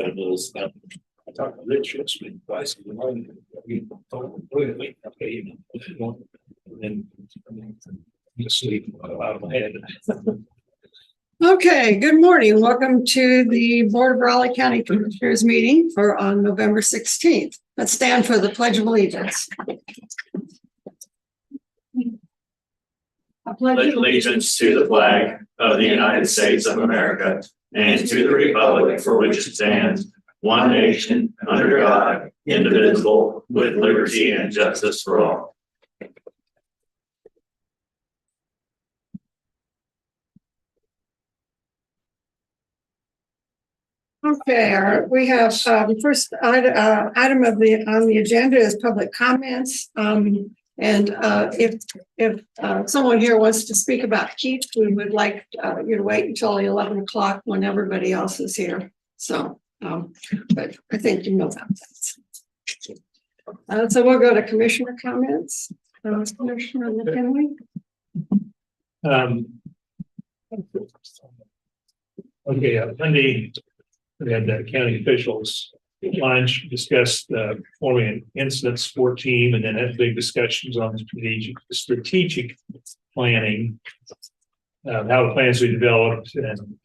what it is. I talked to Rich yesterday, twice in the morning. We told him, wait, okay, and then just sleep out of my head. Okay, good morning. Welcome to the Board of Raleigh County Commissioners meeting for on November 16th. Let's stand for the Pledge of Allegiance. I Pledge allegiance to the flag of the United States of America and to the republic for which it stands, one nation, under God, indivisible, with liberty and justice for all. Okay, we have the first item on the agenda is public comments. If someone here wants to speak about Keith, we would like you to wait until 11 o'clock when everybody else is here. So, but I think you know that. So we'll go to commissioner comments. Commissioner McKinley. Okay, Monday, we had county officials lunch, discussed forming an incident support team, and then had big discussions on strategic planning, how the plans we developed and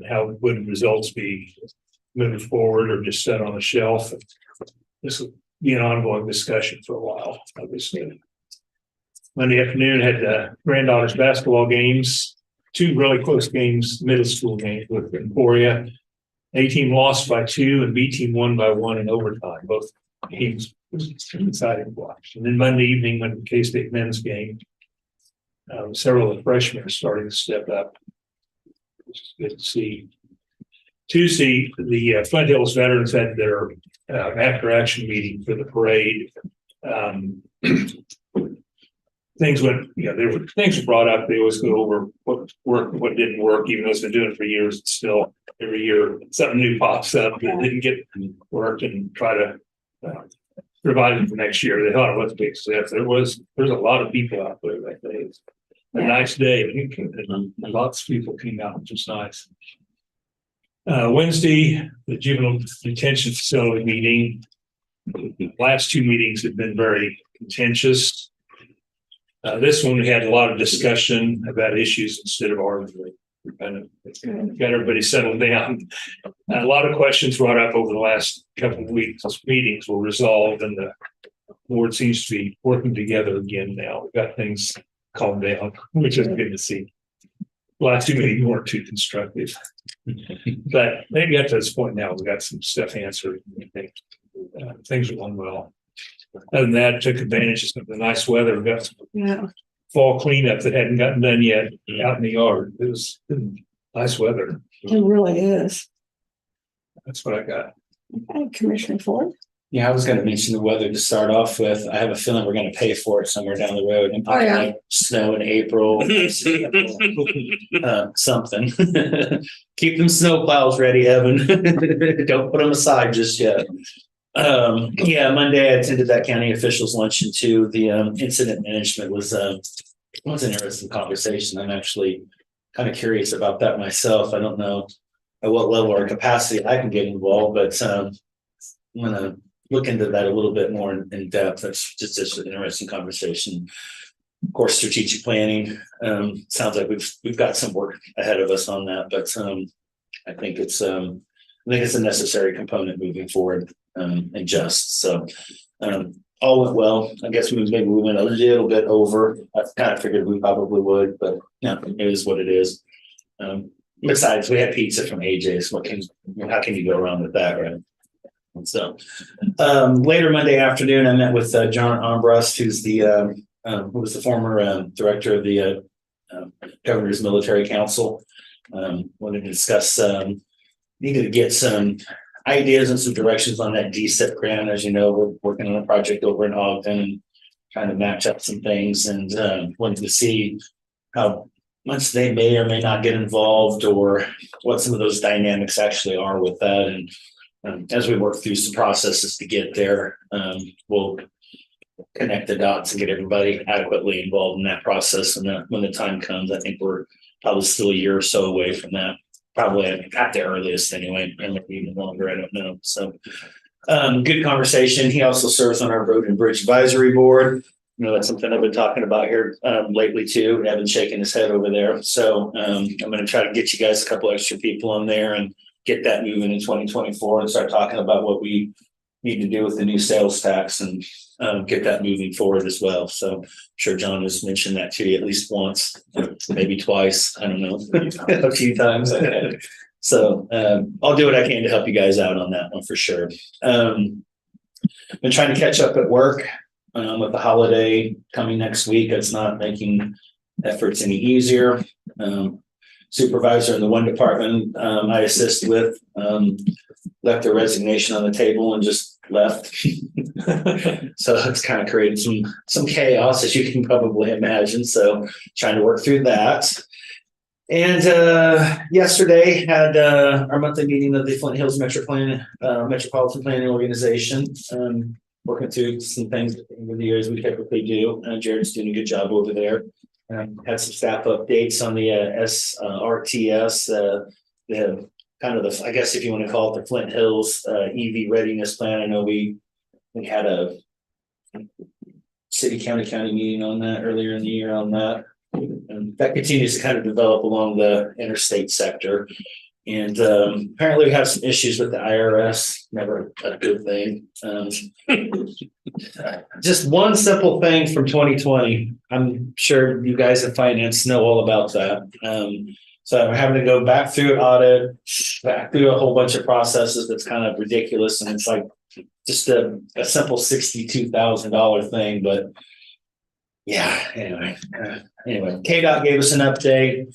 how would results be moved forward or just set on a shelf. This will be an ongoing discussion for a while, obviously. Monday afternoon had granddaughter's basketball games, two really close games, middle school games with Emporia. A team lost by 2 and B team won by 1 in overtime. Both games was exciting to watch. And then Monday evening went to the K-State men's game. Several of the freshmen are starting to step up, which is good to see. Tuesday, the Flint Hills veterans had their after action meeting for the parade. Things went, there were things were brought up. They always go over what worked and what didn't work, even though it's been doing it for years. It's still every year something new pops up that didn't get worked and try to provide it for next year. They thought it was a big success. There's a lot of people out there that day. It's a nice day. And lots of people came out, which was nice. Wednesday, the juvenile detention facility meeting. The last 2 meetings have been very contentious. This one we had a lot of discussion about issues instead of arguing. We kind of got everybody settled down. A lot of questions brought up over the last couple of weeks. Meetings were resolved, and the board seems to be working together again now. We've got things calmed down, which is good to see. The last 2 meetings weren't too constructive, but maybe up to this point now, we got some stuff answered. I think things are going well. Other than that, took advantage of some of the nice weather. We got some fall cleanup that hadn't gotten done yet out in the yard. It was nice weather. It really is. That's what I got. Okay, Commissioner Ford. Yeah, I was going to mention the weather to start off with. I have a feeling we're going to pay for it somewhere down the road. And like snow in April, something. Keep them snow plows ready, Evan. Don't put them aside just yet. Monday I attended that county officials luncheon too. The incident management was an interesting conversation. I'm actually kind of curious about that myself. I don't know at what level or capacity I can get involved, but I'm going to look into that a little bit more in depth. That's just an interesting conversation. Of course, strategic planning. Sounds like we've got some work ahead of us on that, but I think it's a necessary component moving forward. And just so all went well. I guess maybe we went a little bit over. I kind of figured we probably would, but it is what it is. Besides, we had pizza from AJ's. How can you go wrong with that, right? And so later Monday afternoon, I met with John Armbrust, who's who was the former director of the Governor's Military Council. Wanted to discuss needed to get some ideas and some directions on that DSIP grant. As you know, we're working on a project over in Ogden and trying to match up some things, and wanted to see how much they may or may not get involved or what some of those dynamics actually are with that. And as we work through some processes to get there, we'll connect the dots and get everybody adequately involved in that process. And when the time comes, I think we're probably still a year or so away from that. probably at the earliest anyway, and maybe even longer, I don't know. So good conversation. He also serves on our Road and Bridge Advisory Board. You know, that's something I've been talking about here lately too. Evan's shaking his head over there. So I'm going to try to get you guys a couple extra people on there and get that moving in 2024 and start talking about what we need to do with the new sales tax and get that moving forward as well. So I'm sure John has mentioned that to you at least once, maybe twice. I don't know, a few times. So I'll do what I can to help you guys out on that one for sure. Been trying to catch up at work with the holiday coming next week. It's not making efforts any easier. Supervisor in the one department I assist with left their resignation on the table and just left. So it's kind of created some chaos, as you can probably imagine. So trying to work through that. And yesterday had our monthly meeting of the Flint Hills Metropolitan Planning Organization. Working through some things over the years we typically do. Jared's doing a good job over there. Had some staff updates on the SRTS, the kind of the, I guess if you want to call it the Flint Hills EV readiness plan. I know we had a city county meeting on that earlier in the year on that. And that continues to kind of develop along the interstate sector. And apparently we have some issues with the IRS, never a good thing. Just one simple thing from 2020. I'm sure you guys in finance know all about that. So I'm having to go back through an audit, back through a whole bunch of processes that's kind of ridiculous. And it's like just a simple $62,000 thing. But yeah, anyway, KDOT gave us an update.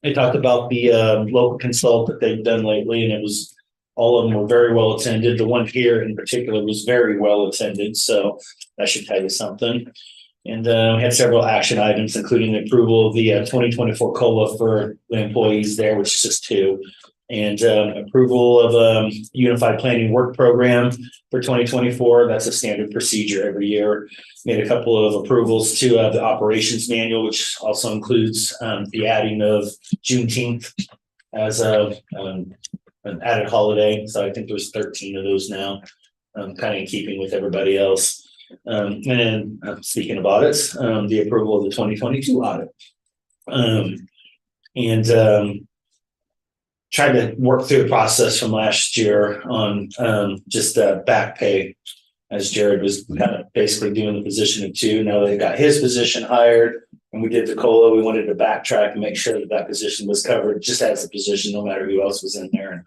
They talked about the local consult that they've done lately, and it was all of them were very well attended. The one here in particular was very well attended, so that should tell you something. And we had several action items, including the approval of the 2024 COLA for the employees there, which is just 2, and approval of unified planning work program for 2024. That's a standard procedure every year. Made a couple of approvals to the operations manual, which also includes the adding of Juneteenth as an added holiday. So I think there's 13 of those now, kind of in keeping with everybody else. And then speaking of audits, the approval of the 2022 audit. Tried to work through the process from last year on just back pay, as Jared was kind of basically doing the position of 2. Now they got his position hired and we did the COLA. We wanted to backtrack and make sure that that position was covered just as a position, no matter who else was in there, and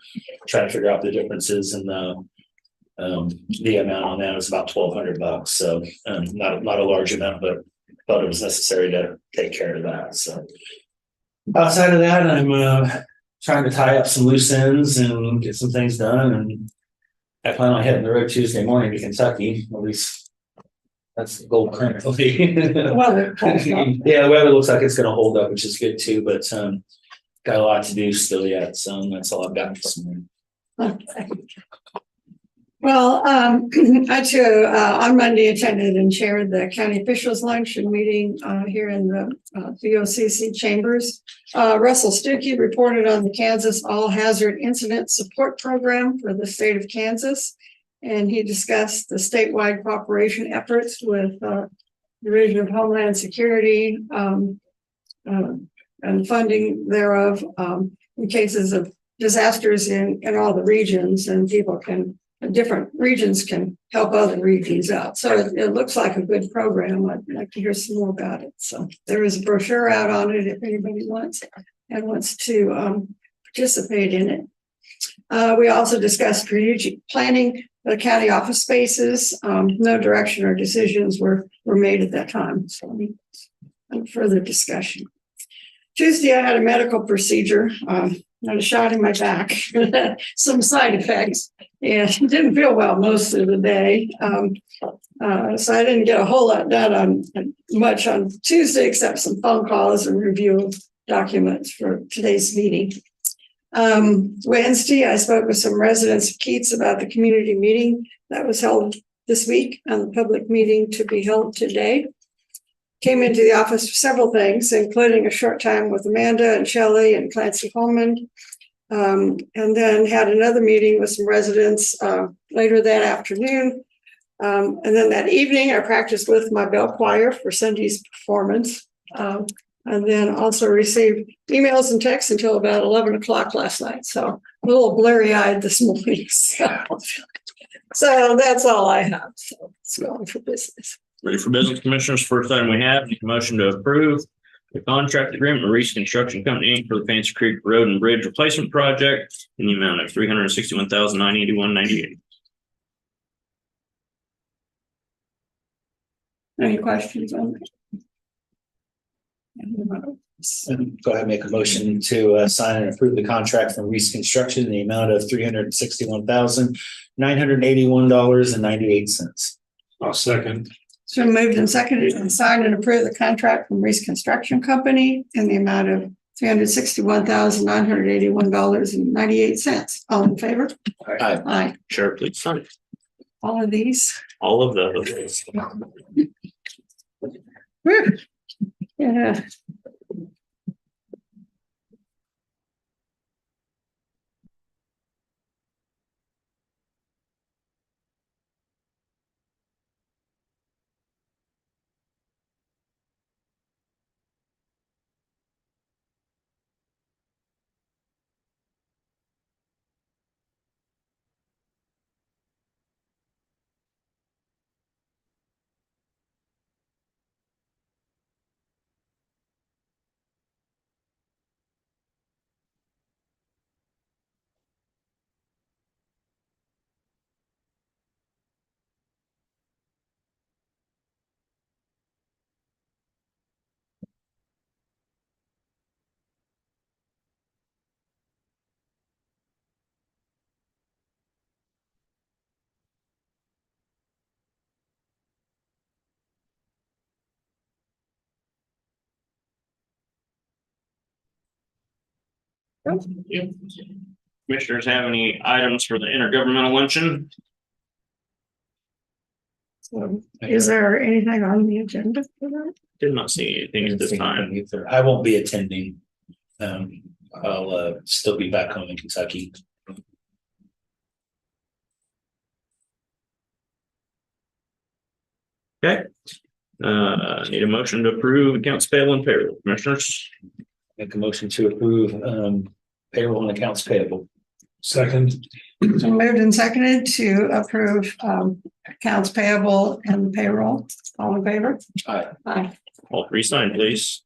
try to figure out the differences. And the amount on that was about $1,200. So not a large amount, but thought it was necessary to take care of that. So outside of that, I'm trying to tie up some loose ends and get some things done. And I plan on hitting the road Tuesday morning to Kentucky. At least that's the goal currently. Yeah, the weather looks like it's going to hold up, which is good too. But got a lot to do still yet. So that's all I've got this morning. Okay. Well, I too on Monday attended and chaired the county officials luncheon meeting here in the BOCC chambers. Russell Stuckey reported on the Kansas All Hazard Incident Support Program for the state of Kansas, and he discussed the statewide cooperation efforts with the Division of Homeland Security and funding thereof in cases of disasters in all the regions, and different regions can help other regions out. So it looks like a good program. I'd like to hear some more about it. So there is a brochure out on it if anybody wants to participate in it. We also discussed strategic planning for the county office spaces. No direction or decisions were made at that time. So further discussion. Tuesday, I had a medical procedure. Had a shot in my back, some side effects, and didn't feel well most of the day. So I didn't get a whole lot done much on Tuesday, except some phone calls and review of documents for today's meeting. Wednesday, I spoke with some residents of Keats about the community meeting that was held this week and the public meeting to be held today. came into the office for several things, including a short time with Amanda and Shelley and Clancy Holman. And then had another meeting with some residents later that afternoon. And then that evening, I practiced with my bell choir for Sunday's performance. And then also received emails and texts until about 11 o'clock last night. So a little blurry eyed this morning. So that's all I have. So it's going for business. Ready for business, commissioners? First item we have, a motion to approve the contract agreement with Reese Construction Company Inc. for the Fancy Creek Road and Bridge Replacement Project in the amount of $361,981.98. Any questions on that? Go ahead and make a motion to sign and approve the contract from Reese Construction in the amount of $361,981.98. I'll second. So moved and seconded and signed and approved the contract from Reese Construction Company in the amount of $361,981.98. All in favor? Aye. Aye. Sheriff, please sign All of these. all of those. Whew. Yeah. Commissioners have any items for the intergovernmental luncheon? So is there anything on the agenda for that? Did not see anything at this time. I won't be attending. I'll still be back home in Kentucky. Okay. Need a motion to approve accounts payable and payroll, commissioners. Make a motion to approve payroll and accounts payable. Second. So moved and seconded to approve accounts payable and payroll. All in favor? Aye. Aye. All three sign, please.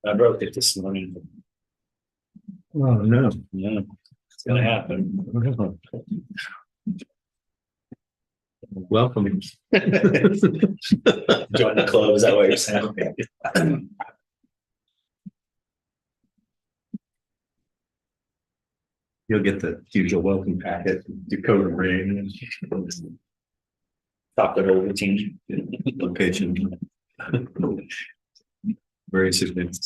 I wrote it this morning. Oh, no. Yeah, it's gonna happen. Welcome. Join the club, is that what you're saying? You'll get the usual welcome packet, Dakota ring. Chocolate over team. Location. Very significant.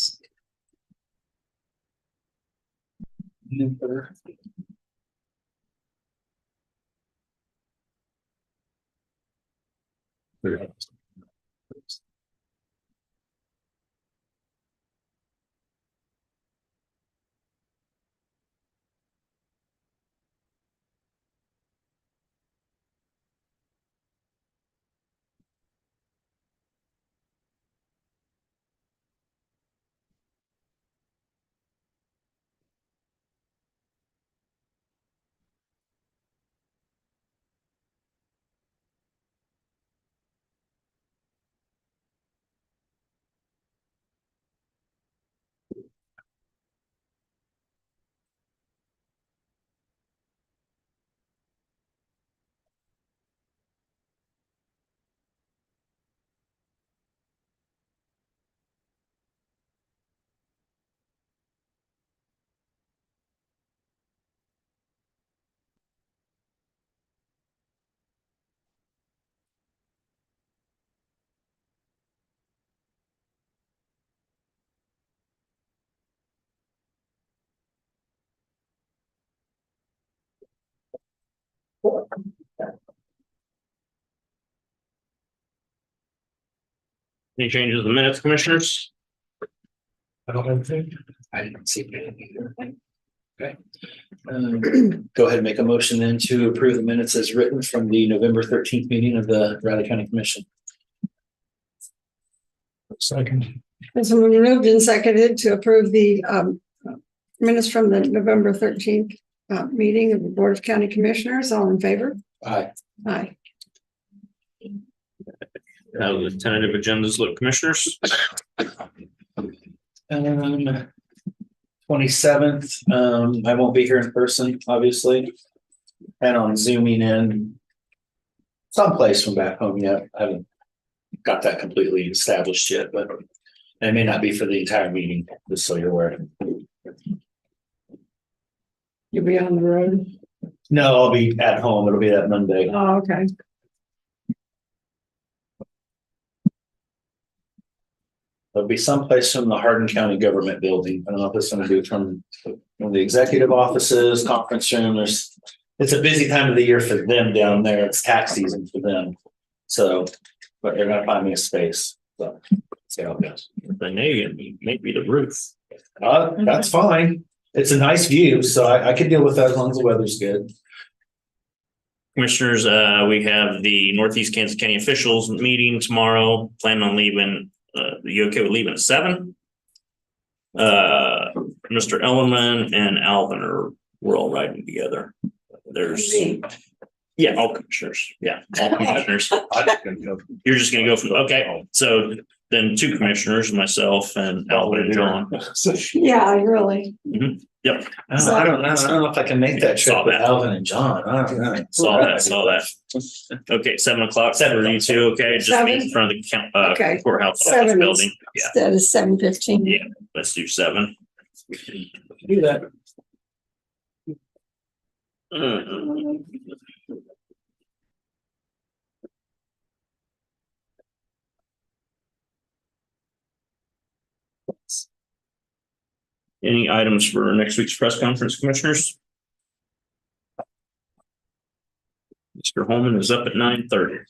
Any changes to the minutes, commissioners? I don't have anything. I didn't see it either. Okay. Go ahead and make a motion then to approve the minutes as written from the November 13th meeting of the Riley County Commission. Second. It's been moved and seconded to approve the minutes from the November 13th meeting of the Board of County Commissioners. All in favor? Aye. Aye. How the tentative agendas look, commissioners? 27th, I won't be here in person, obviously. And on zooming in someplace from back home yet. I haven't got that completely established yet, but it may not be for the entire meeting, just so you're aware. You'll be on the road. No, I'll be at home. It'll be that Monday. Oh, okay. There'll be someplace from the Hardin County Government Building. I don't know if it's going to be from the executive offices, conference room. It's a busy time of the year for them down there. It's tax season for them. So, but they're going to find me a space. So, see how it goes. The maybe the roof. That's fine. It's a nice view, so I can deal with that as long as the weather's good. Commissioners, we have the Northeast Kansas County officials meeting tomorrow. Planning on leaving. You okay with leaving at 7? Mr. Ellerman and Alvin we're all riding together. There's all commissioners. Yeah, all commissioners. You're just gonna go from okay. So then 2 commissioners, myself and Alvin and John. Yeah, really. Yep. I don't know if I can make that trip Saw with that. Alvin and John. I don't know. Saw that. Okay, 7 o'clock. 7 you 2, okay? Just meet in front of the Okay. courthouse office 7 building. Yeah, Instead of 7:15. Yeah. Let's do 7. Do that. Any items for next week's press conference, commissioners? Mr. Holman is up at 9:30.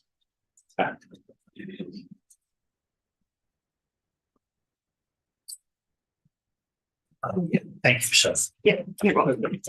Thank you, Michelle. Yeah, you're welcome.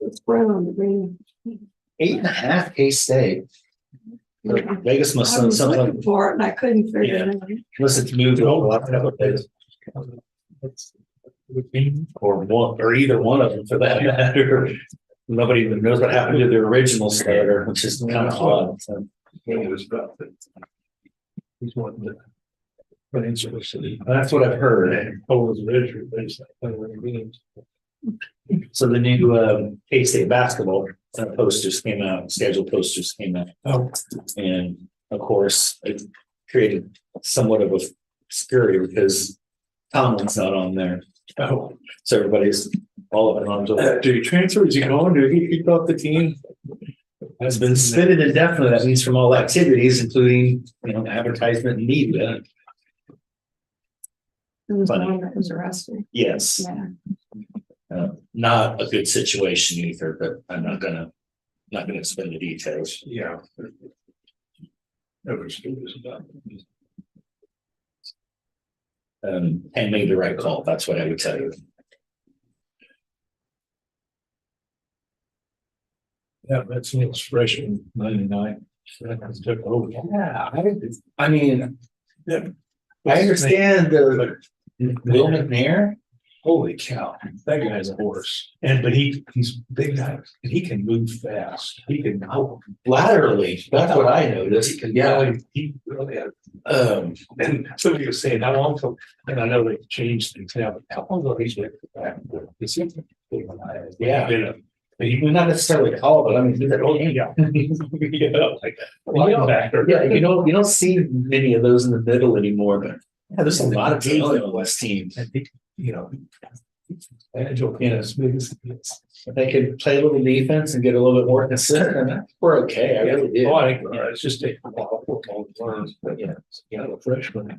It's brown on the green. 8.5 K-State. Vegas must I have was looking something, for it and I couldn't figure it out. unless it's moved over. Or either one of them for that matter. Nobody even knows what happened to the original starter, which is kind of odd. So. He's wanting to. Peninsula City. That's what I've heard. Polish Ridge replaced that kind of what it means. So the new K-State basketball posters came out, scheduled posters came out. Oh. And of course, it created somewhat of a scurry because Tomlin's not on there. Oh. So everybody's all of it on. Did he transfer? Is he going? Did he keep up the team? Has been suspended indefinitely. That means from all activities, including, advertisement and media. It was the Funny. one that was arrested. Yes. Yeah. Not a good situation either, but I'm not gonna explain the details. Yeah. Never stood this about. And made the right call. That's what I would tell you. Yeah, that's Neil's freshman '99. That took over. Yeah, I mean, Yeah. I understand the Will McNair. Holy cow, that guy's a horse. But he's big guy and he can move fast. He can go. Laterally, that's what I noticed. He can Yeah. really had. And somebody was saying, how long till, and I know they've changed things now, but how long ago he's been back? Is he? Yeah. Been a. Well, not necessarily tall, but I mean, that old Yeah. Yeah, like a linebacker. yeah, you don't see many of those in the middle anymore, but yeah, there's a lot of talent on this team. And he, you know, agile, you know, as big as he is. If they could play a little defense and get a little bit more consistent, we're okay. I really do. Oh, I think, it's just taking a while for football to learn, but yeah, a freshman.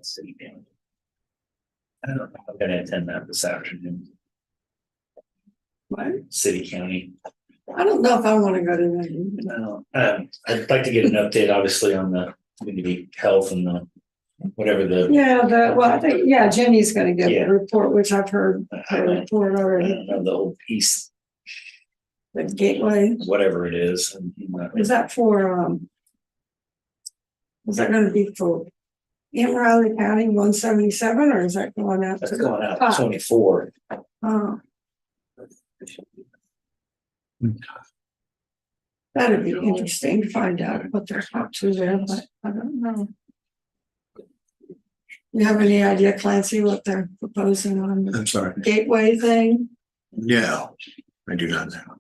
City County. I don't know. I'm gonna attend that this afternoon. What? City County. I don't know if I want to go to that. No, I'd like to get an update, obviously, on the community health and the whatever the. Yeah, well, I think, yeah, Jenny's gonna give Yeah. a report, which I've heard her report I already, don't know, the old piece, the gateway. whatever it is. Is that for, is that gonna be for in Riley County 177, or is that going out? That's to going out top? 24. That'd be interesting to find out what they're up to there, but I don't know. You have any idea, Clancy, what they're proposing on the I'm sorry. gateway thing? No, I do not know.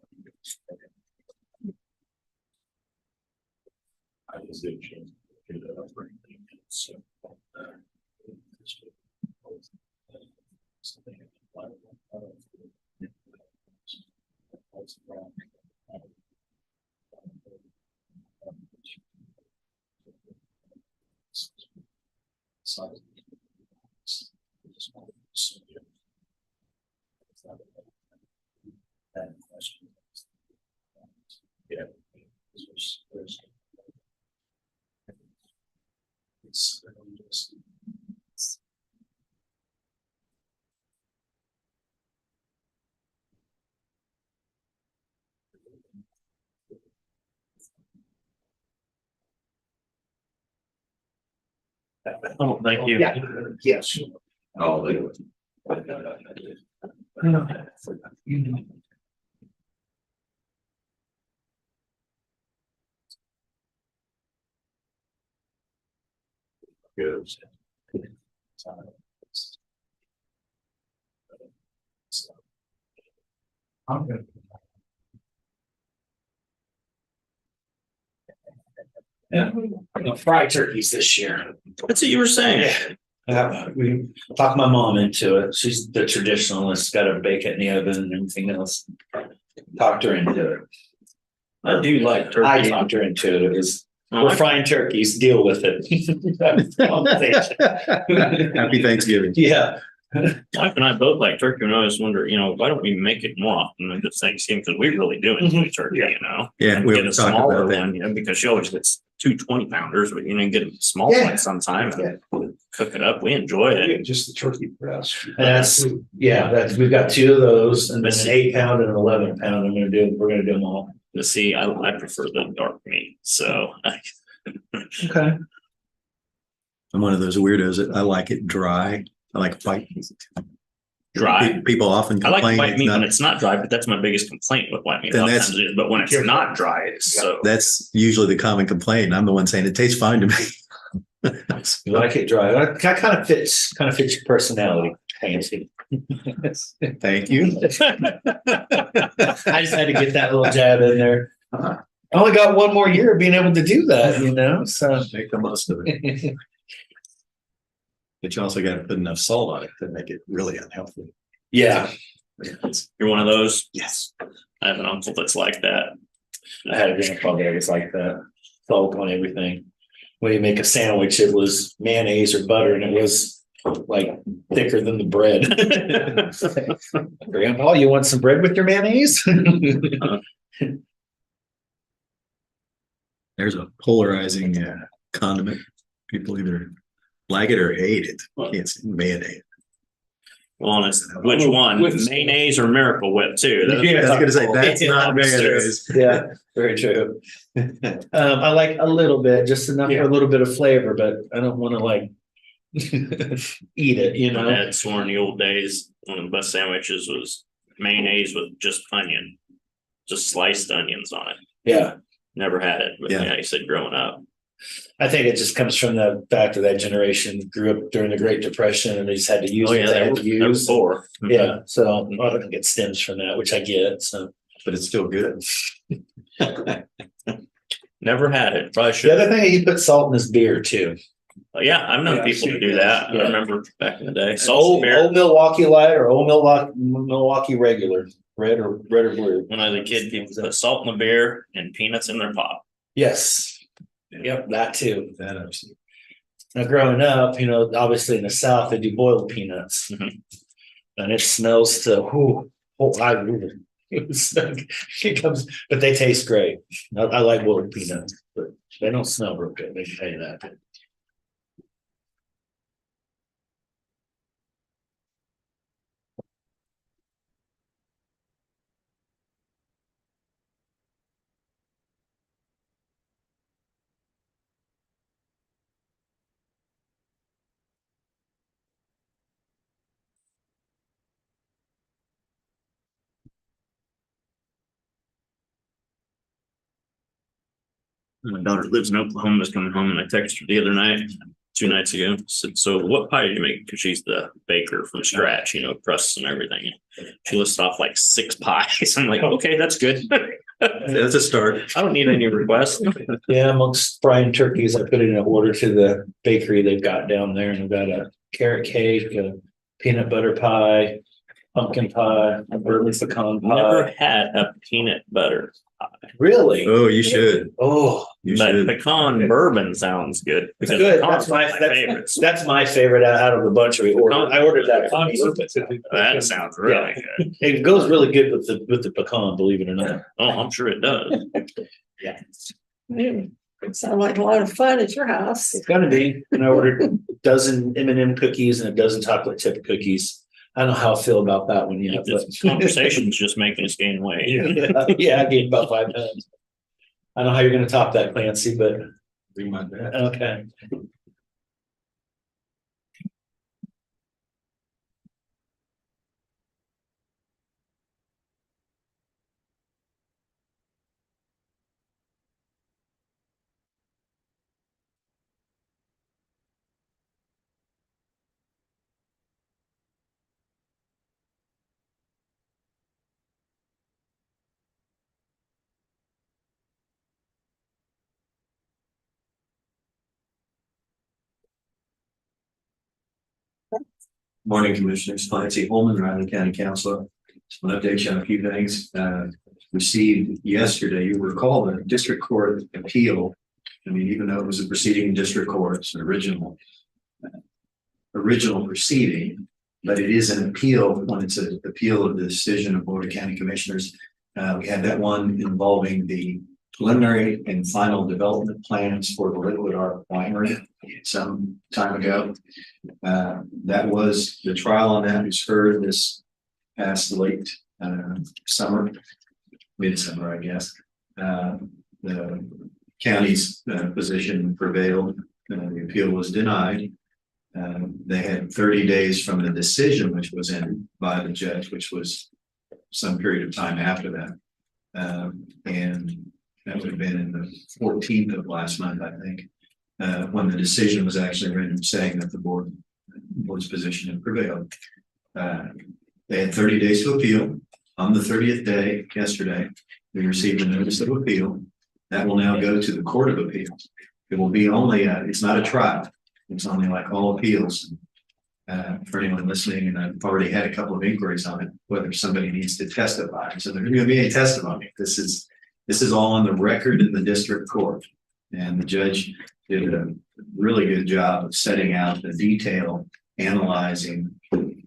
I just didn't change the upbringing. So, yeah. It's just. Oh, thank you. Yeah. Yes. Oh, they Good. I'm good. Yeah, we're gonna fry turkeys this year. That's what you were saying. We talked my mom into it. She's the traditionalist, got to bake it in the oven and everything else. Talked her into it. I do like turkey. I talked her into it. It was, we're I- frying turkeys, deal with it. Happy Thanksgiving. Yeah. Wife and I both like turkey, and I always wonder, why don't we make it more often than just Thanksgiving? Because we really do enjoy turkey, Yeah, And we get were a talking smaller about that. one, because she always gets 2 20-pounders, but get a small Yeah. one sometime and cook it up. We enjoy it. Just the turkey breast. And that's, we've got 2 of those and then an 8-pound and an 11-pound. We're gonna do them all. But see, I prefer the dark meat, so Okay. I'm one of those weirdos that I like it dry. I like white meat. dry. People often I like complain white it's meat when not, it's not dry, but that's my biggest complaint with white meat. Then A lot of that's- times it is, but when it's Careful. not dry, it's so. that's usually the common complaint. I'm the one saying it tastes fine to me. You like it dry. That kind of fits your personality. Fancy. Thank you. I just had to get that little jab in there. I only got one more year of being able to do that, so. Make the most of it. But you also got to put enough salt on it to make it really unhealthy. Yeah, You're one of those. Yes. I have an uncle that's like that. I had a grandpa that was like that. Salt on everything. When you make a sandwich, it was mayonnaise or butter and it was like thicker than the bread. Grandpa, you want some bread with your mayonnaise? There's a polarizing condiment. People either like it or hate it. Can't say mayonnaise. Well, honest, which one? Mayonnaise or Miracle Whip too? Yeah. I was gonna say that's Yeah, not that's true. mayonnaise. Yeah, very true. I like a little bit, just enough for a little bit of flavor, but I don't want to like eat it, I had sworn in the old days, one of the best sandwiches was mayonnaise with just onion, just sliced onions on it. Yeah, Never had it, but Yeah. yeah, you said growing up. I think it just comes from the fact that generation grew up during the Great Depression and they just had to use Oh what yeah, they they had were, to they were use. poor. Yeah, so I think it stems from that, which I get. So But it's still good. Never had it. Probably the should. other thing, you put salt in this beer too. Yeah, I've known Yeah, I've people to seen do that. that. Yeah. I remember back in the day. Old, Salt beer. old Milwaukee Light or old Milwaukee Regular, red or blue. When I was a kid, people put salt in the beer and peanuts in their pop. Yes. Yep, that too. That absolutely. Now, growing up, obviously in the South, they do boiled peanuts. Mhm. And it smells to, it comes, but they taste great. I like boiled peanuts, but they don't smell real good. They can tell you that. My daughter lives in Oklahoma, is coming home, and I texted her the other night, 2 nights ago. Said, "So what pie did you make?" Because she's the baker from scratch, crusts and everything. She listed off like 6 pies. I'm like, okay, that's good. That's a start. I don't need any requests. Yeah, amongst frying turkeys, I put in an order to the bakery they've got down there, and they've got a carrot cake, a peanut butter pie, pumpkin pie, a bourbon pecan Never pie. had a peanut butter pie, Really? Oh, you should. Oh, You but should. pecan bourbon sounds good. it's because good. pecan's That's my one of favorites. that's my favorite out of the bunch we ordered. I ordered that. That sounds really good. It goes really good with the pecan, believe it or not. Oh, I'm sure it does. Yeah, It sounds like a lot of fun at your house. it's gonna be. And I ordered a dozen M&M cookies and a dozen chocolate chip cookies. I don't know how I feel about that one yet. But This conversation's just making us gain weight. yeah, I gained about 5 pounds. I don't know how you're gonna top that, Clancy, but Bring my back. okay. Morning, Commissioners. Clancy Holman, Riley County Councilor. Just want to update you on a few things. Received yesterday, you recall the district court appeal. I mean, even though it was a proceeding in district court, it's an original proceeding, but it is an appeal when it's an appeal of the decision of Board of County Commissioners. We had that one involving the preliminary and final development plans for the Liquid Art Winery some time ago. That was the trial on that was heard this past late summer, midsummer, I guess. The county's position prevailed. The appeal was denied. They had 30 days from the decision, which was in by the judge, which was some period of time after that. And that would have been in the 14th of last month, I think, when the decision was actually written saying that the board's position had prevailed. They had 30 days to appeal. On the 30th day, yesterday, we received a notice of appeal that will now go to the Court of Appeals. It will be only it's not a trial. It's only like all appeals. For anyone listening, and I've already had a couple of inquiries on it, whether somebody needs to testify. So there's going to be a testimony. This is all on the record in the district court. And the judge did a really good job of setting out the detail, analyzing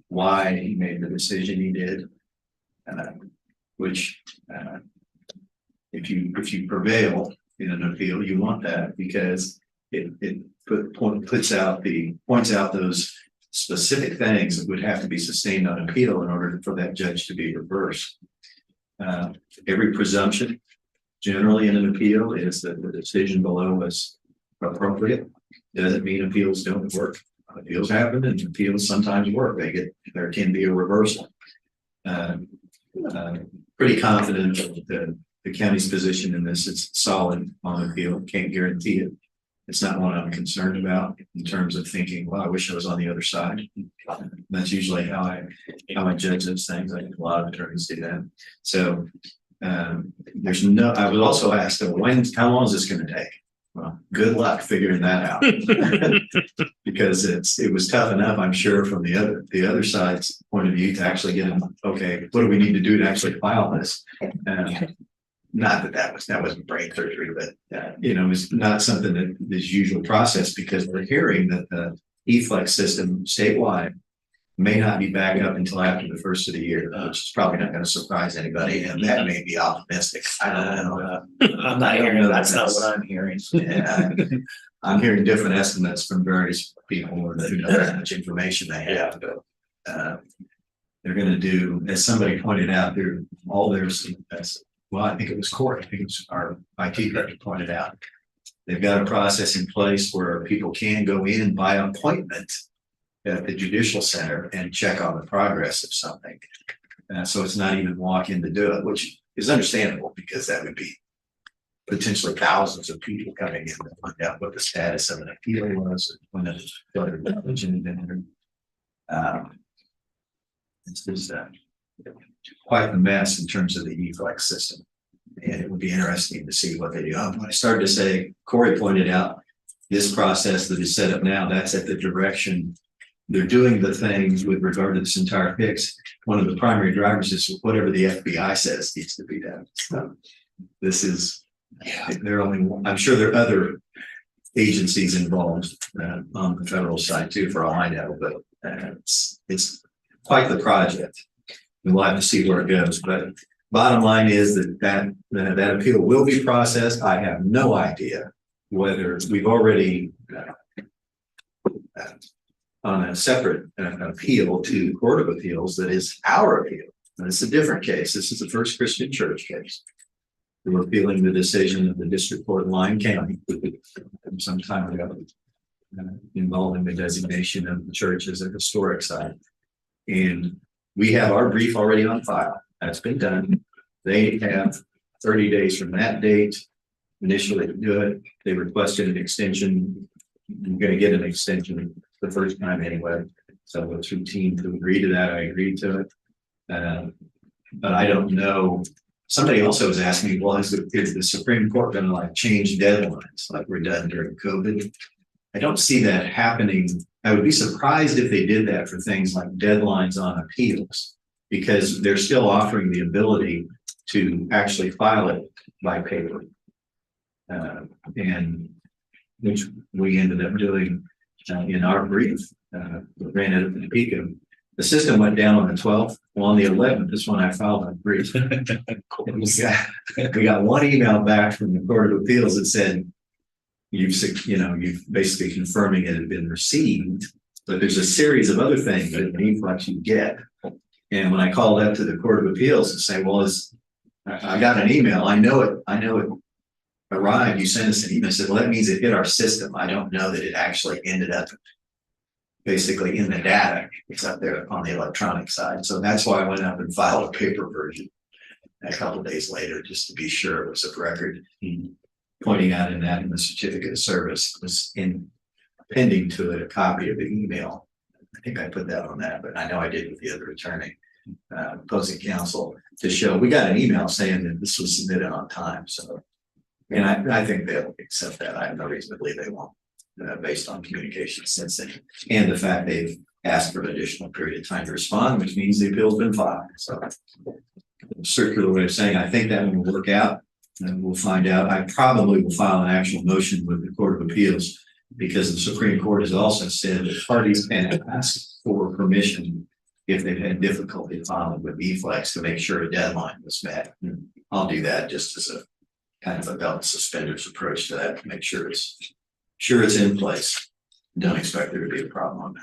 why he made the decision he did. Which if you prevail in an appeal, you want that because it points out those specific things that would have to be sustained on appeal in order for that judge to be reversed. Every presumption generally in an appeal is that the decision below was appropriate. Doesn't mean appeals don't work. Appeals happen and appeals sometimes work. There can be a reversal. Pretty confident that the county's position in this is solid on appeal. Can't guarantee it. It's not one I'm concerned about in terms of thinking, well, I wish I was on the other side. That's usually how I judge those things. I think a lot of attorneys do that. So I was also asked, how long is this going to take? Well, good luck figuring that out because it was tough enough, I'm sure, from the other side's point of view to actually get them. Okay, what do we need to do to actually file this? Not that wasn't brain surgery, but it was not something that is usual process because we're hearing that the e-flex system statewide may not be back up until after the first of the year, which is probably not going to surprise anybody, and that may be optimistic. I don't know. I'm not hearing that's not what I'm hearing. Yeah, I'm hearing different estimates from various people who know how much information they have, but they're going to do, as somebody pointed out, well, I think it was Corey. I think it was our IT director pointed out. They've got a process in place where people can go in by appointment at the judicial center and check on the progress of something. So it's not even walk in to do it, which is understandable because that would be potentially thousands of people coming in to find out what the status of an appeal was when it was entered. This is quite the mess in terms of the e-flex system. And it would be interesting to see what they do. When I started to say, Corey pointed out this process that is set up now, that's at the direction they're doing the things with regard to this entire fix. One of the primary drivers is whatever the FBI says needs to be done. So this is, I'm sure there are other agencies involved on the federal side too, for all I know, but it's quite the project. We'll have to see where it goes, but bottom line is that appeal will be processed. I have no idea whether we've already on a separate appeal to the Court of Appeals that is our appeal. And it's a different case. This is the First Christian Church case. We're appealing the decision of the District Court in Lyon County some time ago involving the designation of the church as a historic site. And we have our brief already on file. That's been done. They have 30 days from that date initially to do it. They requested an extension. I'm going to get an extension the first time anyway. So it's routine to agree to that. I agreed to it. But I don't know. Somebody also was asking me, well, is the Supreme Court going to change deadlines like we're done during COVID? I don't see that happening. I would be surprised if they did that for things like deadlines on appeals, because they're still offering the ability to actually file it by paper. And which we ended up doing in our brief, ran it at the peak of, the system went down on the 12th. Well, on the 11th is when I filed my brief. We got one email back from the Court of Appeals that said, you've basically confirming it had been received, but there's a series of other things that E-Flex you get. And when I called up to the Court of Appeals and say, well, I got an email, I know it arrived, you sent us an email. I said, well, that means it hit our system. I don't know that it actually ended up basically in the data. It's up there on the electronic side. So that's why I went up and filed a paper version a couple of days later, just to be sure it was of record. Pointing out in the certificate of service was appending to it a copy of the email. I think I put that on that, but I know I did with the other attorney, opposing counsel, to show we got an email saying that this was submitted on time. So, and I think they'll accept that. I have no reason to believe they won't, based on communication since then, and the fact they've asked for an additional period of time to respond, which means the appeal's been filed. So, circular way of saying, I think that will work out. And we'll find out. I probably will file an actual motion with the Court of Appeals, because the Supreme Court has also said that parties can ask for permission if they've had difficulty filing with E-Flex to make sure a deadline was met. I'll do that just as a kind of a belt and suspenders approach to that, to make sure it's in place. Don't expect there to be a problem on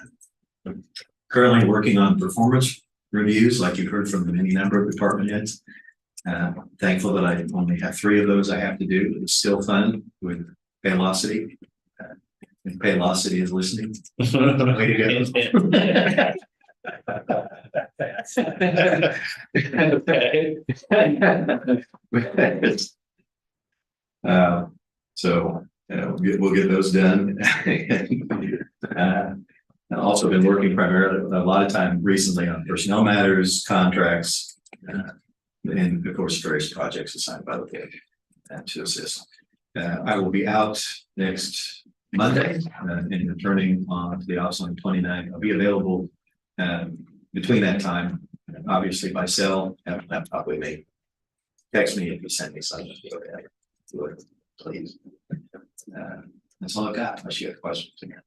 that. Currently working on performance reviews, like you've heard from any number of department heads. Thankful that I only have 3 of those I have to do. It's still fun with Paylocity. If Paylocity is listening, way to go. So we'll get those done. I've also been working primarily a lot of time recently on personnel matters, contracts, and of course various projects assigned by the board to assist. I will be out next Monday and returning on to the office on the 29th. I'll be available between that time, obviously by cell, have a laptop with me. Text me if you send me something. Please. That's all I've got, unless you have questions again.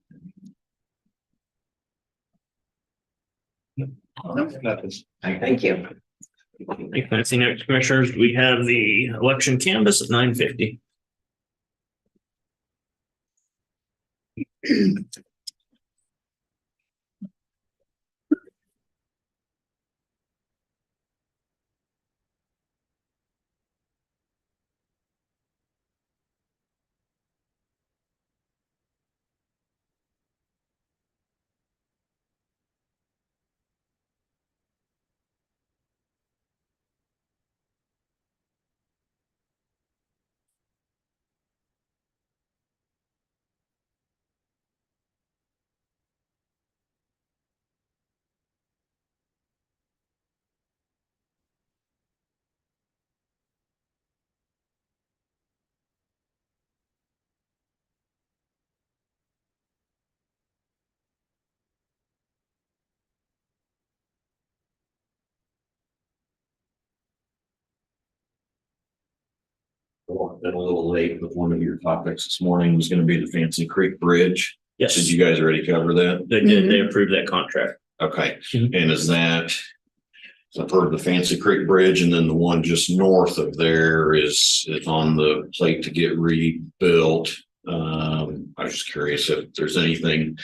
Thank you. Thank you, Nancy. Next, commissioners, we have the election canvas at 9:50. Been a little late, but one of your topics this morning was going to be the Fancy Creek Bridge. Yes, Did you guys already cover that? they did. They approved that contract. Okay, Mhm. and is that? So I've heard the Fancy Creek Bridge, and then the one just north of there is on the plate to get rebuilt. I was just curious if there's anything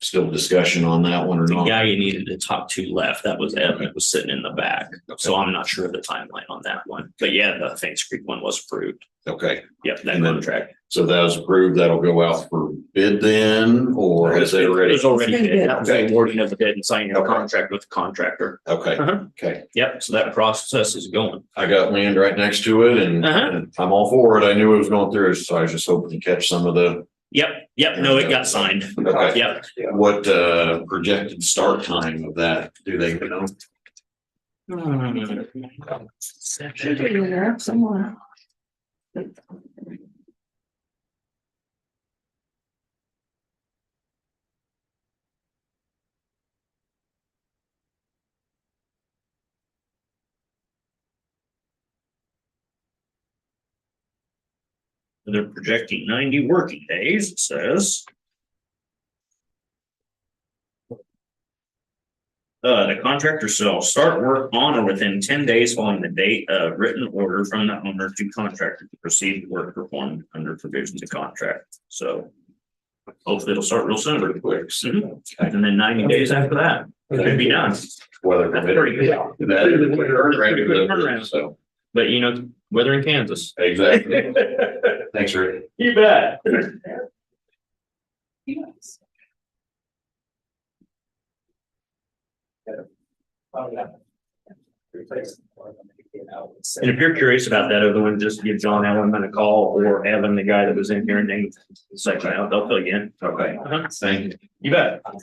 still discussion on that one or The not. guy you needed to talk to left. That was Evan. It was sitting in the back. So I'm not sure of the timeline on that one. But yeah, the Fancy Creek one was approved. Okay, Yep, that And then- contract. so that was approved. That'll go out for bid then, or is it It already? was already It's been bid. bid. That was the awarding of the bid and signing a Okay. contract with the contractor. Okay, Uh-huh. okay. Yep, so that process is going. I got land right next to it and Uh-huh. and I'm all for it. I knew it was going through, so I was just hoping to catch some of the, Yep, no, it got signed. okay. Yep. What projected start time of that, do they know? Should be in there somewhere. They're projecting 90 working days, it says. The contractor shall start work on or within 10 days following the date of written order from the owner to contractor to proceed with work performed under provisions of contract. So hopefully it'll start real soon. Pretty quick. Mhm. And then 90 days after that, it'll be done. Weather That's pretty good. permitting. So, But you know, weather in Kansas. exactly. Thanks, Rick. You bet. And if you're curious about that other one, just give John Allen a call or Evan, the guy that was in here, and then section out, they'll fill you in. Okay. Uh-huh. Thank you. You bet. Come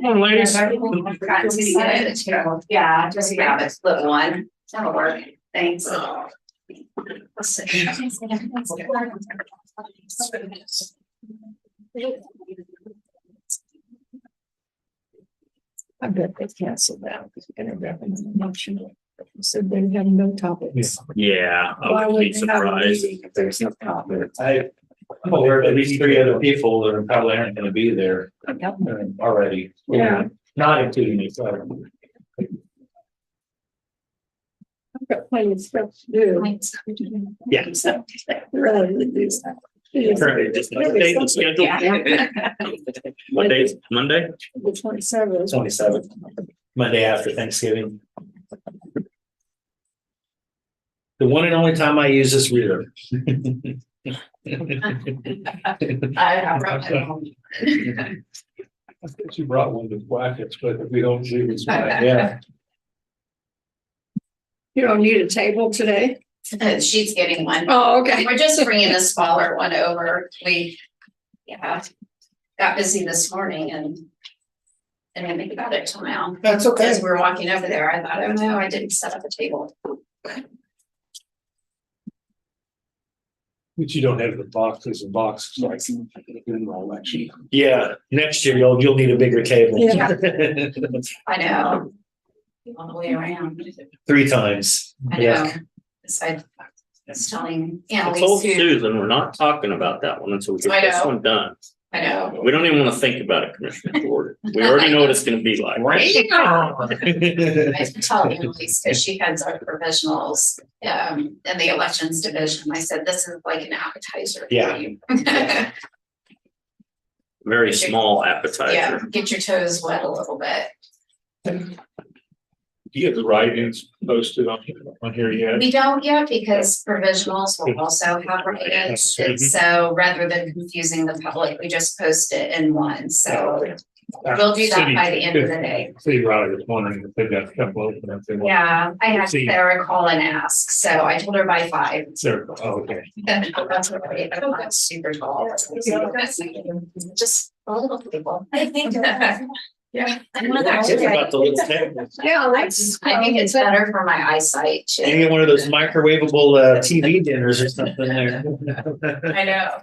on, ladies. Yeah, just grab a split one. That'll work. Thanks. I bet they canceled that. Said they have no topics. Yeah, I Why would would be they have a surprised. meeting if there's no topics? I'm aware of at least 3 other people that are probably aren't gonna be there already. Yeah. Not including me, so. I've got plenty of stuff to do. Yeah. Rather than do that. Currently, just update the schedule. Monday? The 27th. 27th, Monday after Thanksgiving. The one and only time I use this reader. I wrote it home. I think you brought one to brackets, but we don't do this. Yeah, You don't need a table today? She's getting one. Oh, okay. We're just bringing a smaller one over. Got busy this morning and didn't think about it till now. that's As we were walking over there, I thought, oh no, I didn't set up a table. But you don't have the boxes and boxes like in the election. Yeah, next year you'll need a bigger table. Yeah. I know. On the way around. 3 times. I know. So I was telling I Annalise told too. Susan, we're not talking about that one until we I get this know. one done. I know. We don't even want to think about it, Commissioner Ford. We already know what it's gonna be like. I tell Annalise because she heads our provisionals in the elections division. I said, this is like an appetizer. for Yeah. you." Very small appetizer. Yeah, get your toes wet a little bit. Do you have the write-ins posted on here yet? We don't yet because provisionals will also have write-ins. And so rather than confusing the public, we just post it in one. So we'll do that by the end of the day. City Riley was wondering if they've got a couple open up there. Yeah, I had See. Sarah call and ask. So I told her by 5. There, oh, okay. That's what I am not super tall. Just a little people. Yeah. It's about the little table. Yeah, that's. I think it's better for my eyesight too. And get one of those microwavable TV dinners or something there. I know.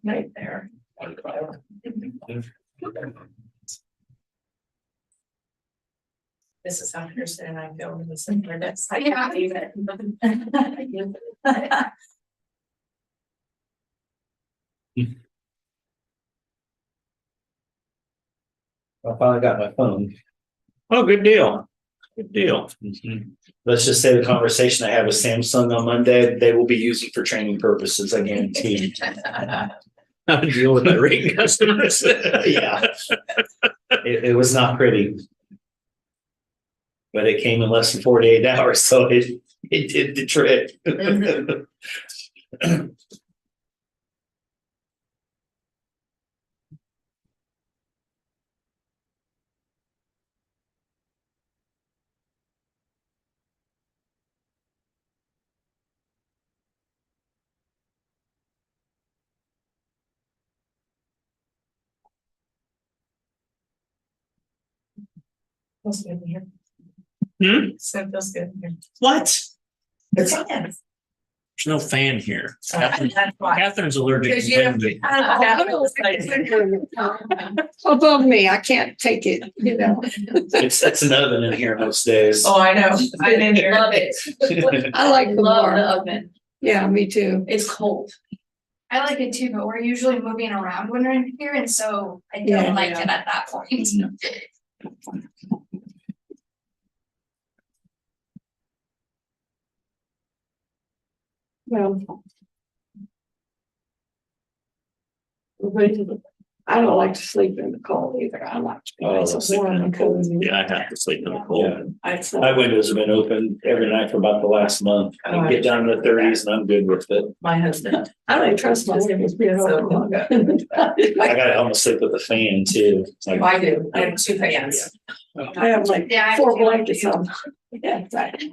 Right there. This is how Kirsten and I feel in the center. That's. I can't even. I finally got my phone. Oh, good deal. Good deal. Let's just say the conversation I had with Samsung on Monday, they will be using for training purposes, I guarantee. How to deal with irate customers. Yeah. It was not pretty. But it came in less than 48 hours, so it did the trick. Feels good here. Hmm? So it feels good here. What? It's There's no fan here. That's why. Catherine's allergic. Because to you have wind. Above me, I can't take it, you know. It's an oven in here most days. Oh, I know. I didn't Love it. I like the Love the warm. oven. Yeah, me too. It's cold. I like it too, but we're usually moving around when we're in here, and so I Yeah. don't like it at that point. Well. I don't like to sleep in the cold either. I like to be Oh, nice and sleeping warm in and the cold. cozy. Yeah, I have to sleep in the cold. Yeah. My windows have been open every night for about the last month. I can get down to the 30s and I'm good with it. My husband. I don't even trust my windows being open. I gotta almost sleep with the fan too. It's like- I do. I have 2 fans. I have like Yeah, I 4 do. blankets on. Yeah, exactly.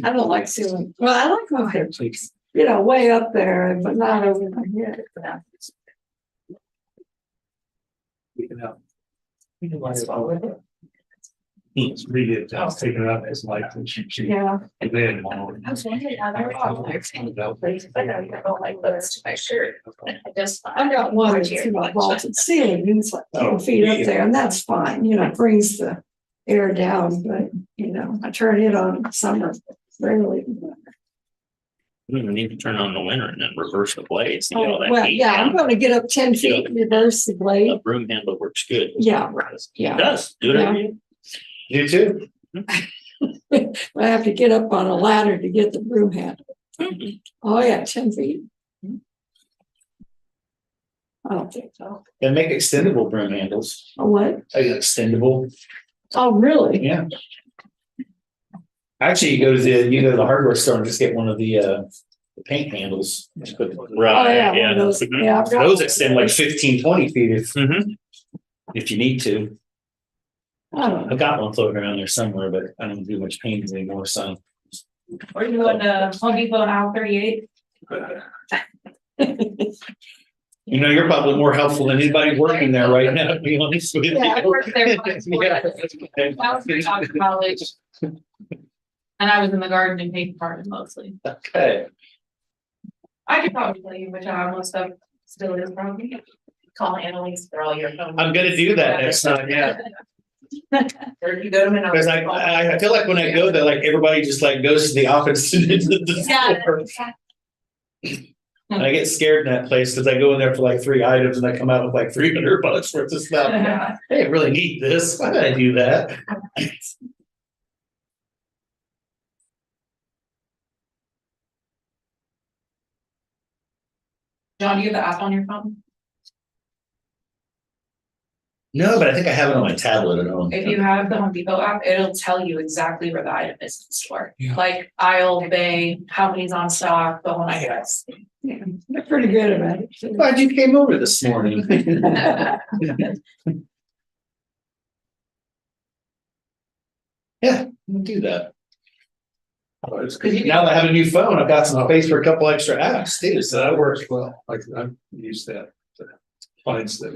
I don't like ceiling. Well, I like my hair, you know, way up there, but not over my head. Let's read it, take it out as light and she. Yeah. And then. I was wondering how they're all there. I know you don't like those to my shirt. I just. I got one that's, you know, vaulted ceiling, and it's like 10 feet up there, and that's fine, you know, it brings the air down, but, you know, I turn it on in summer, rarely. You need to turn on the winter and then reverse the blades to get all that Well, heat yeah, I'm down. gonna get up 10 feet, reverse the A blade. broom handle works good. Yeah, It yeah. does, do it every day. You too? I have to get up on a ladder to get the broom handle. Oh, yeah, 10 feet. I don't think so. They make extendable broom handles. Oh, what? Extendable, Oh, really? yeah. Actually, you go to the hardware store and just get one of the paint handles. Just put- Oh, Right, yeah, one yeah. of those, Mhm. yeah. I've got Those one. extend like 15, 20 feet Mhm. if you need to. I don't know. I've got one floating around there somewhere, but I don't do much painting anymore, so. Are you going to Home Depot and aisle 38? You know, you're probably more helpful than anybody working there right now, to be honest with you. Yeah, I worked there for like 4 years. I was right out of college. And I was in the garden and paint department mostly. Okay. I could probably tell you which aisle most of still is probably. Call Annalise for all your phone. I'm gonna do that next time, yeah. Or if you go to Menards. Because I feel like when I go there, like everybody just like goes to the office. And I get scared in that place because I go in there for like 3 items and I come out with like $300 worth of stuff. I didn't really need this. Why did I do that? John, do you have the app on your phone? No, but I think I have it on my tablet at home. If you have the Home Depot app, it'll tell you exactly where the item is in the store. Yeah. Like aisle, bay, how many's on stock, the whole nine yards. Yeah, they're pretty good about it. Glad you came over this morning. Yeah, we'll do that. Now that I have a new phone, I've got some space for a couple extra apps too, So so that works well, like I've used that. To find stuff.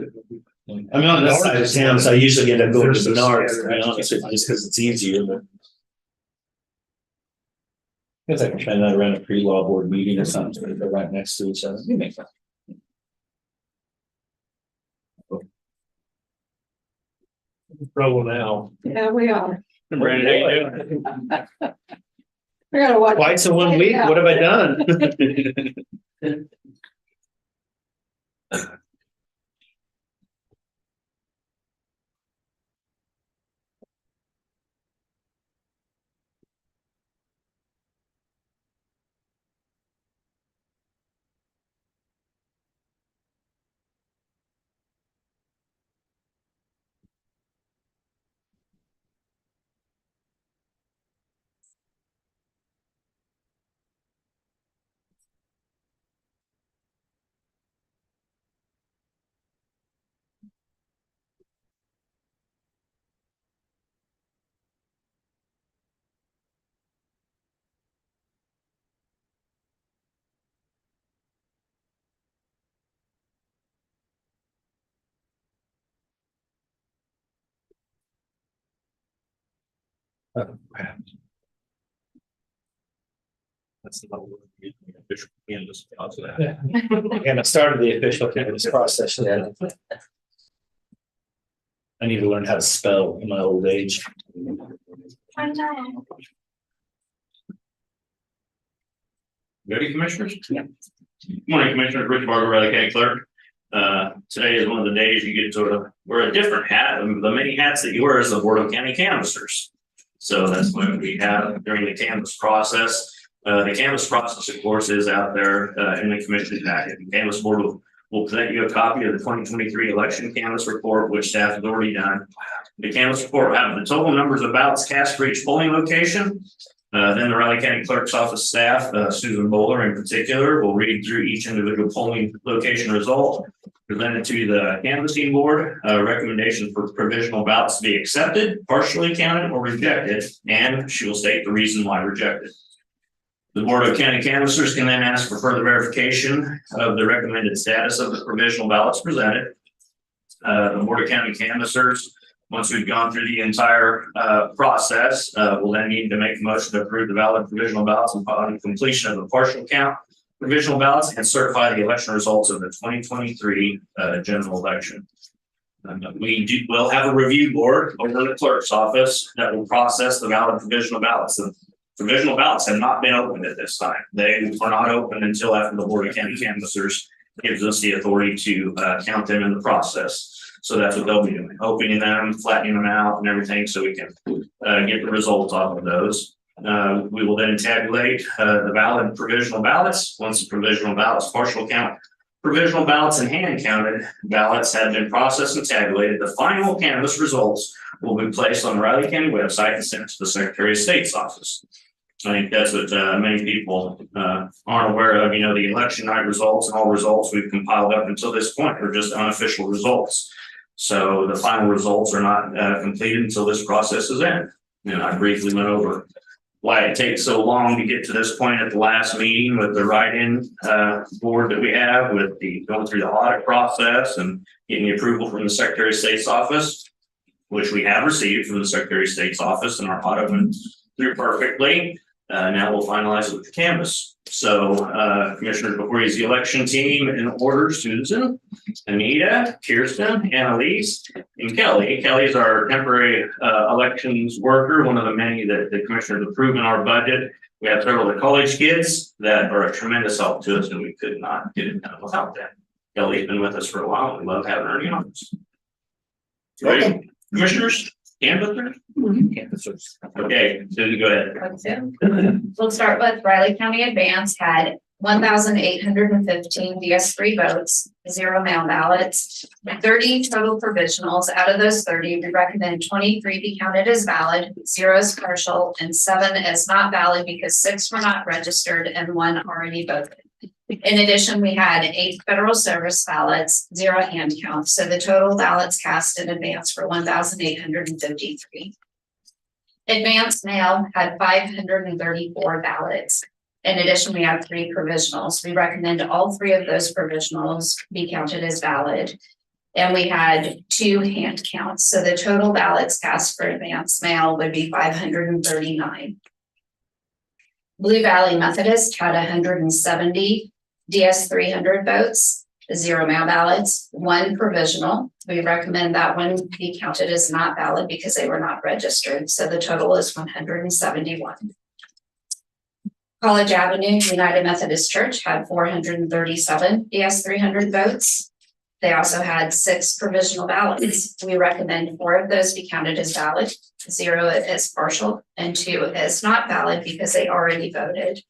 I'm on this side of town, so I usually end up going to Menards, to be honest with you, just because it's easier, but. Guess I can try that around a pre-law board meeting or something, so they're right next to each other. You make that. Trouble now. Yeah, we are. Brandon, how you doing? We gotta watch. Twice in 1 week, what have I done? That's the level of the official canvas of that. And I started the official canvas process yet. I need to learn how to spell in my old age. I know. Ready, commissioners? Yeah. Morning, Commissioners. Rich Barber, Riley County Clerk. Today is one of the days you get to wear a different hat, the many hats that you wear as the Board of County Canvassers. So that's what we have during the canvas process. The canvas process, of course, is out there in the commission packet. The Canvas Board will present you a copy of the 2023 election canvas report, which staff has already done. The canvas report will have the total numbers of ballots cast for each polling location. Then the Riley County Clerk's Office staff, Susan Bowler in particular, will read through each individual polling location result, presented to the canvassing board, recommendations for provisional ballots to be accepted, partially counted, or rejected, and she will state the reason why rejected. The Board of County Canvassers can then ask for further verification of the recommended status of the provisional ballots presented. The Board of County Canvassers, once we've gone through the entire process, we'll then need to make a motion to approve the valid provisional ballots upon completion of the partial count provisional ballots and certify the election results of the 2023 general election. We'll have a review board over in the clerk's office that will process the valid provisional ballots. The provisional ballots have not been opened at this time. They are not open until after the Board of County Canvassers gives us the authority to count them in the process. So that's what they'll be doing, opening them, flattening them out and everything so we can get the results off of those. We will then tabulate the valid provisional ballots. Once the provisional ballots, partial count, provisional ballots and hand counted ballots have been processed and tabulated, the final canvass results will be placed on the Riley County website and sent to the Secretary of State's office. I think that's what many people aren't aware of. You know, the election night results and all results we've compiled up until this point are just unofficial results. So the final results are not completed until this process is in. And I briefly went over why it takes so long to get to this point at the last meeting with the write-in board that we have, with the going through the audit process and getting the approval from the Secretary of State's office, which we have received from the Secretary of State's office, and our audit went through perfectly. Now we'll finalize it with the canvas. So, commissioners, before you, the election team in order: Susan, Anita, Kirsten, Annalise, and Kelly. Kelly is our temporary elections worker, one of the many that the commissioners approve in our budget. We have several of the college kids that are a tremendous help to us, and we could not get it done without them. Kelly's been with us for a while. We love having her in the office. Ready, commissioners? Canvassers? Okay, Susan, go ahead. We'll start with Riley County Advance had 1,815 DS3 votes, 0 mail ballots, 30 total provisionals. Out of those 30, we recommend 23 be counted as valid, 0 as partial, and 7 as not valid because 6 were not registered and 1 already voted. In addition, we had 8 federal service ballots, 0 hand count. So the total ballots cast in advance were 1,853. Advance mail had 534 ballots. In addition, we have 3 provisionals. We recommend all 3 of those provisionals be counted as valid. And we had 2 hand counts. So the total ballots cast for advance mail would be 539. Blue Valley Methodist had 170 DS 300 votes, 0 mail ballots, 1 provisional. We recommend that one be counted as not valid because they were not registered. So the total is 171. College Avenue United Methodist Church had 437 DS 300 votes. They also had 6 provisional ballots. We recommend 4 of those be counted as valid, 0 as partial, and 2 as not valid because they already voted.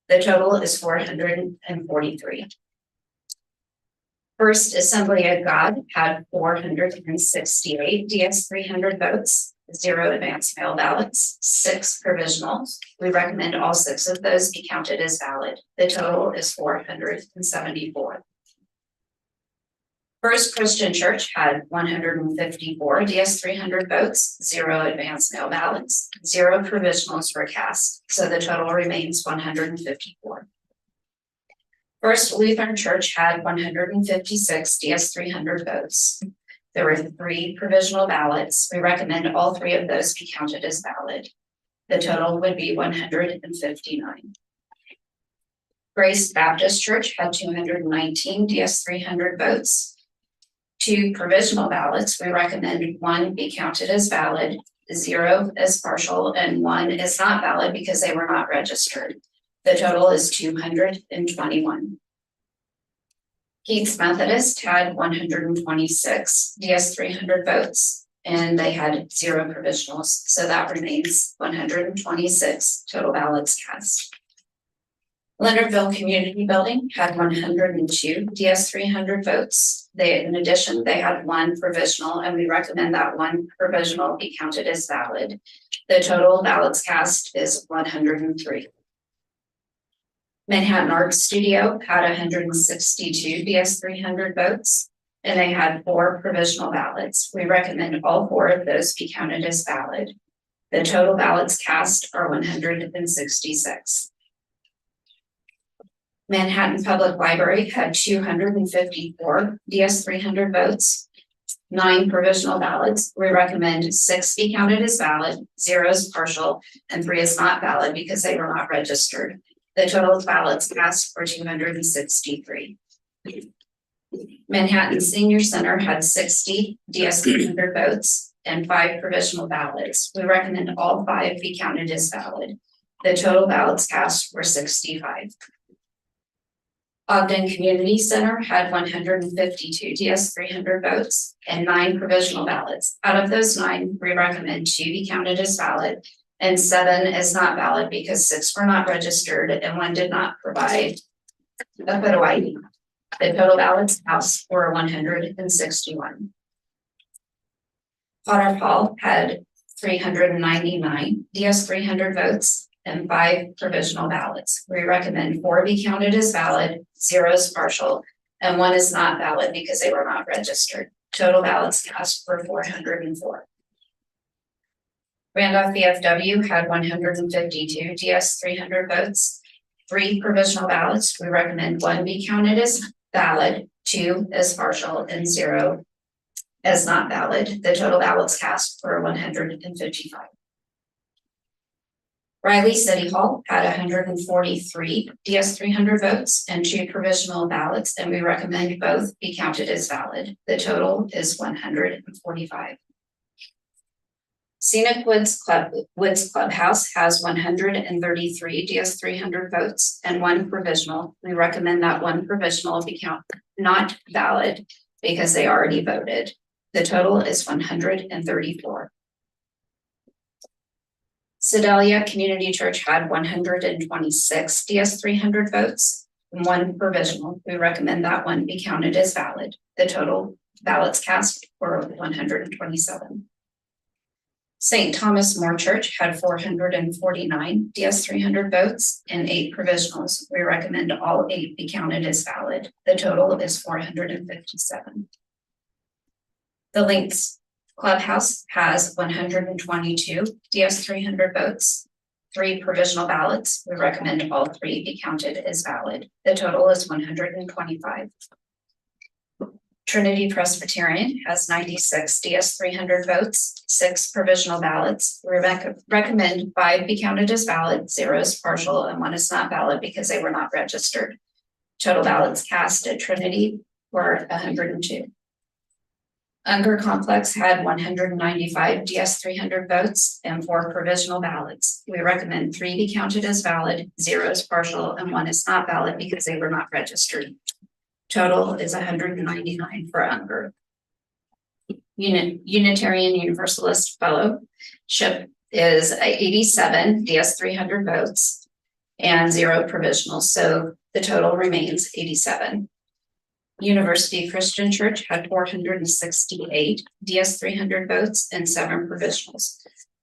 The total is 443. First Assembly of God had 468 DS 300 votes, 0 advance mail ballots, 6 provisionals. We recommend all 6 of those be counted as valid. The total is 474. First Christian Church had 154 DS 300 votes, 0 advance mail ballots, 0 provisionals were cast. So the total remains 154. First Lutheran Church had 156 DS 300 votes. There were 3 provisional ballots. We recommend all 3 of those be counted as valid. The total would be 159. Grace Baptist Church had 219 DS 300 votes. 2 provisional ballots. We recommend 1 be counted as valid, 0 as partial, and 1 is not valid because they were not registered. The total is 221. Keith's Methodist had 126 DS 300 votes, and they had 0 provisionals, so that remains 126 total ballots cast. Leonardville Community Building had 102 DS 300 votes. In addition, they had 1 provisional, and we recommend that 1 provisional be counted as valid. The total ballots cast is 103. Manhattan Art Studio had 162 DS 300 votes, and they had 4 provisional ballots. We recommend all 4 of those be counted as valid. The total ballots cast are 166. Manhattan Public Library had 254 DS 300 votes, 9 provisional ballots. We recommend 6 be counted as valid, 0 is partial, and 3 is not valid because they were not registered. The total ballots cast were 263. Manhattan Senior Center had 60 DS 300 votes and 5 provisional ballots. We recommend all 5 be counted as valid. The total ballots cast were 65. Ogden Community Center had 152 DS 300 votes and 9 provisional ballots. Out of those 9, we recommend 2 be counted as valid and 7 is not valid because 6 were not registered and 1 did not provide a photo ID. The total ballots cast were 161. Potter Hall had 399 DS 300 votes and 5 provisional ballots. We recommend 4 be counted as valid, 0 is partial, and 1 is not valid because they were not registered. Total ballots cast were 404. Randolph VFW had 152 DS 300 votes, 3 provisional ballots. We recommend 1 be counted as valid, 2 as partial, and 0 as not valid. The total ballots cast were 155. Riley City Hall had 143 DS 300 votes and 2 provisional ballots, and we recommend both be counted as valid. The total is 145. Scenic Woods Clubhouse has 133 DS 300 votes and 1 provisional. We recommend that 1 provisional be not valid because they already voted. The total is 134. Sedalia Community Church had 126 DS 300 votes and 1 provisional. We recommend that 1 be counted as valid. The total ballots cast were 127. St. Thomas More Church had 449 DS 300 votes and 8 provisionals. We recommend all 8 be counted as valid. The total is 457. The Links Clubhouse has 122 DS 300 votes, 3 provisional ballots. We recommend all 3 be counted as valid. The total is 125. Trinity Presbyterian has 96 DS 300 votes, 6 provisional ballots. We recommend 5 be counted as valid, 0 is partial, and 1 is not valid because they were not registered. Total ballots cast at Trinity were 102. Unger Complex had 195 DS 300 votes and 4 provisional ballots. We recommend 3 be counted as valid, 0 is partial, and 1 is not valid because they were not registered. Total is 199 for Unger. Unitarian Universalist Fellowship is 87 DS 300 votes and 0 provisionals, so the total remains 87. University Christian Church had 468 DS 300 votes and 7 provisionals.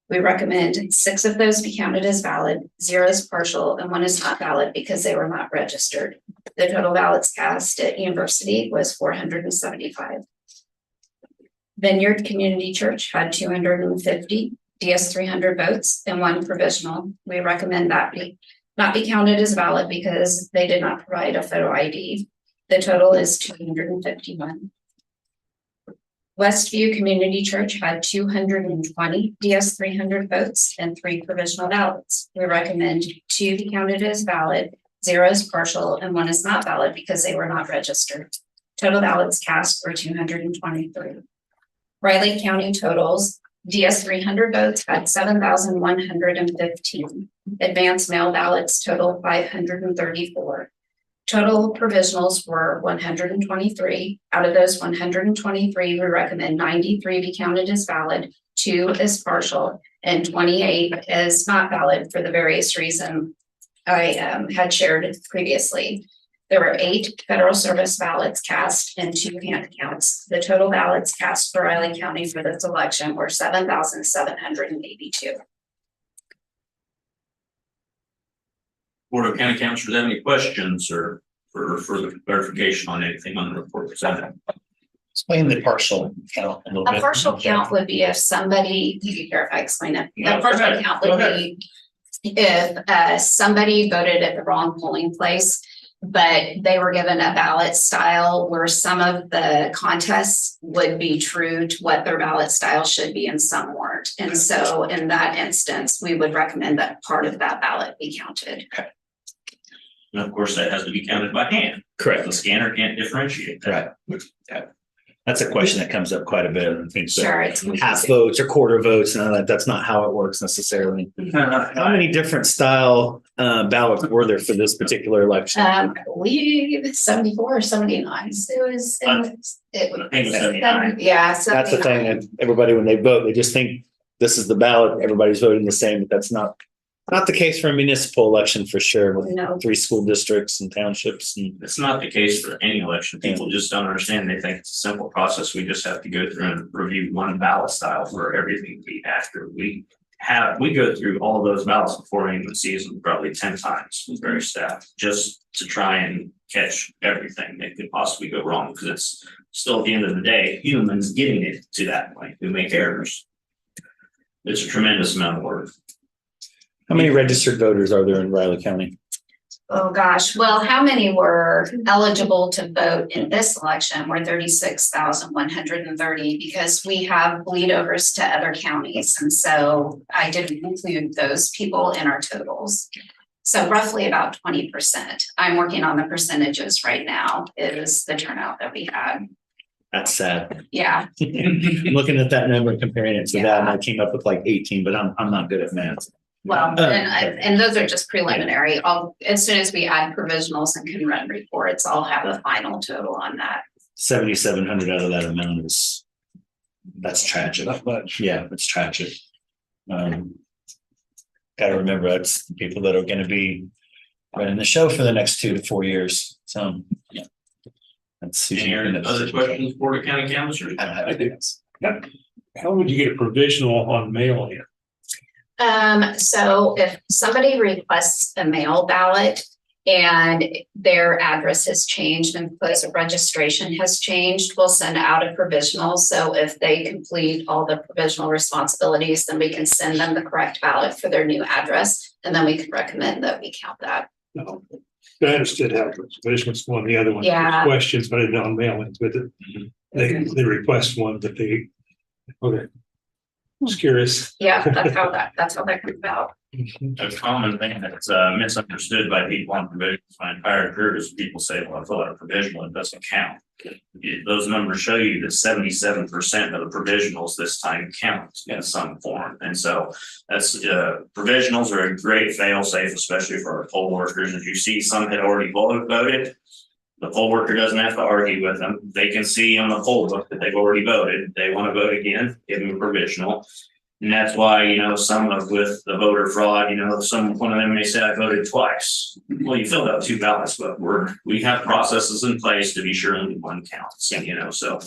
We recommend 6 of those be counted as valid, 0 is partial, and 1 is not valid because they were not registered. The total ballots cast at University was 475. Vineyard Community Church had 250 DS 300 votes and 1 provisional. We recommend that not be counted as valid because they did not provide a photo ID. The total is 251. Westview Community Church had 220 DS 300 votes and 3 provisional ballots. We recommend 2 be counted as valid, 0 is partial, and 1 is not valid because they were not registered. Total ballots cast were 223. Riley County totals: DS 300 votes had 7,115. Advanced mail ballots total 534. Total provisionals were 123. Out of those 123, we recommend 93 be counted as valid, 2 as partial, and 28 as not valid for the various reasons I had shared previously. There were 8 federal service ballots cast and 2 hand counts. The total ballots cast for Riley County for this election were 7,782. Board of County Councilors, have any questions or for further clarification on anything on the report presented? Explain the partial count a little A bit. partial count would be if somebody, you can verify, explain it. No, A partial go ahead. count Go would ahead. be if somebody voted at the wrong polling place, but they were given a ballot style where some of the contests would be true to what their ballot style should be and some weren't. And so in that instance, we would recommend that part of that ballot be counted. And of course, that has to be counted by hand. Correct. The scanner can't differentiate that. Right. Yeah. That's a question that comes up quite a bit. I think Sure, it's half votes or quarter votes, and that's not how it works necessarily. How many different style ballots were there for this particular election? I believe 74 or 79. So it was, I think it was 79. Yeah. That's the thing, that everybody, when they vote, they just think this is the ballot, everybody's voting the same, but that's not the case for a municipal election for sure, with No. 3 school districts and townships and. It's not the case for any election. People just don't understand. They think it's a simple process. We just have to go through and review one ballot style for everything we after we go through all those ballots before anyone sees them probably 10 times with various staff, just to try and catch everything that could possibly go wrong, because it's still at the end of the day, humans getting it to that point who make errors. It's a tremendous amount of work. How many registered voters are there in Riley County? Oh, gosh. Well, how many were eligible to vote in this election? Were 36,130 because we have bleed overs to other counties. And so I didn't include those people in our totals. So roughly about 20%. I'm working on the percentages right now is the turnout that we had. That's sad. Yeah. Looking at that number and comparing it to that, and I came up with like 18, but I'm not good at math. Well, and those are just preliminary. As soon as we add provisionals and can run reports, I'll have a final total on that. 7,700 out of that amount that's tragic. Not much. Yeah, it's tragic. Gotta remember, that's the people that are gonna be running the show for the next 2 to 4 years. So, yeah. That's. Any other questions, Board of County Councilors? I don't have anything else. How would you get a provisional on mail-in? So if somebody requests a mail ballot and their address has changed and place of registration has changed, we'll send out a provisional. So if they complete all the provisional responsibilities, then we can send them the correct ballot for their new address. And then we can recommend that we count that. No. I understood how provisionals one, the other one. Yeah. Questions, but I didn't know on mail-ins, but they request one that they, okay. Just curious. Yeah, that's how that comes about. A common thing that's misunderstood by people on provisionals my entire career is people say, well, I fill out a provisional, it doesn't count. Those numbers show you that 77% of the provisionals this time count in some form. And so that's provisionals are a great fail safe, especially for our poll workers. As you see, some had already voted. The poll worker doesn't have to argue with them. They can see on the poll book that they've already voted. They want to vote again, give them a provisional. And that's why, some of with the voter fraud, one of them may say I voted twice. Well, you filled out 2 ballots, but we have processes in place to be sure only one counts, so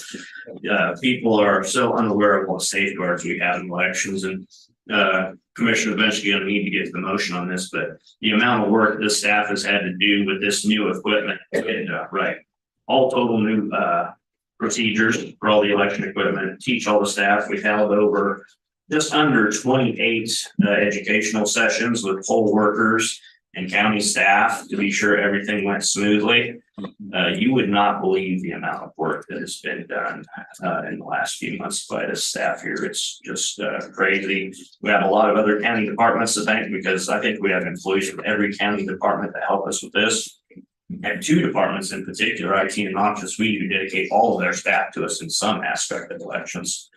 people are so unaware of what safeguards we have in elections. And Commissioner eventually going to need to get to the motion on this, but the amount of work this staff has had to do with this new equipment, right. All total new procedures for all the election equipment, teach all the staff. We've held over just under 28 educational sessions with poll workers and county staff to be sure everything went smoothly. You would not believe the amount of work that has been done in the last few months by the staff here. It's just crazy. We have a lot of other county departments to thank, because I think we have employees from every county department that help us with this. And two departments in particular, IT and Noxious, we do dedicate all of their staff to us in some aspect of elections.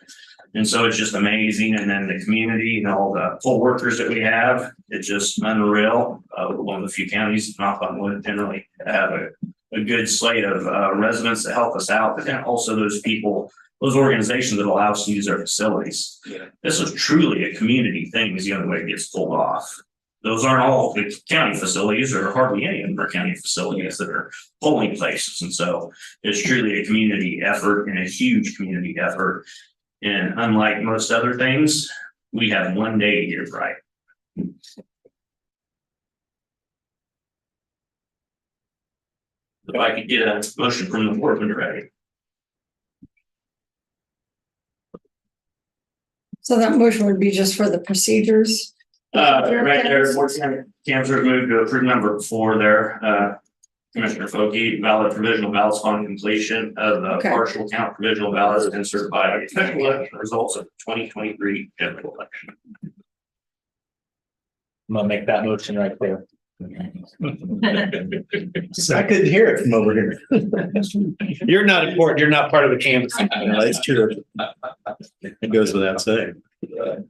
And so it's just amazing. And then the community and all the poll workers that we have, it's just unreal. One of the few counties, knock on wood, generally have a good slate of residents that help us out, but then also those people, those organizations that allow us to use our facilities. This is truly a community thing, is the only way it gets pulled off. Those aren't all the county facilities, or hardly any of them are county facilities that are polling places. And so it's truly a community effort, and a huge community effort. And unlike most other things, we have one day to get it right. If I could get a motion from the board when you're ready. So that motion would be just for the procedures. Right there, Cancer moved to approve number 4 there. Commissioner Foki, valid provisional ballots on completion of the Okay. partial count provisional ballots and certified official election results of 2023 general election. I'm gonna make that motion right there. I couldn't hear it from over here. You're not important. You're not part of the canvas. That's true. It goes without saying.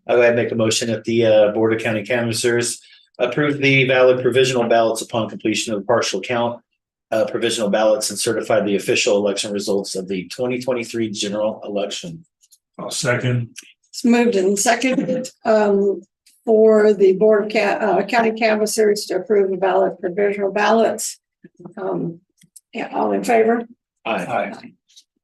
I would make a motion that the Board of County Canvassers approve the valid provisional ballots upon completion of the partial count provisional ballots and certify the official election results of the 2023 general election. I'll second. It's moved and seconded for the Board of County Canvassers to approve the valid provisional ballots. Yeah, all in favor? Aye.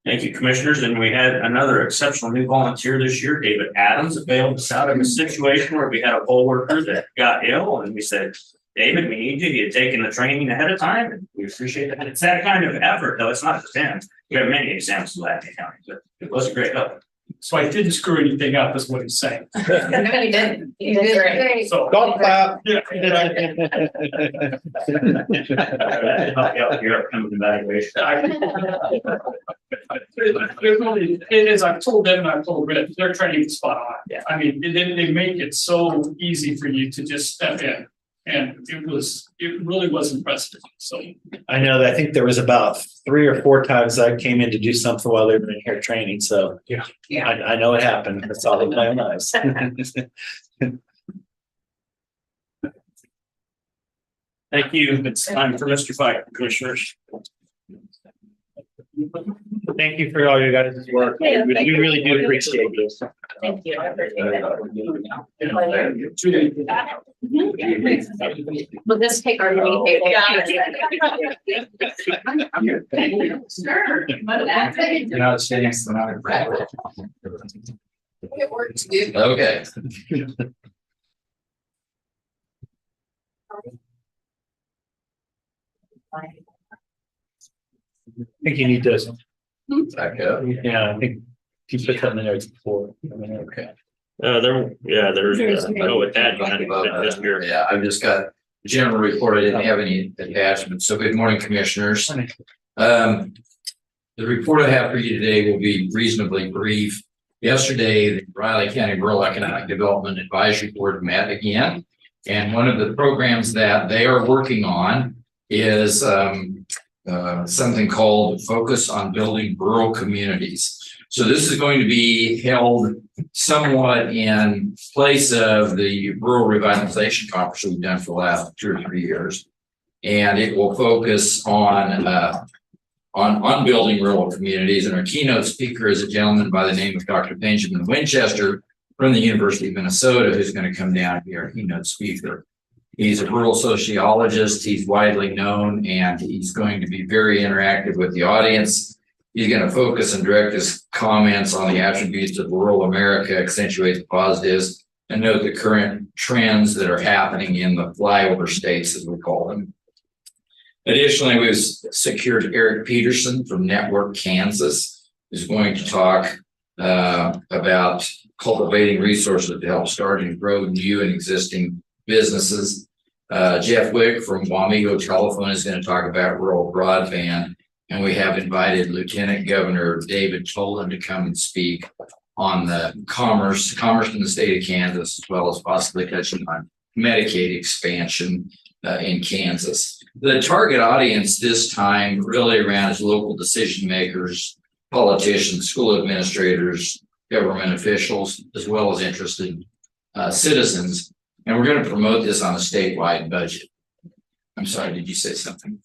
Thank you, commissioners. And we had another exceptional new volunteer this year, David Adams, that bailed us out of a situation where we had a poll worker that got ill, and we said, David, we need you. You've taken the training ahead of time, and we appreciate that. It's that kind of effort, though. It's not just him. We have many examples of that in the county, but it was a great help. So I didn't screw anything up, is what he's saying. No, you didn't. You did great. So. Don't clap. Yeah. Help you out your upcoming evaluation. It is, I've told them and I've told Rick, their training is spot on. Yeah. I mean, they make it so easy for you to just step in. And it really was impressive. So I know that I think there was about 3 or 4 times I came in to do something while they were in here training. So Yeah. I know it happened. That's all in my own eyes. Thank you. It's time for Mr. Fight, commissioners. Thank you for all you guys' work. Yeah, We thank you. really do appreciate this. Thank you. I appreciate it. Will this take our meeting table? Sure. You're not saying it's not a problem. Okay. I think you need those. Back up. Yeah, I think you put that in the notes before. Okay. There's no with that. You had to put it just your- Yeah, I've just got the general report. I didn't have any attachments. So good morning, commissioners. The report I have for you today will be reasonably brief. Yesterday, the Riley County Rural Economic Development Advisory Board met again. And one of the programs that they are working on is something called Focus on Building Rural Communities. So this is going to be held somewhat in place of the Rural Revitalization Conference we've done for the last 2 or 3 years. And it will focus on building rural communities. And our keynote speaker is a gentleman by the name of Dr. Benjamin Winchester from the University of Minnesota, who's going to come down and be our keynote speaker. He's a rural sociologist. He's widely known, and he's going to be very interactive with the audience. He's going to focus and direct his comments on the attributes of rural America, accentuate the positives, and note the current trends that are happening in the flyover states, as we call them. Additionally, we've secured Eric Peterson from Network Kansas, who's going to talk about cultivating resources to help start and grow new and existing businesses. Jeff Wick from Wamego Telephone is going to talk about rural broadband. And we have invited Lieutenant Governor David Tolan to come and speak on the commerce in the state of Kansas, as well as possibly touching on Medicaid expansion in Kansas. The target audience this time really around is local decision makers, politicians, school administrators, government officials, as well as interested citizens. And we're going to promote this on a statewide budget. I'm sorry, did you say something?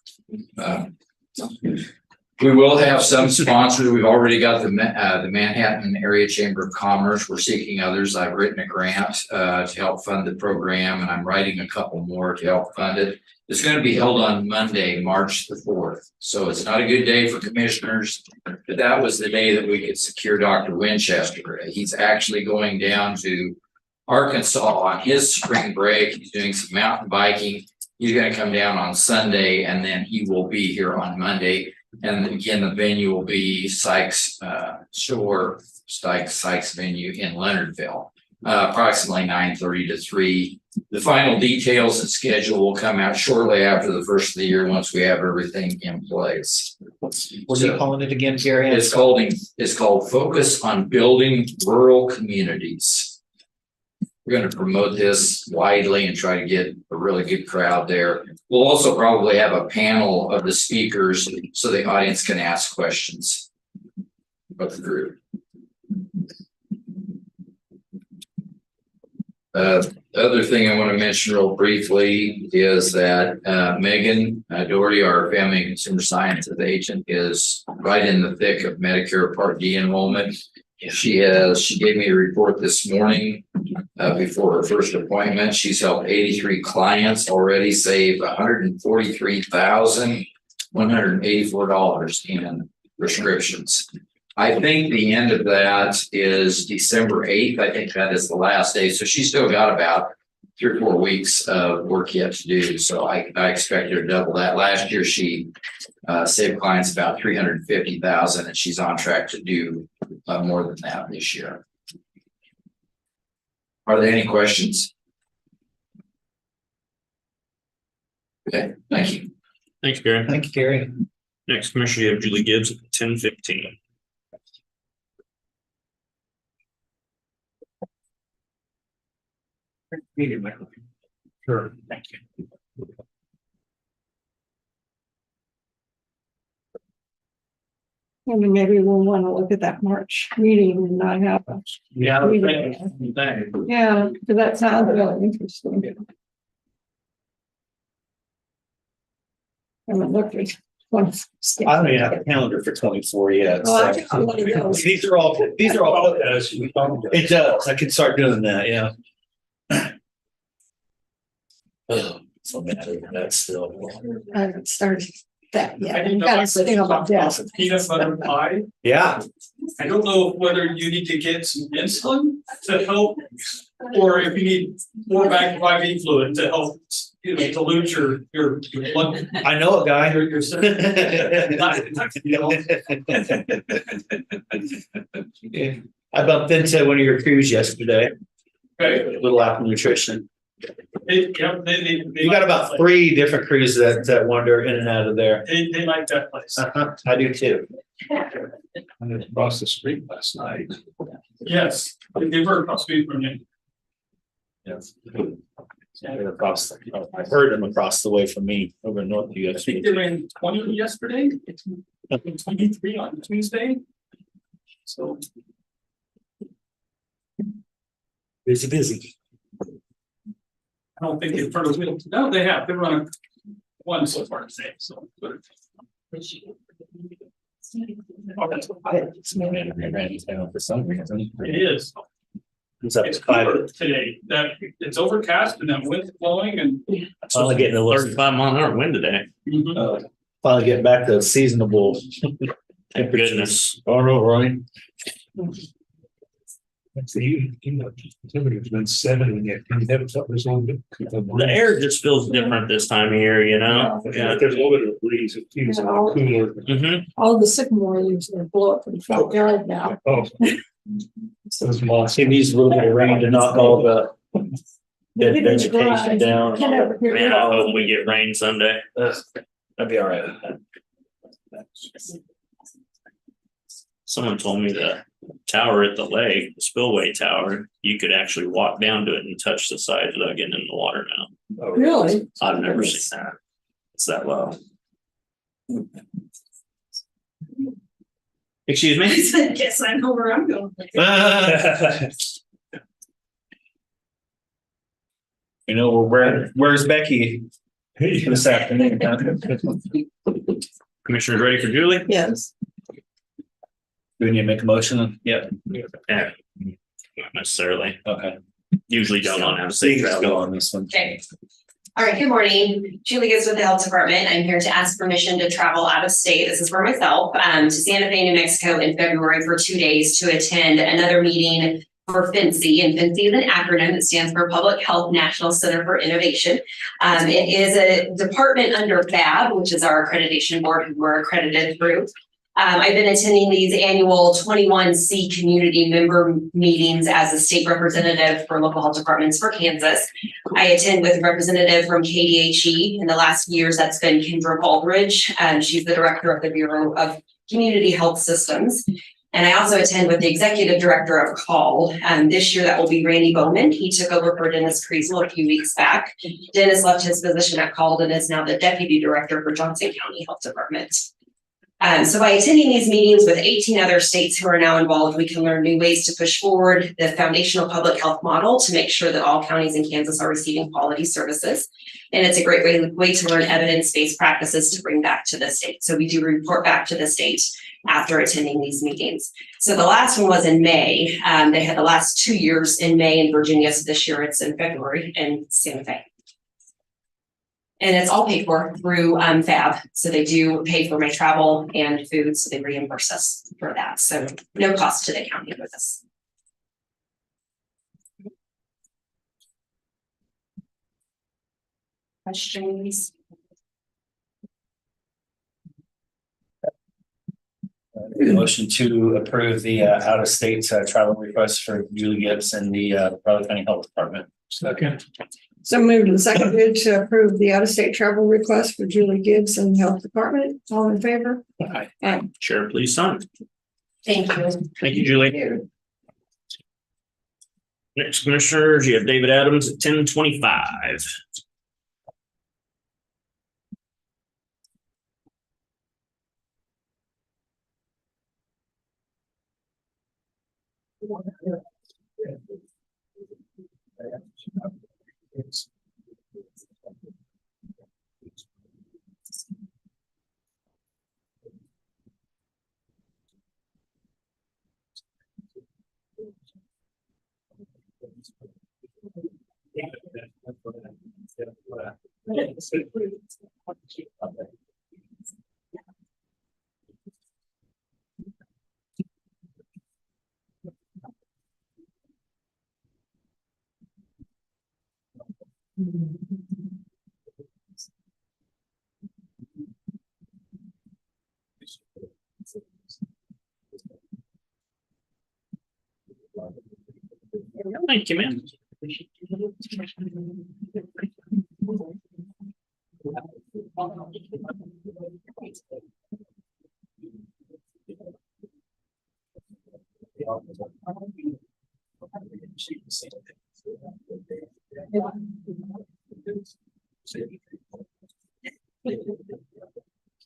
We will have some sponsors. We've already got the Manhattan Area Chamber of Commerce. We're seeking others. I've written a grant to help fund the program, and I'm writing a couple more to help fund it. It's going to be held on Monday, March the 4th. So it's not a good day for commissioners, but that was the day that we could secure Dr. Winchester. He's actually going down to Arkansas on his spring break. He's doing some mountain biking. He's going to come down on Sunday, and then he will be here on Monday. And again, the venue will be Sykes venue in Leonardville, approximately 9:30 to 3. The final details and schedule will come out shortly after the first of the year once we have everything in place. What are you calling it again, Gary? It's called Focus on Building Rural Communities. We're going to promote this widely and try to get a really good crowd there. We'll also probably have a panel of the speakers so the audience can ask questions of the group. Other thing I want to mention real briefly is that Megan Doherty, our family and consumer sciences agent, is right in the thick of Medicare Part D enrollment. She gave me a report this morning before her first appointment. She's helped 83 clients already save $143,184 in prescriptions. I think the end of that is December 8th. I think that is the last day. So she's still got about 3 or 4 weeks of work yet to do. So I expect her to double that. Last year, she saved clients about $350,000, and she's on track to do more than that this year. Are there any questions? Okay, thank you. Thanks, Gary. Thank you, Gary. Next, Commissioner, you have Julie Gibbs at 10:15. Sure, thank you. I mean, maybe we'll want to look at that March meeting and not have a. Yeah. Yeah, because that sounds really interesting. I haven't looked at one. I don't even have a calendar for 24 yet. Oh, I so. think I'll look at those. These are all. It does. I can start doing that. Yeah. Oh, so mad over that still. I haven't started that yet. I I've didn't know got I to think about that. peanut butter pie. Yeah. I don't know whether you need to get some insulin to help, or if you need more back IV fluid to help, dilute your blood. I know a guy. Your I bumped into one of your crews yesterday. Okay. A little apple nutrition. They You got about 3 different crews that wander in and out of there. They like that place. I do too. I was across the street last night. Yes, they were across the street from you. Yes. Across, I heard them across the way from me over in North I think they ran 20 yesterday, 23 on Tuesday. So busy. I don't think they've heard of it. No, they have. They've run one so far today. So. This morning I ran into town for some reason. It is. It's up It's to 5. cooler today. That it's overcast and that wind's blowing and. Finally getting a little. 35-mile-an-hour wind today. Mhm. Finally getting back to seasonable temperatures. Oh, no, right? Temperature's been 70 yet. You never felt this long. The air just feels different this time of year, Yeah, there's a little bit of a breeze. It feels cooler. Mm-hmm. All the sycamore leaves are blow up in the front yard now. Oh. Those moss. It needs a little bit of rain to knock all the Vegetation down. Man, I hope we get rain Sunday. That'd be all right. Someone told me the tower at the lake, the spillway tower, you could actually walk down to it and touch the side without getting in the water now. Really? I've never seen that. It's that low. Excuse me? Guess I know where I'm going. You know, where's Becky this afternoon? Commissioners ready for Julie? Yes. Do we need to make a motion? Yep. Yeah. Not necessarily. Okay. Usually don't on out of So you state can go travel. on this one. Okay. All right, good morning. Julie Gibbs with the Health Department. I'm here to ask permission to travel out of state. This is for myself, to Santa Fe, New Mexico in February for 2 days to attend another meeting for FNCE. And FNCE is an acronym that stands for Public Health National Center for Innovation. It is a department under FAB, which is our accreditation board who we're accredited through. I've been attending these annual 21C community member meetings as a state representative for local health departments for Kansas. I attend with a representative from KDHE. In the last years, that's been Kendra Baldridge. She's the director of the Bureau of Community Health Systems. And I also attend with the executive director of CALL. This year, that will be Randy Bowman. He took over for Dennis Kriesel a few weeks back. Dennis left his position at CALL and is now the deputy director for Johnson County Health Department. So by attending these meetings with 18 other states who are now involved, we can learn new ways to push forward the foundational public health model to make sure that all counties in Kansas are receiving quality services. And it's a great way to learn evidence-based practices to bring back to the state. So we do report back to the state after attending these meetings. So the last one was in May. They had the last 2 years in May in Virginia. So this year it's in February in Santa Fe. And it's all paid for through FAB. So they do pay for my travel and food. So they reimburse us for that. So no cost to the county for this. Questions? Motion to approve the out-of-state travel request for Julie Gibbs and the Brother County Health Department. Second. So moved and seconded to approve the out-of-state travel request for Julie Gibbs and the Health Department. All in favor? Aye. Aye. Chair, please sign. Thank you. Thank you, Julie. Next, commissioners, you have David Adams at 10:25. Thank you, ma'am.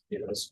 Yes.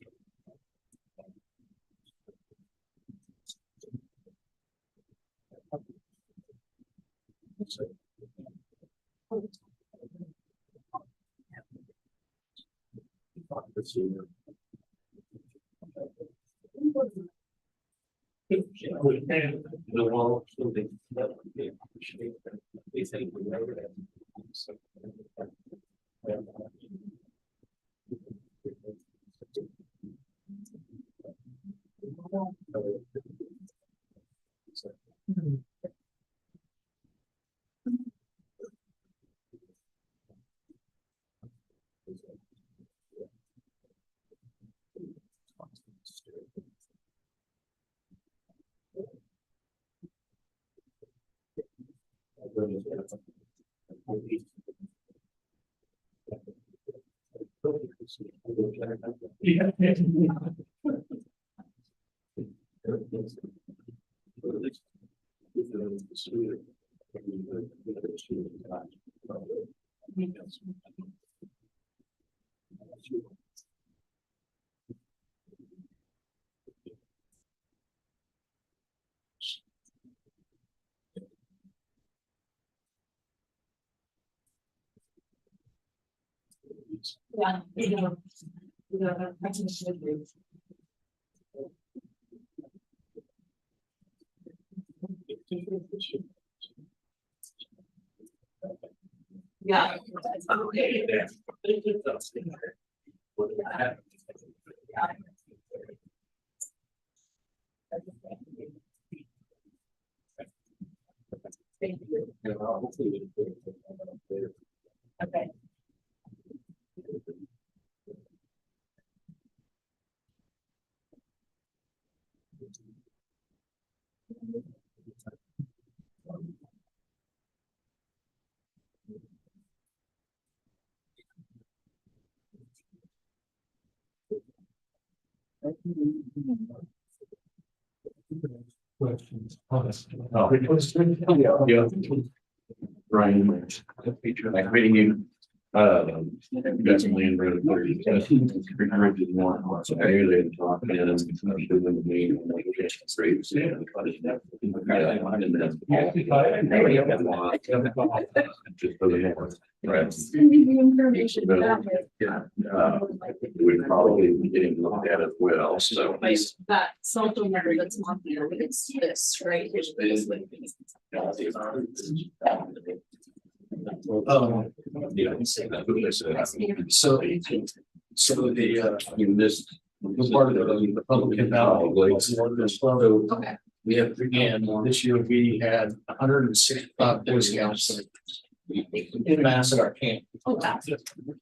Yeah. Yeah. Okay. Questions? Yeah. Brian, nice meeting you. Got some land road. So I hear they talk and then doing the meeting. Streets. Just for the more. Right. We'd probably be getting looked at as well, so. That cell phone number that's on here, it's this, right? So the, this, part of the Republican Valley. Okay. We have, and this year we had 165 Boy Scouts in mass at our camp. Oh, that's it. We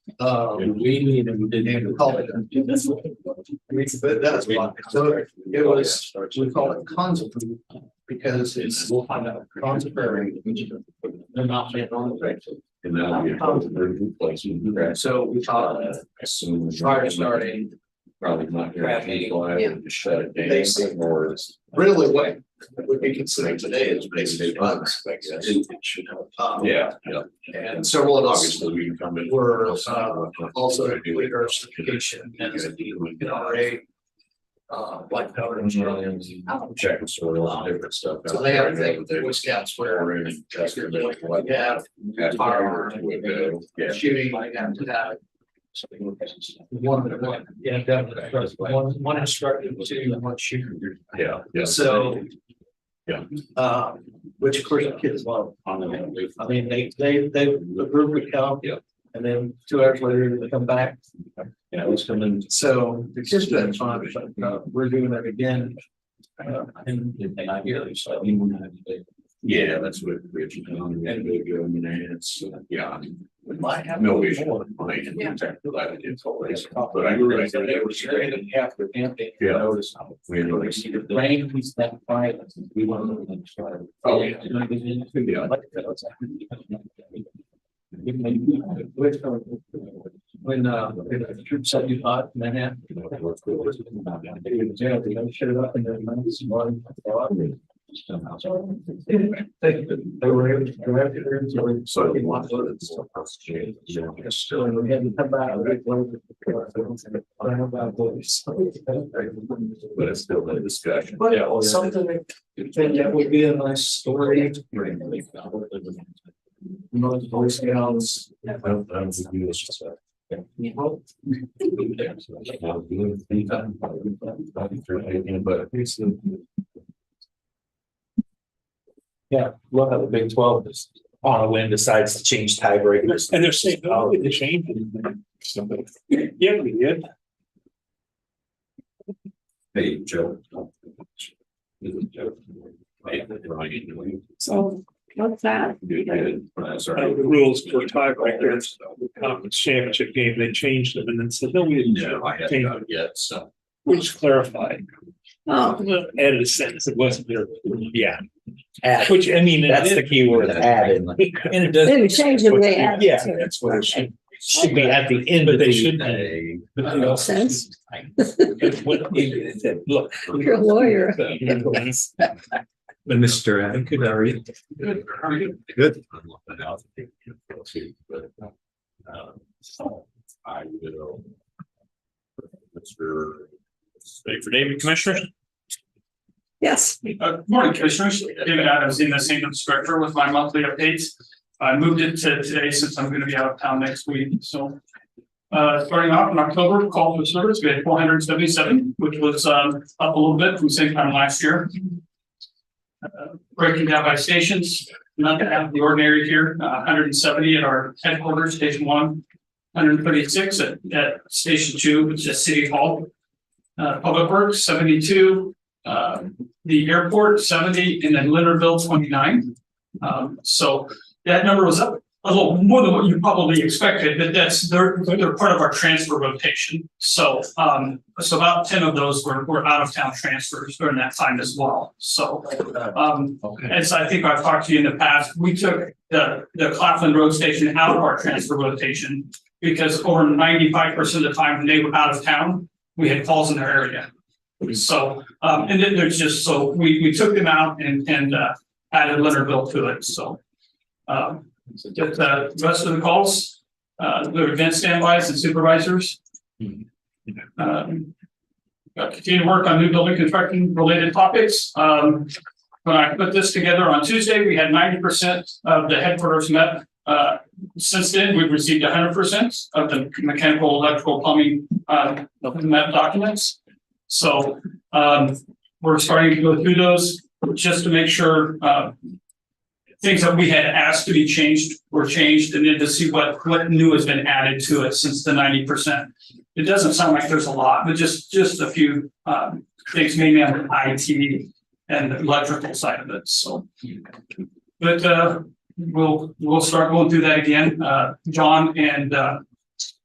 didn't even call it. That's why. So it was, we call it conservatory because it's conservatory. They're not made on the right. And that'll be a place. So we thought, prior to starting, Probably not. Yeah. Just shut it down. Or. really what would be considered today is basically bugs. Yeah. And several of us Obviously, we can come in. were also doing our certification as a NRA. Like powder insurance. Check soil and different stuff. So they have a thing with the Boy Scouts where yeah, firearms, shooting like that. Yeah, definitely. One instructor, two, one shooter. Yeah. So. Yeah. Which of course the kids love. I mean, they, the group would come. Yeah. And then 2 hours later, they come back. Yeah, let's come in. So the kids do that fun, but we're doing it again. Yeah, that's what Rich and they go in there. It's, yeah. We might have. No issue. But I realized that they were straight and half the camping. Yeah. Notice. we had really. The rain, we stepped by it. We want to. Oh, yeah. Yeah. When the troops set you hot, Manhattan. They showed up and then. They were able to drive through. So we want to. So we had to come back. But it's still a discussion. But something that would be a nice story. You know, the Boy Scouts. Yeah, love how the Big 12 is on a whim decides to change tiebreakers. And they're saying, oh, they changed it. Yeah, we did. Hey, Joe. So what's that? Good. The rules for tiebreakers, the conference championship game, they changed them and then said, no, we didn't. No, I haven't change done it. it yet, so. We just clarified. Oh, Added a sentence, it wasn't there. Yeah. Add. Which, I mean, That's the key word, added. and it does. Then we change them, they add it Yeah, to it. that's what it Should be at the end But of they the. should be. But they also- Sense. Look. You're a lawyer. But Mr. Adam, Good, how are you? Good, how are you? good. Ready for David, Commissioners? Yes, Good morning, Commissioners. David Adams, in the same instructor with my monthly updates. I moved it to today since I'm gonna be out of town next week, so. Starting off in October, call for service, we had 477, which was up a little bit from same time last year. Breaking down by stations, nothing out of the ordinary here, 170 at our headquarters, Station 1, 136 at Station 2, which is City Hall. Public Works, 72, the airport, 70, and then Leonardville, 29. So that number was up a little more than what you probably expected, but they're part of our transfer rotation. So about 10 of those were out of town transfers during that time as well. So as I think I've talked to you in the past, we took the Claflin Road Station out of our transfer rotation because over 95% of the time when they were out of town, we had calls in their area. So and then there's just, so we took them out and added Leonardville to it. So just the rest of the calls, the event standbys and supervisors. Continue to work on new building construction related topics. When I put this together on Tuesday, we had 90% of the headquarters met. Since then, we've received 100% of the mechanical, electrical, plumbing met documents. So we're starting to go through those just to make sure things that we had asked to be changed were changed, and then to see what new has been added to it since the 90%. It doesn't sound like there's a lot, but just a few things, mainly on the IT and the electrical side of it. So, but we'll start going through that again. John and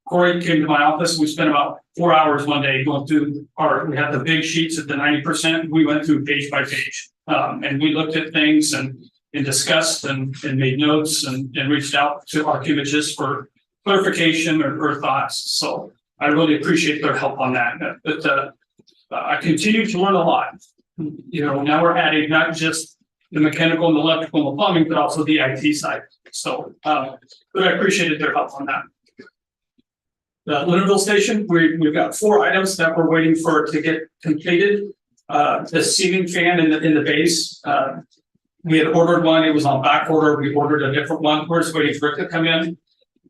Corey came to my office. We spent about 4 hours one day going through we had the big sheets at the 90%. We went through page by page, and we looked at things and discussed and made notes and reached out to archivagists for clarification or thoughts. So I really appreciate their help on that. But I continue to learn a lot. You know, now we're adding not just the mechanical and the electrical and the plumbing, but also the IT side. So, but I appreciated their help on that. The Leonardville station, we've got 4 items that we're waiting for to get completed. The ceiling fan in the base, we had ordered one, it was on back order, we ordered a different one, we're just waiting for it to come in.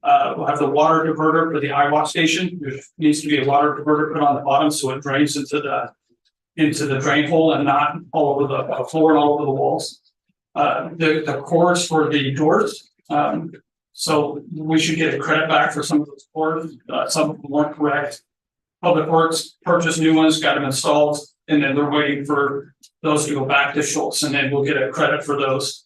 We'll have the water diverter for the IWAC station, there needs to be a water diverter put on the bottom so it drains into the drain hole and not all over the floor and all over the walls. The cords for the doors, so we should get a credit back for some of those cords, some of them weren't correct. Public Works purchased new ones, got them installed, and then they're waiting for those to go back to Schultz, and then we'll get a credit for those.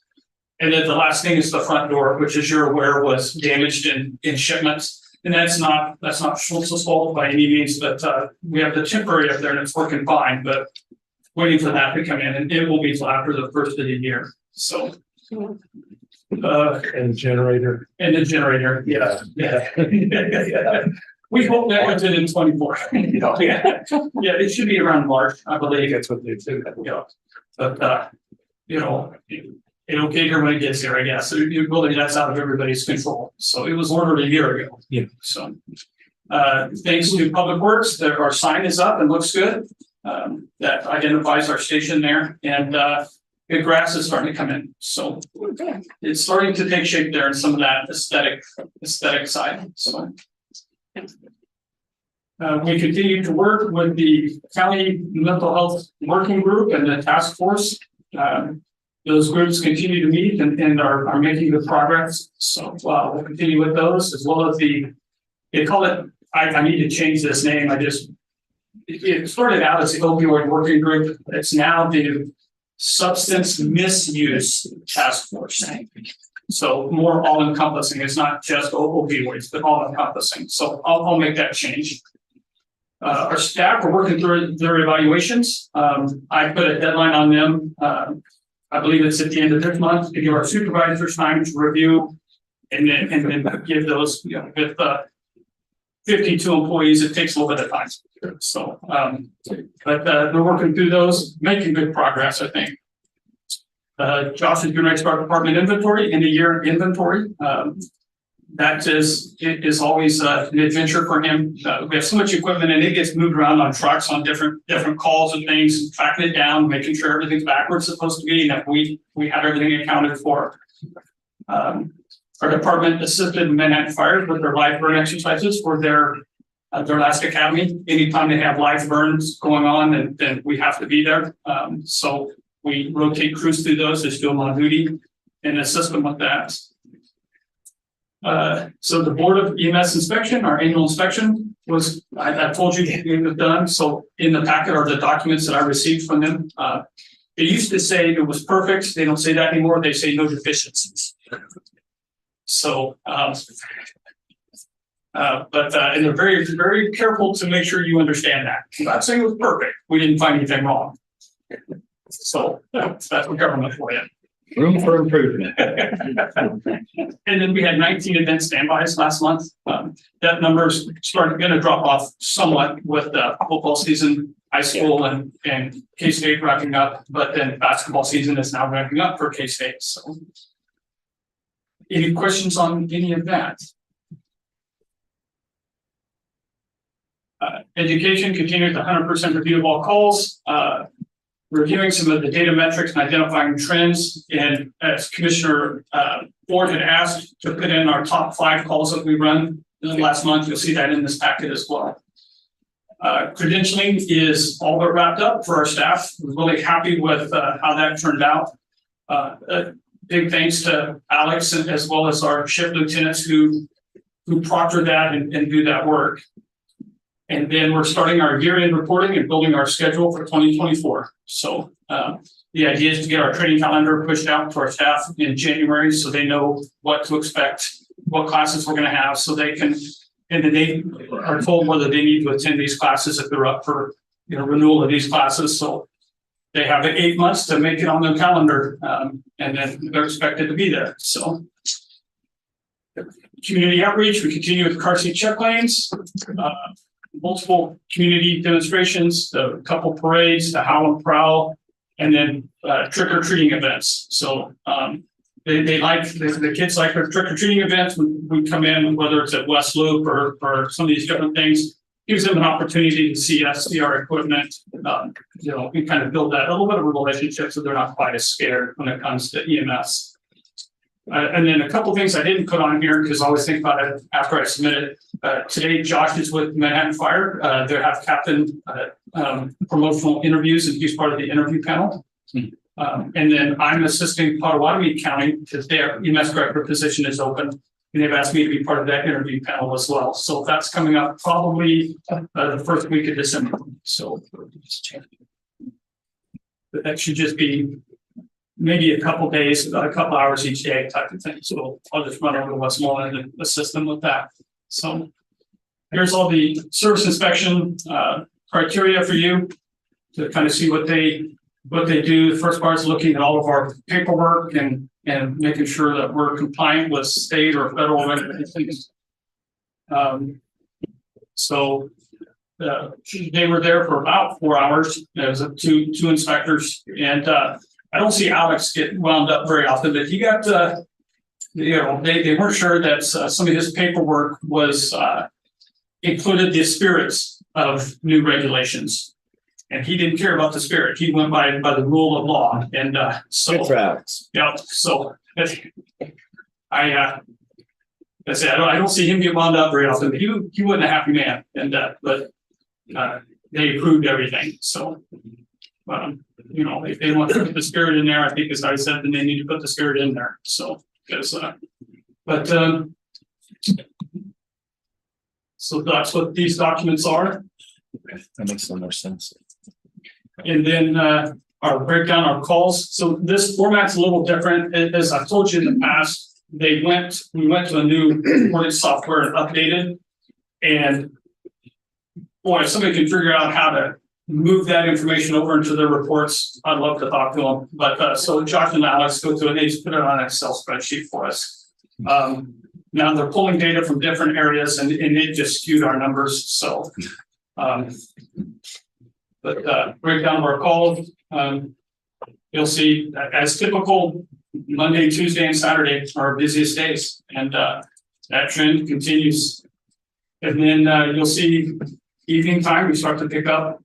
And then the last thing is the front door, which, as you're aware, was damaged in shipments. And that's not Schultz's fault by any means, but we have the temporary up there and it's working fine, but waiting for that to come in, and it will be till after the first of the year. So And the generator. and the generator, yeah. We hope that comes in 24. Yeah, it should be around March, I believe. That's what they do. Yeah, but it'll get here when it gets here, I guess. So really, that's out of everybody's control. So it was ordered a year ago. Yeah. So thanks to Public Works, our sign is up and looks good. That identifies our station there, and good grass is starting to come in. So it's starting to take shape there in some of that aesthetic side. So. We continue to work with the county mental health working group and the task force. Those groups continue to meet and are making good progress. So we'll continue with those, as well as they call it, I need to change this name. It started out as the opioid working group. It's now the substance misuse task force. So more all encompassing. It's not just opioids, but all encompassing. So I'll make that change. Our staff are working through their evaluations. I put a deadline on them I believe it's at the end of this month, to give our supervisors time to review. And then give those, with 52 employees, it takes a little bit of time. So, but we're working through those, making good progress, I think. Josh is going to start department inventory, end of year inventory. That is always an adventure for him. We have so much equipment and it gets moved around on trucks on different calls and things, tracking it down, making sure everything's back where it's supposed to be, and that we have everything accounted for. Our department assisted Manhattan Fire with their live burn exercises for their last academy. Anytime they have live burns going on, then we have to be there. So we rotate crews through those as still on duty and assist them with that. So the Board of EMS inspection, our annual inspection was, I told you it was done. So in the packet are the documents that I received from them. They used to say it was perfect. They don't say that anymore. They say no deficiencies. So, and they're very, very careful to make sure you understand that. I'm not saying it was perfect. We didn't find anything wrong. So that's what government for you. Room for improvement. And then we had 19 event standbys last month. That number's going to drop off somewhat with the football season, high school and K-State wrapping up, but then basketball season is now ramping up for K-State. So any questions on any of that? Education continues 100% review of all calls. Reviewing some of the data metrics and identifying trends. And as Commissioner Ford had asked to put in our top 5 calls that we run in the last month, you'll see that in this packet as well. Credentialing is all but wrapped up for our staff. We're really happy with how that turned out. Big thanks to Alex and as well as our shift lieutenants who proctor that and do that work. And then we're starting our year-end reporting and building our schedule for 2024. So the idea is to get our training calendar pushed out to our staff in January so they know what to expect, what classes we're going to have, so they can, and then they are told whether they need to attend these classes if they're up for renewal of these classes. So they have 8 months to make it on their calendar, and then they're expected to be there. So community outreach, we continue with car seat check lanes. Multiple community demonstrations, a couple parades, the Howl and Prowl, and then trick-or-treating events. So they like, the kids like their trick-or-treating events. We come in, whether it's at West Loop or some of these different things, gives them an opportunity to see us, see our equipment. We kind of build that a little bit of a relationship so they're not quite as scared when it comes to EMS. And then a couple of things I didn't put on here because I always think about it after I submit it. Today, Josh is with Manhattan Fire. They have captain promotional interviews, and he's part of the interview panel. And then I'm assisting Potawatomi County because their EMS director position is open, and they've asked me to be part of that interview panel as well. So that's coming up probably the first week of December. So that should just be maybe a couple days, a couple hours each day type of thing. So I'll just run over to Westmoreland and assist them with that. So here's all the service inspection criteria for you to kind of see what they do. The first part is looking at all of our paperwork and making sure that we're compliant with state or federal regulations. So they were there for about 4 hours. There was two inspectors, and I don't see Alex get wound up very often, but he got, they weren't sure that some of his paperwork was included the spirits of new regulations. And he didn't care about the spirit. He went by the rule of law. And so, yeah, so I said, I don't see him get wound up very often, but he wasn't a happy man. And, but they approved everything. So, if they want to put the spirit in there, I think as I said, then they need to put the spirit in there. So, because, so that's what these documents are. That makes so much sense. And then our breakdown, our calls. So this format's a little different. As I've told you in the past, we went to a new reporting software and updated. And boy, if somebody can figure out how to move that information over into their reports, I'd love to talk to them. But so Josh and Alex go through and they just put it on an Excel spreadsheet for us. Now they're pulling data from different areas and it just skewed our numbers. So breakdown of our calls, you'll see as typical, Monday, Tuesday, and Saturday are our busiest days, and that trend continues. And then you'll see evening time, we start to pick up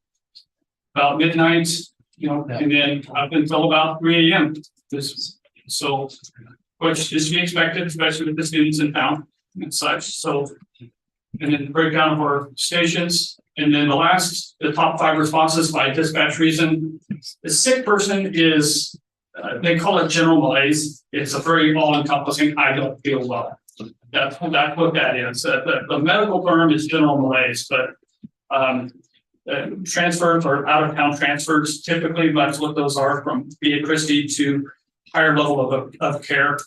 about midnight, and then up until about 3 a.m. So, which is to be expected, especially with the students in town and such. So, and then the breakdown of our stations. And then the top 5 responses by dispatch reason. The sick person is, they call it general malaise. It's a very all-encompassing, I don't feel well. That's what that is. The medical term is general malaise, but transfers or out-of-town transfers, typically that's what those are, from Via Christi to higher level of care.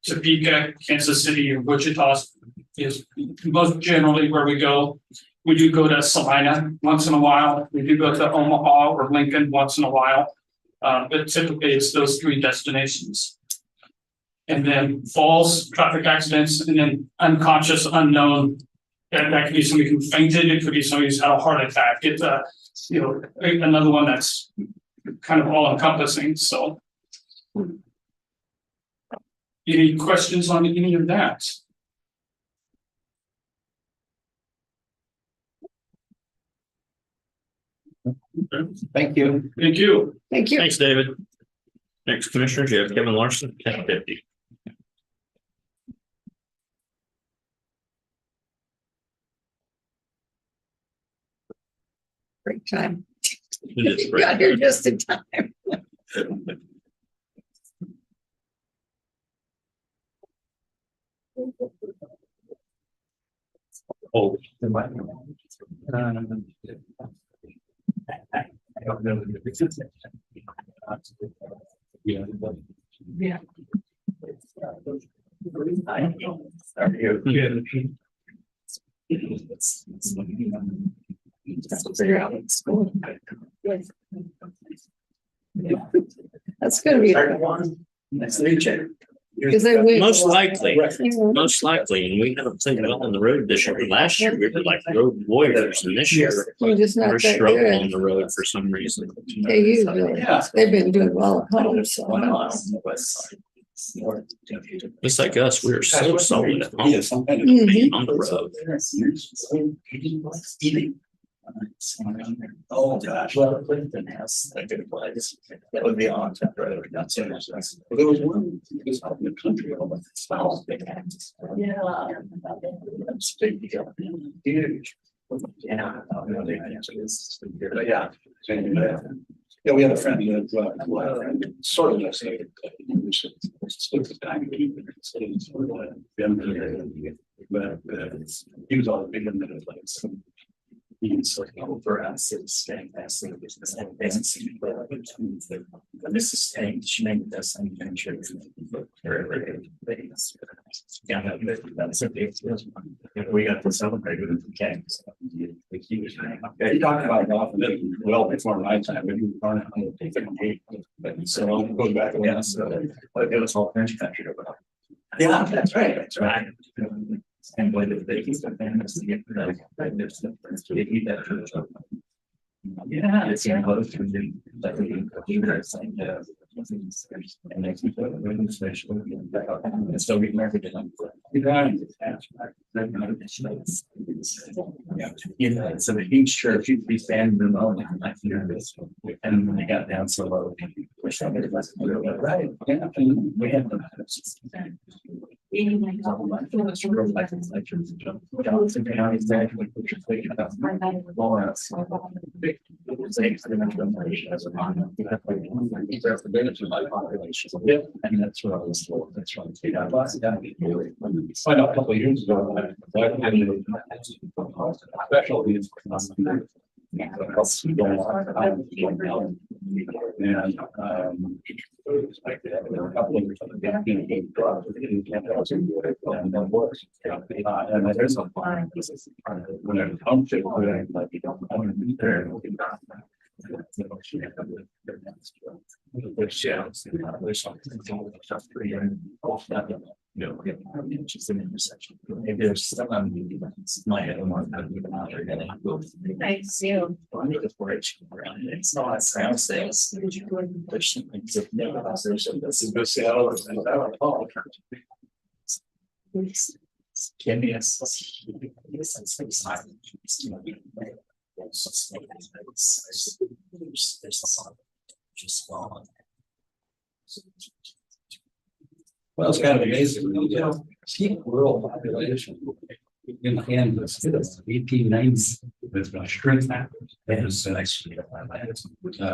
Topeka, Kansas City, and Wichita is most generally where we go. We do go to Salina once in a while. We do go to Omaha or Lincoln once in a while. But typically it's those 3 destinations. And then falls, traffic accidents, and then unconscious, unknown. That could be somebody who fainted. It could be somebody who's had a heart attack. It's another one that's kind of all encompassing. So any questions on any of that? Thank you. Thank you. Thank you. Thanks, David. Next, Commissioners, you have Kevin Larson, 1050. Great time. It is You got here just in time. Oh, I don't know. Yeah. Figure out what's going on. That's gonna be a one. Next paycheck. Because they wait. most likely, Yeah. most likely, and we haven't played well on the road this year. Last year, we were like road warriors, and this year, We're just not we're that struggling on good. the road for some reason. KU really. They've been doing well at home, so. Just like us, we are so solid at home. Mhm. Being on the road. Oh, gosh. Well, Clinton has a good place. That would be on that road, not so much. Well, there was one, it was out in the country, all the styles, big hands. Yeah. That's big deal. Huge. Yeah. But yeah. Yeah, we had a friend that, sort of just like. But he was all big in the place. He's like over us, it's staying fast. And this is staying, she made this adventure. Yeah, that's a big deal. We got to celebrate with the gangs. Yeah, you talk about it often, well, before my time, but you learn how to take it and hate. But so I'll go back again, so it was all French country. Yeah, that's right, that's right. And when they keep the families to get the yeah, it's close to the and they keep it special. And so we never did them. Yeah, so the huge church used to be standing in the moment, like this. And when they got down so low, wish somebody was right. Yeah, we had them. And that's what I was told. That's right. I know a couple of years ago, specialties. And there's a when I come to Just an intersection. Maybe there's some my head on I see. it's not sound sales. There's some things that never this is go Seattle or can be just gone. Well, it's kind of amazing, you know, see rural population in Kansas, 1890s, with my shrink.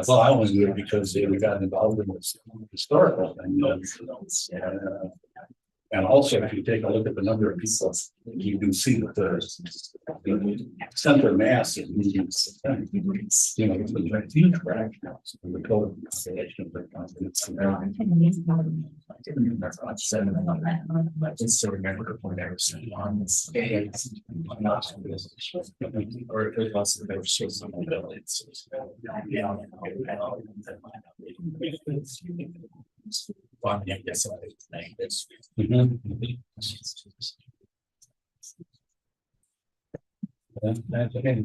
Well, I only do it because they got involved in this historical thing. And also, if you take a look at the number of people, you can see that the center mass is moving. You know, it's a huge fraction of the total population of the continent. I just so remember when I was on this. Or if it was there was some abilities. Well, I guess it's That's okay.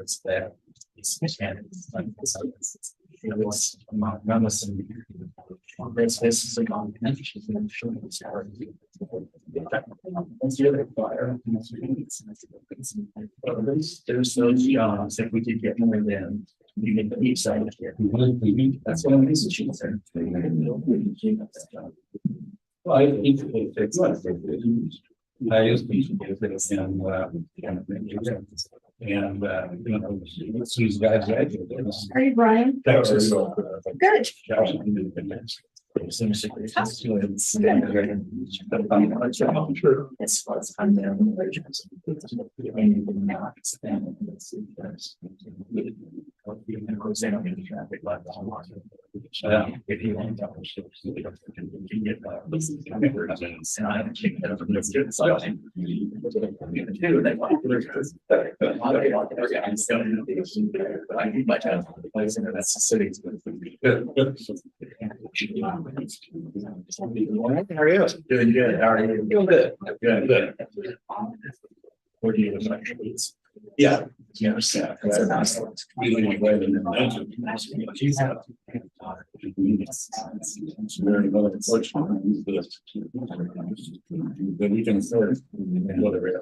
It's there. This is a comprehension. There's those jobs if we could get more than you get the each side here. That's one of the reasons she's there. Well, I think it's I used to do this and you know, these guys. Are you Brian? Texas. Good. If you want to that's the city's. How are you? Doing good. How are you? Doing good. Good. Where do you live? Yeah. Yes. Really way than but we can serve whatever.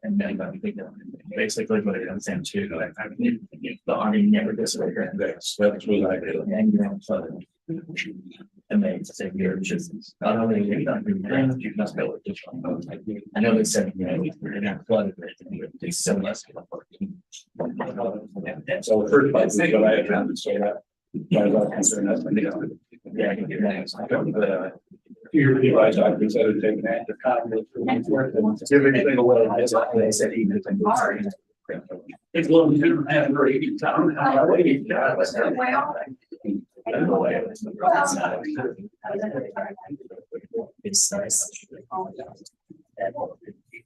And then basically what it comes down to, like, I mean, the army never does it here. That's what I do. And they say you're just not only are you not doing things, you must go with different. I know they said, you know, we're in a flood, there's so less. And so first, what I found to say that. Yeah, I can get that. You realize I considered taking that to comment. Give anything away. They said even if it's hard. It's a little different than for 80 times. It's nice.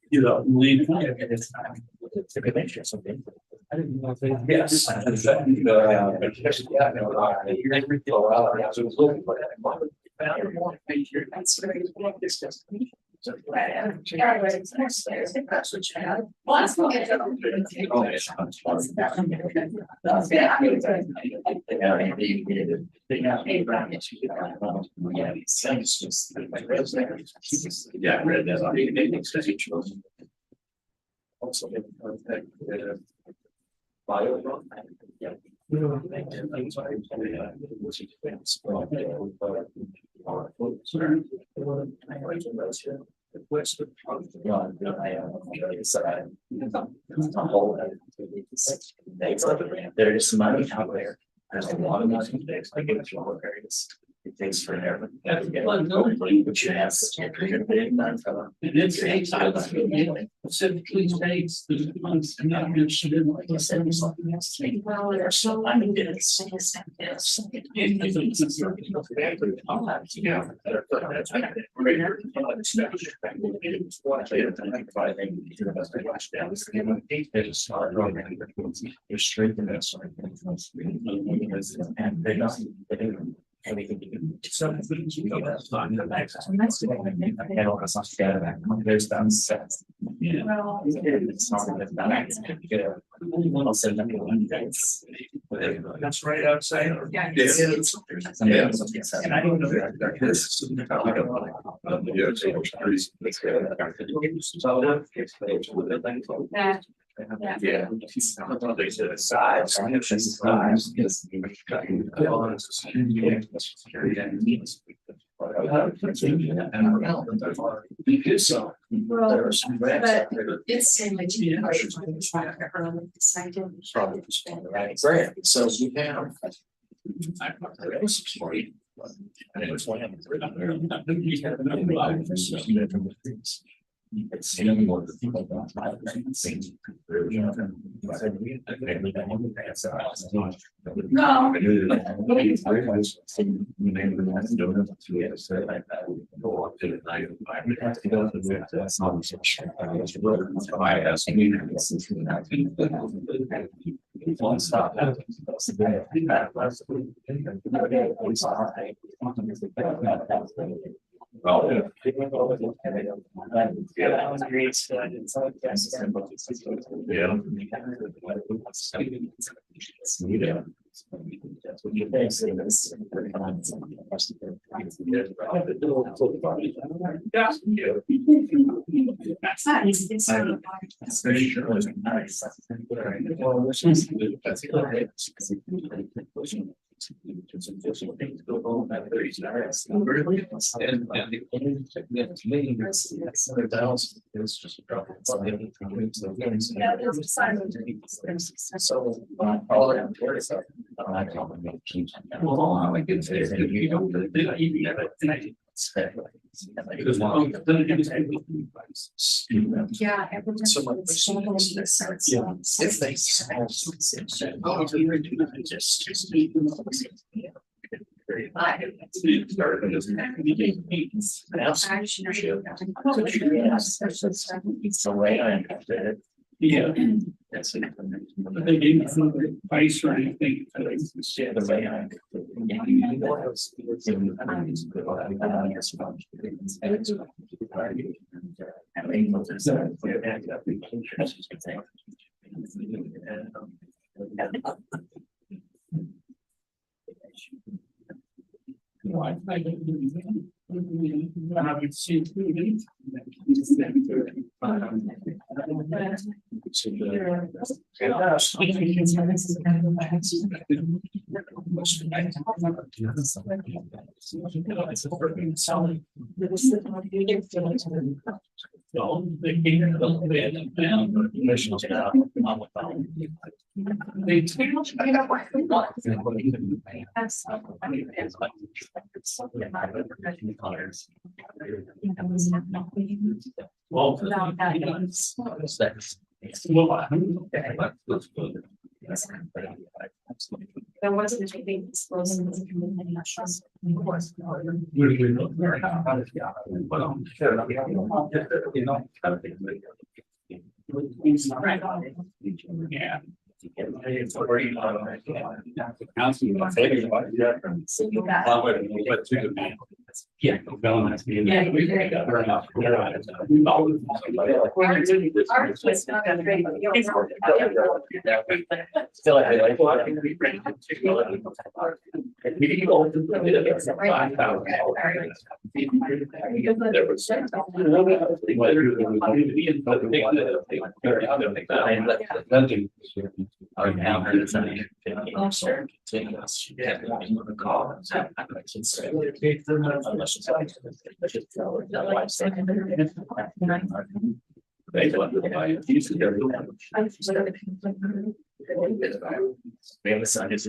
You know, leave. Something. I didn't know if they. Yes. That's very yeah, I read that. Also, bio. Yeah. There's money out there. There's a lot of money. I get it from all areas. Thanks for everything. But you have such a good big man fellow. It states, specifically states the ones not mentioned in like I said, something else. Well, there are so many minutes. Yes. You're straight in that side. And they don't. Everything you can do. So you know that's fine. And all that's not together back. There's that set. Yeah. It's not that I'll send them one day. That's right outside. Yeah. And I don't know that this. Yeah. They said the size. But it's same like. Right, great. So you have. It's more the people don't like things. One stop. Well, yeah, that was great. Yeah. That's what you think. Yeah. Every It's the way I understood it. Yeah. That's it. They gave me some advice or anything. Yeah, the way I. Well, There wasn't a big explosion. Yeah. Yeah. We have a son who's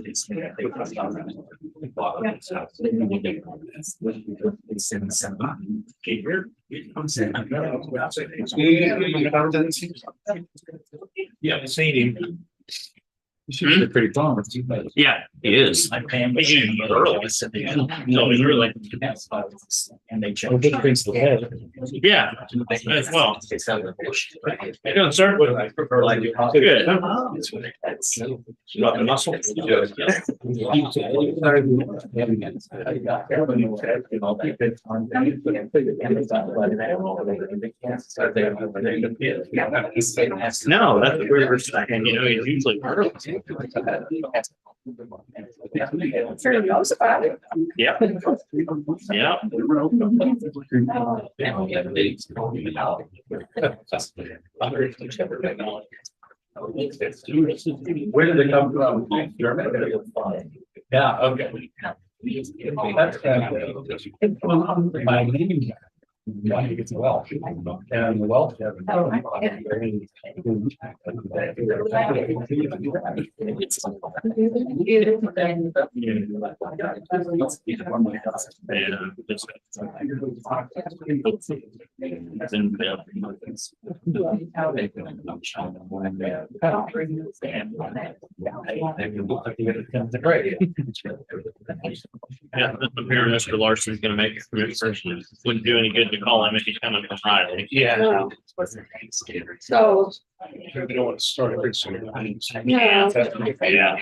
Yeah, I've seen him. They're pretty fun. Yeah, he is. My family. He's usually early. No, he's early. And they Oh, big things to head. Yeah, as well. How you doing, sir? Good. Got the muscle? No, that's what we were saying, you know, he's usually early. Sure knows about it. Yeah. Yeah. Where did they come from? Germany. Yeah, okay. That's my name. Yeah, it's Welsh. And the Welsh have. Yeah, the parent, Mr. Larson's gonna make a commitment. Wouldn't do any good to call him if he's coming from Riley. Yeah. No. So, We don't want to start a big sort of things. no. Yeah,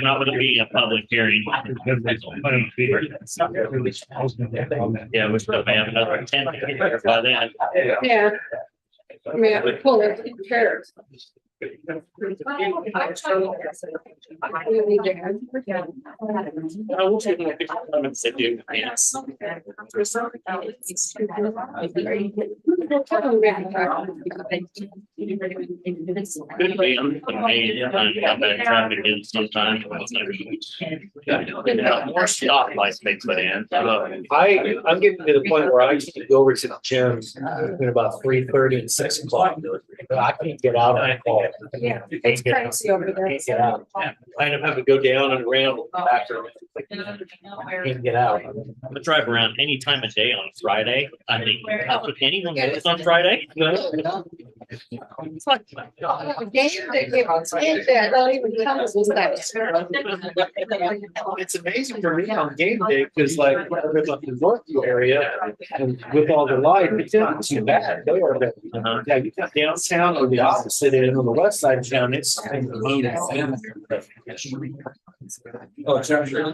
not gonna be a public hearing. Yeah, we still may have another 10 here by then. Yeah. I mean, I would pull it in pairs. We'll take a look at the comments they do. Yes. Could be, I'm back traffic in sometimes. More stoplights they put in. I'm getting to the point where I can go over to the gym at about 3:30 and 6 o'clock. But I can't get out on the call. Yeah, it's crazy over there. Can't get out. I end up having to go down and around back there. Can't get out. I'm gonna drive around any time of day on Friday. I think that's what anyone goes on Friday. It's like, It's amazing for me on game day because like I live up in the Northview area and with all the light, it's not too bad. They are better. Yeah, you got downtown or the opposite end on the west side of town, it's. Oh, it's actually.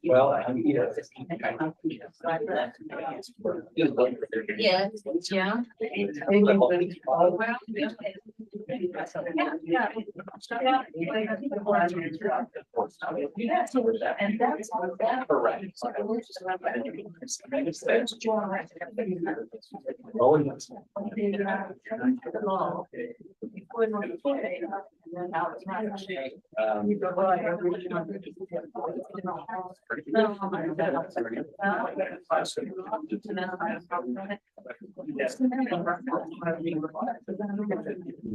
Well, Yeah.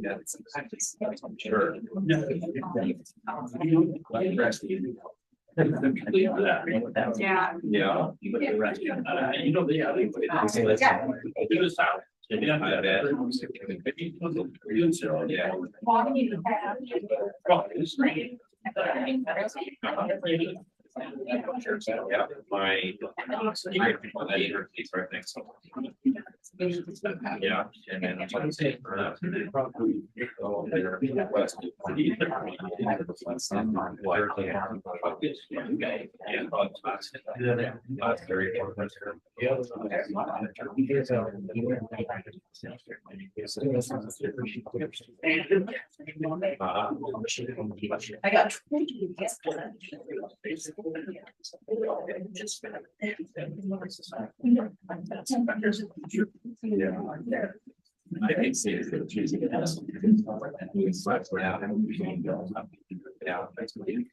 Yeah. And that's Sure. Yeah. Yeah. Yeah, my. Yeah, and then. I got. It's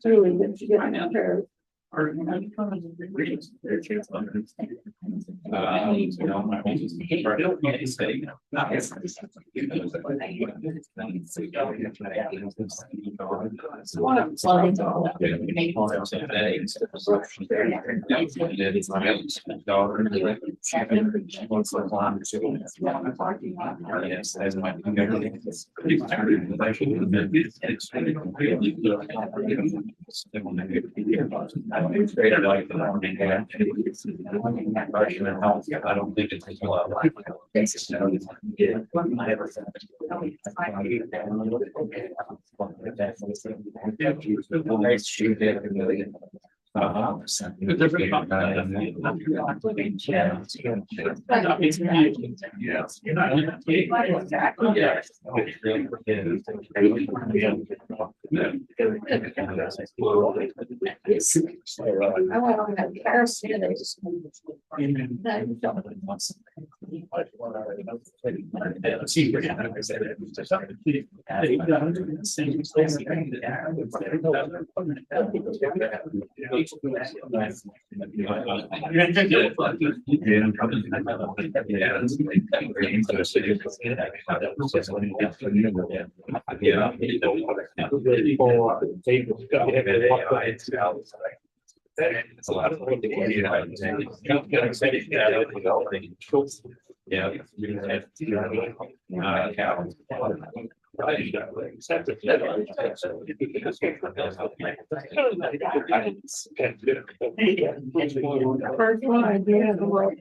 really good to get out there. I don't think it takes a lot. I went on that Paris the other It's a lot of. first one I did, the world.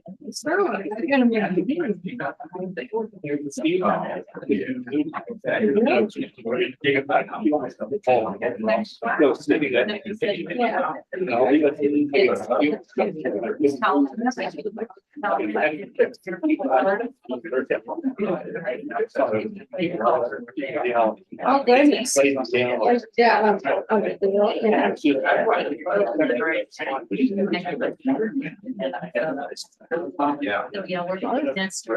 Oh, goodness. Yeah. Yeah, we're going against.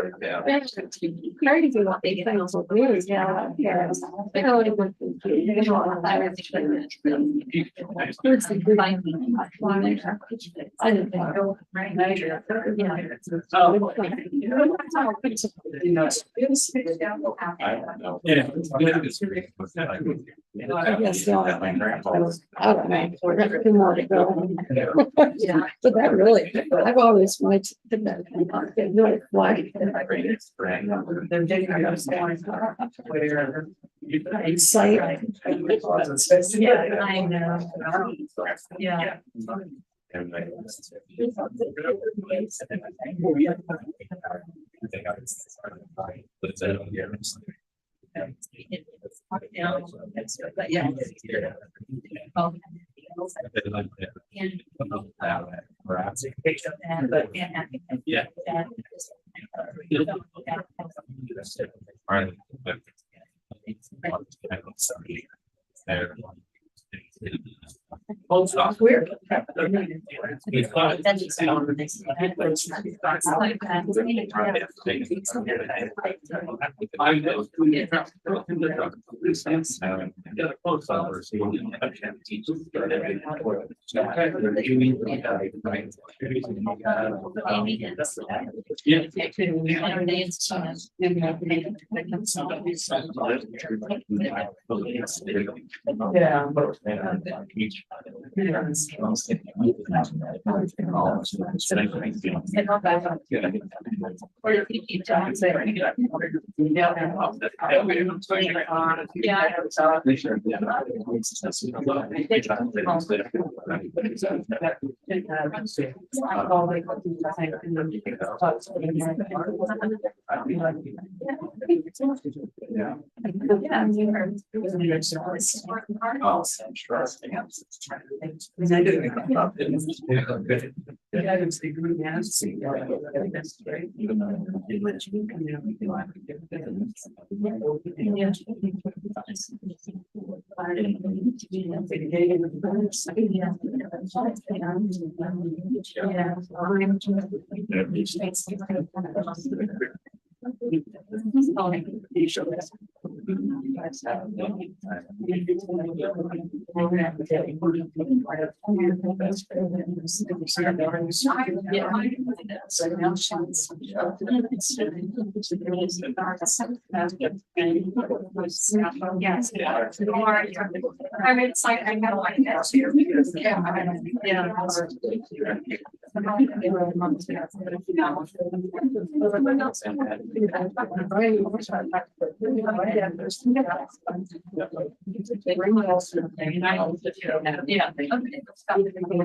Crazy what these things will do, yeah. I didn't know. I guess the only thing I was out of mind for it, 2 more to go. Yeah, but that really, I've always wanted to put that really flag. Site. Yeah, I know. Yeah. But yeah. Weird. Yes. I mean, it's like, I kind of like that too. Yeah.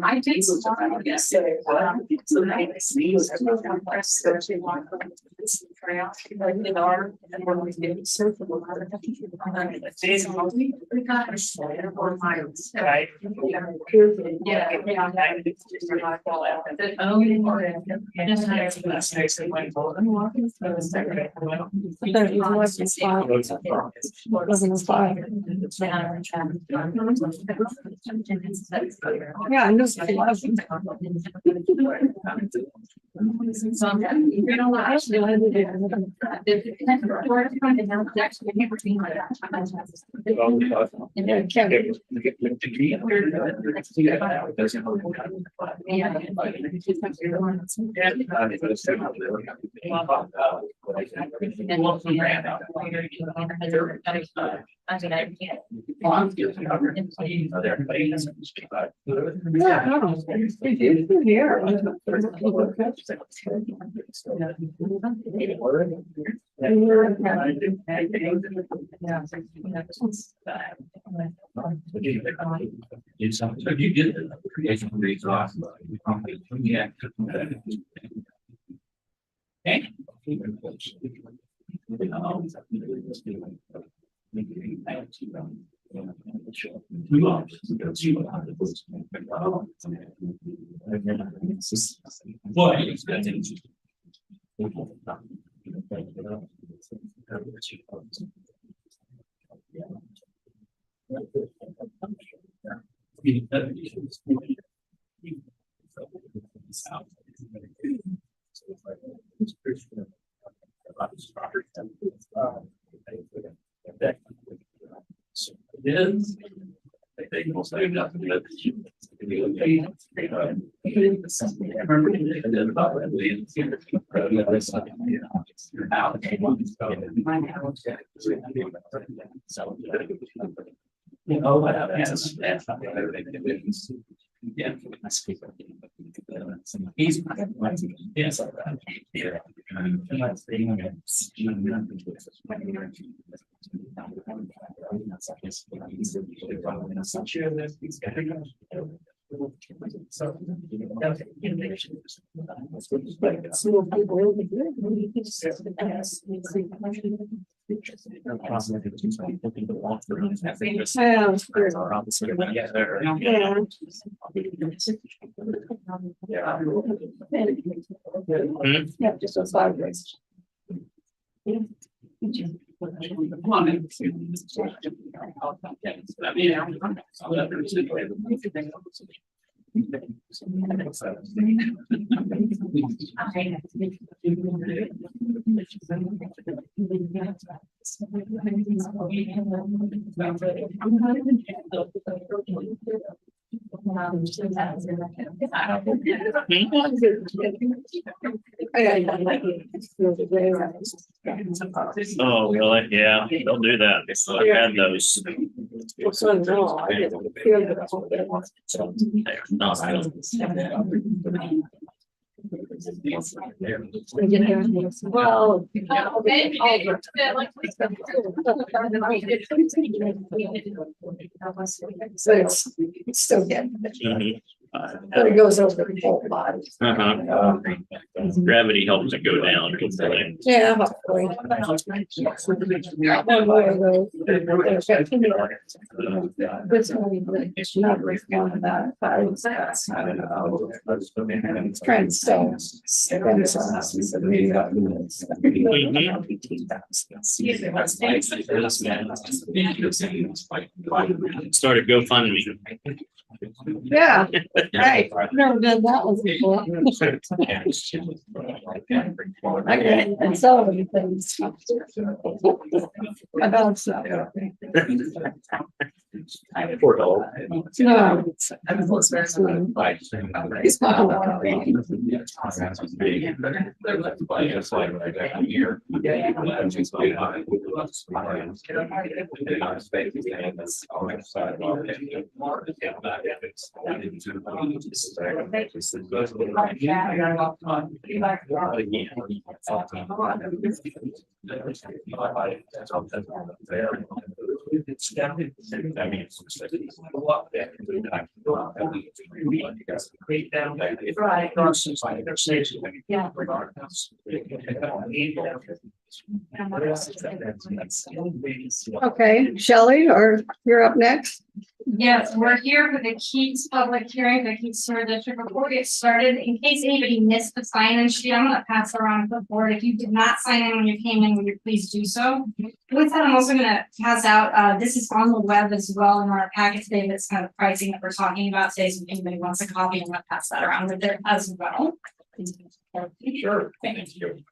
I did. Yes. Yeah, I know. It's something. So you did the creation of these off. Yeah. Okay. Yeah. He's yes. Yeah, just those 5 days. Oh, really? Yeah, they'll do that. I've had those. Well. So it's still getting, but it goes over the whole body. Gravity helps it go down. Yeah, hopefully. This one, it's not one of that. I don't know. It's trying to stay. Started GoFundMe. Yeah. Right, never done that one before. Okay, and so many things. About so. Poor dog. No. He's fine. Yeah. Okay, Shelley, or you're up next? Yes, we're here for the Keats public hearing, the Keats Sewer District. Before we get started, in case anybody missed the sign-in sheet, I'm gonna pass it around the board. If you did not sign in when you came in, would you please do so? With that, I'm also gonna pass out, this is on the web as well in our packet today, that's kind of pricing that we're talking about today. So if anybody wants a copy, I'm gonna pass that around with there as well. Sure. Thank you.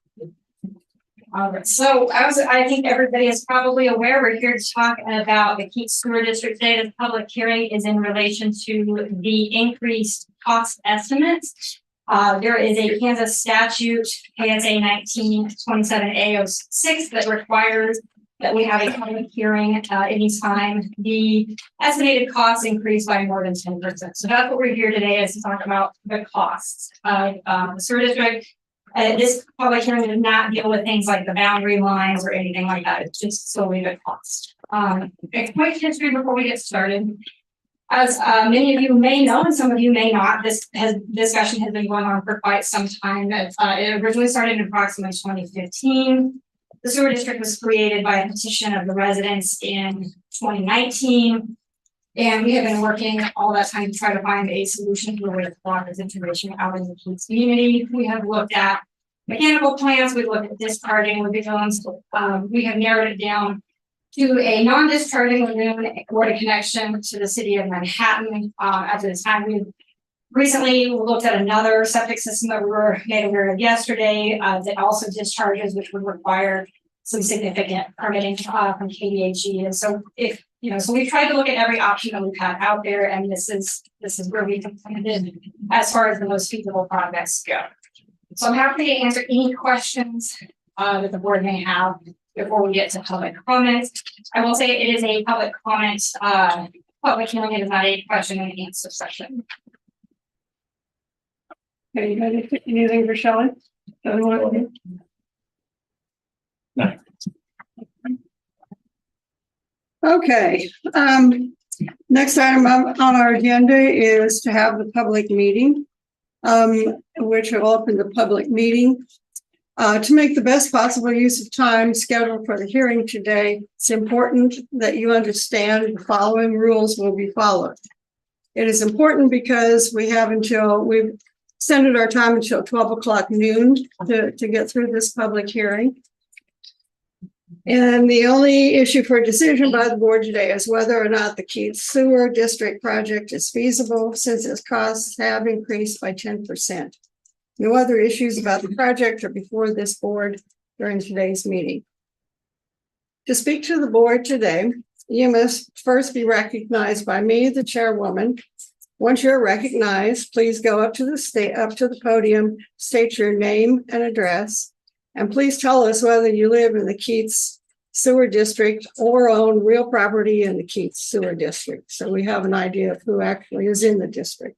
All right, so I think everybody is probably aware, we're here to talk about the Keats Sewer District today. The public hearing is in relation to the increased cost estimates. There is a Kansas statute, KSA 1927A06, that requires that we have a public hearing anytime the estimated costs increase by more than 10%. So that's what we're here today, is to talk about the costs of the sewer district. This public hearing did not deal with things like the boundary lines or anything like that. It's just solely the cost. A quick history before we get started. As many of you may know, and some of you may not, this discussion has been going on for quite some time. It originally started in approximately 2015. The sewer district was created by a petition of the residents in 2019. And we have been working all that time to try to find a solution to a way to block this information out in the Keats community. We have looked at mechanical plants, we've looked at discharging lagoons. We have narrowed it down to a non-discharging lagoon or a connection to the city of Manhattan. At this time, we recently looked at another septic system that we were made aware of yesterday that also discharges, which would require some significant permitting from KDHE. And so so we've tried to look at every option that we've had out there, and this is where we concluded as far as the most feasible projects go. So I'm happy to answer any questions that the board may have before we get to public comments. I will say it is a public comment, public hearing. It is not a question and answer session. Anything for Shelley? Okay, next item on our agenda is to have the public meeting, which will open the public meeting. To make the best possible use of time scheduled for the hearing today, it's important that you understand the following rules will be followed. It is important because we've extended our time until 12 o'clock noon to get through this public hearing. And the only issue for decision by the board today is whether or not the Keats Sewer District project is feasible, since its costs have increased by 10%. No other issues about the project are before this board during today's meeting. To speak to the board today, you must first be recognized by me, the chairwoman. Once you're recognized, please go up to the podium, state your name and address. And please tell us whether you live in the Keats Sewer District or own real property in the Keats Sewer District. So we have an idea of who actually is in the district.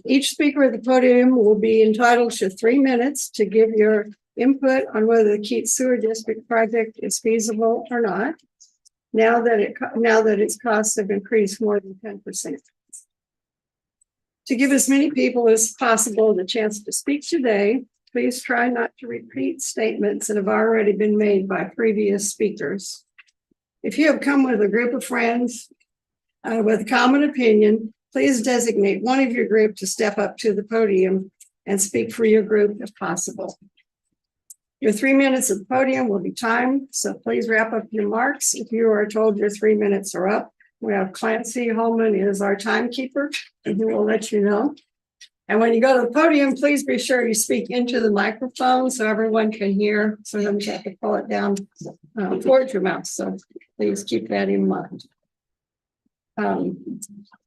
Each speaker at the podium will be entitled to 3 minutes to give your input on whether the Keats Sewer District project is feasible or not, now that its costs have increased more than 10%. To give as many people as possible the chance to speak today, please try not to repeat statements that have already been made by previous speakers. If you have come with a group of friends with a common opinion, please designate one of your group to step up to the podium and speak for your group if possible. Your 3 minutes at the podium will be timed, so please wrap up your marks if you are told your 3 minutes are up. We have Clancy Holman is our timekeeper, and he will let you know. And when you go to the podium, please be sure you speak into the microphone so everyone can hear. Sometimes you have to pull it down towards your mouth. So please keep that in mind.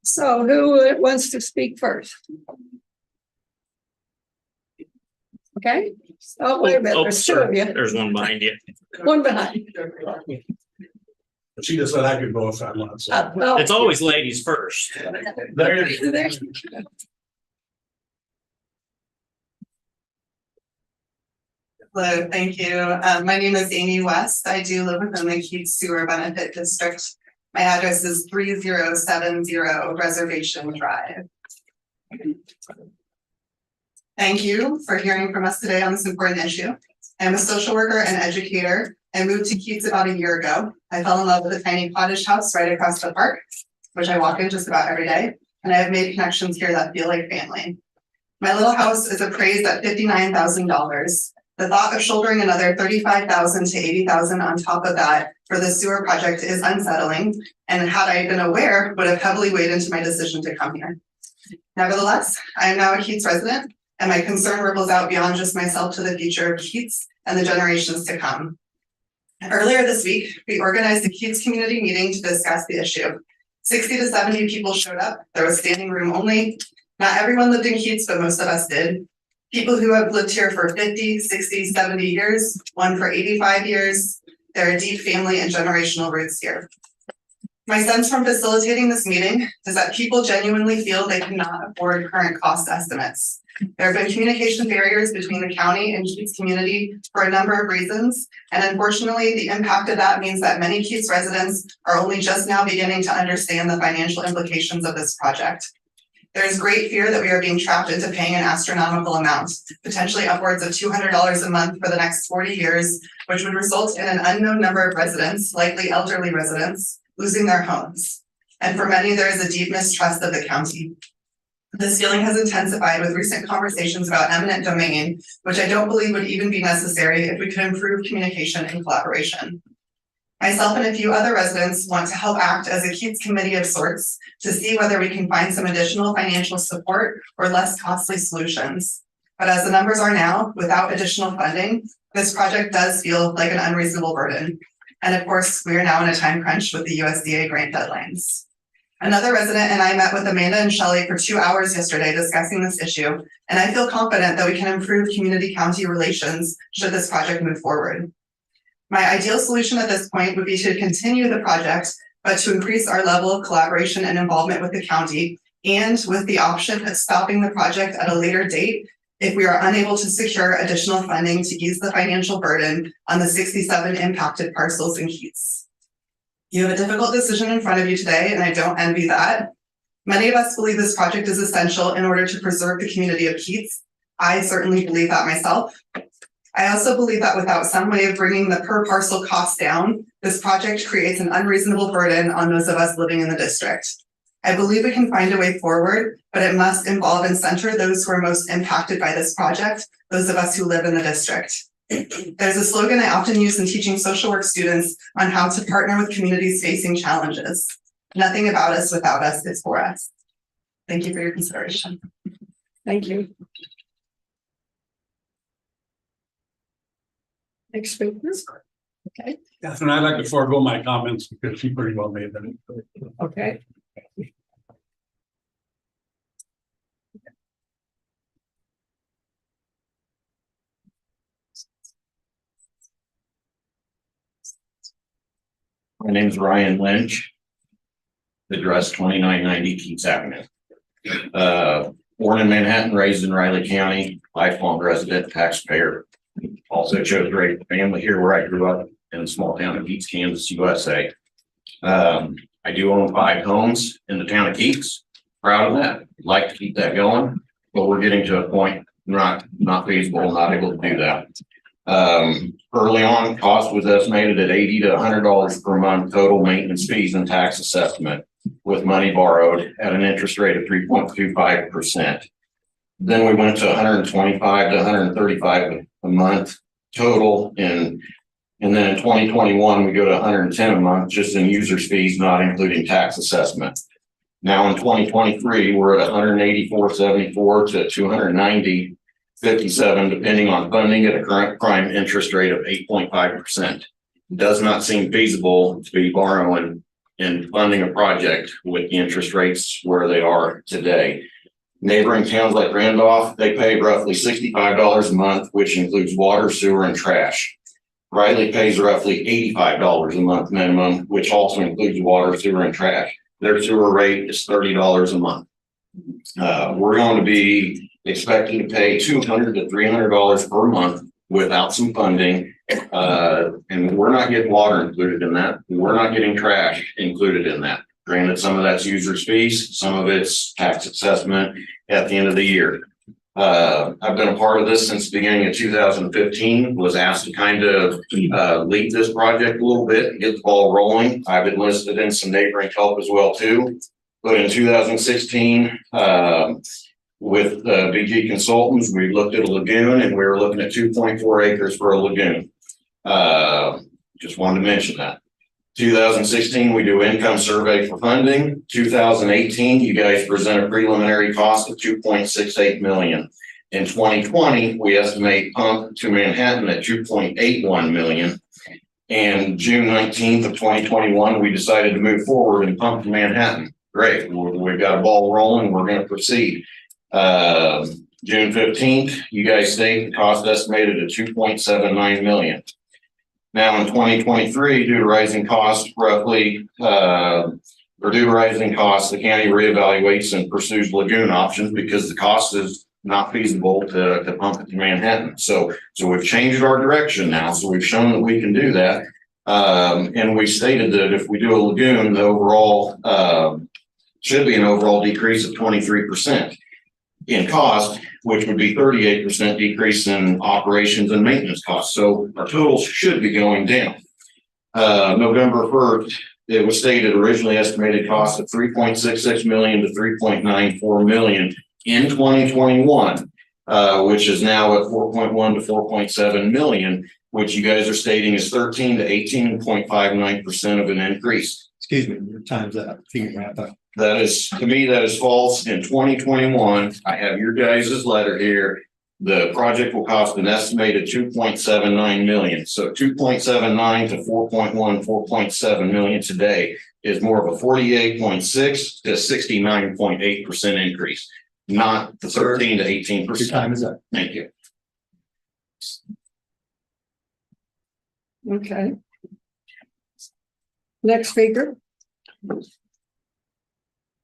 So who wants to speak first? Okay. Oh, wait a minute. There's two of you. There's one behind you. One behind. She just said I could go if I want. So. Oh, It's always ladies first. there. Hello, thank you. My name is Amy West. I do live within the Keats Sewer Benefit District. My address is 3070 Reservation Drive. Thank you for hearing from us today on this important issue. I'm a social worker and educator. I moved to Keats about a year ago. I fell in love with a tiny cottage house right across the park, which I walk in just about every day, and I have made connections here that feel like family. My little house is appraised at $59,000. The thought of shouldering another $35,000 to $80,000 on top of that for the sewer project is unsettling, and had I been aware, would have heavily weighed into my decision to come here. Nevertheless, I am now a Keats resident, and my concern ripples out beyond just myself to the future of Keats and the generations to come. Earlier this week, we organized a Keats community meeting to discuss the issue. 60 to 70 people showed up. There was standing room only. Not everyone lived in Keats, but most of us did. People who have lived here for 50, 60, 70 years, one for 85 years. There are deep family and generational roots here. My sense from facilitating this meeting is that people genuinely feel they cannot afford current cost estimates. There have been communication barriers between the county and Keats community for a number of reasons, and unfortunately, the impact of that means that many Keats residents are only just now beginning to understand the financial implications of this project. There is great fear that we are being trapped into paying an astronomical amount, potentially upwards of $200 a month for the next 40 years, which would result in an unknown number of residents, likely elderly residents, losing their homes. And for many, there is a deep mistrust of the county. This feeling has intensified with recent conversations about eminent domain, which I don't believe would even be necessary if we could improve communication and collaboration. Myself and a few other residents want to help act as a Keats committee of sorts to see whether we can find some additional financial support or less costly solutions. But as the numbers are now, without additional funding, this project does feel like an unreasonable burden. And of course, we are now in a time crunch with the USDA grant deadlines. Another resident and I met with Amanda and Shelley for 2 hours yesterday discussing this issue, and I feel confident that we can improve community-county relations should this project move forward. My ideal solution at this point would be to continue the project, but to increase our level of collaboration and involvement with the county, and with the option of stopping the project at a later date if we are unable to secure additional funding to ease the financial burden on the 67 impacted parcels in Keats. You have a difficult decision in front of you today, and I don't envy that. Many of us believe this project is essential in order to preserve the community of Keats. I certainly believe that myself. I also believe that without some way of bringing the per parcel cost down, this project creates an unreasonable burden on those of us living in the district. I believe we can find a way forward, but it must involve and center those who are most impacted by this project, those of us who live in the district. There's a slogan I often use in teaching social work students on how to partner with communities facing challenges. Nothing about us without us is for us. Thank you for your consideration. Thank you. Next speaker. Okay. And I'd like to forego my comments because she pretty well made them. Okay. My name is Ryan Lynch. Address 2990 Keats Avenue. Born in Manhattan, raised in Riley County, lifelong resident, taxpayer. Also chose to raise a family here where I grew up in the small town of Keats, Kansas, USA. I do own 5 homes in the town of Keats. Proud of that. Like to keep that going, but we're getting to a point not feasible, not able to do that. Early on, cost was estimated at $80 to $100 per month total maintenance fees and tax assessment with money borrowed at an interest rate of 3.25%. Then we went to 125 to 135 a month total in And then in 2021, we go to 110 a month just in users fees, not including tax assessment. Now in 2023, we're at 184.74 to 290.57, depending on funding at a current prime interest rate of 8.5%. Does not seem feasible to be borrowing and funding a project with the interest rates where they are today. Neighboring towns like Randolph, they pay roughly $65 a month, which includes water, sewer, and trash. Riley pays roughly $85 a month minimum, which also includes water, sewer, and trash. Their sewer rate is $30 a month. We're going to be expecting to pay $200 to $300 per month without some funding. And we're not getting water included in that. We're not getting trash included in that. Granted, some of that's user's fees, some of it's tax assessment at the end of the year. I've been a part of this since the beginning of 2015, was asked to kind of lead this project a little bit and get the ball rolling. I've enlisted in some neighboring help as well too. But in 2016, with BG Consultants, we looked at a lagoon and we were looking at 2.4 acres for a lagoon. Just wanted to mention that. 2016, we do income survey for funding. 2018, you guys present a preliminary cost of 2.68 million. In 2020, we estimate pump to Manhattan at 2.81 million. And June 19th of 2021, we decided to move forward and pump to Manhattan. Great, we've got a ball rolling, we're going to proceed. June 15th, you guys state the cost estimated at 2.79 million. Now in 2023, due to rising costs, the county reevaluates and pursues lagoon options because the cost is not feasible to pump it to Manhattan. So we've changed our direction now. So we've shown that we can do that. And we stated that if we do a lagoon, the overall should be an overall decrease of 23% in cost, which would be 38% decrease in operations and maintenance costs. So our totals should be going down. November 1st, it was stated originally estimated cost of 3.66 million to 3.94 million in 2021, which is now at 4.1 to 4.7 million, which you guys are stating is 13 to 18.59% of an increase. Excuse me, your time's up. You can wrap up. That is, to me, that is false. In 2021, I have your guys' letter here. The project will cost an estimated 2.79 million. So 2.79 to 4.1, 4.7 million today is more of a 48.6 to 69.8% increase, not the 13 to 18%. Your time is up. Thank you. Okay. Next speaker.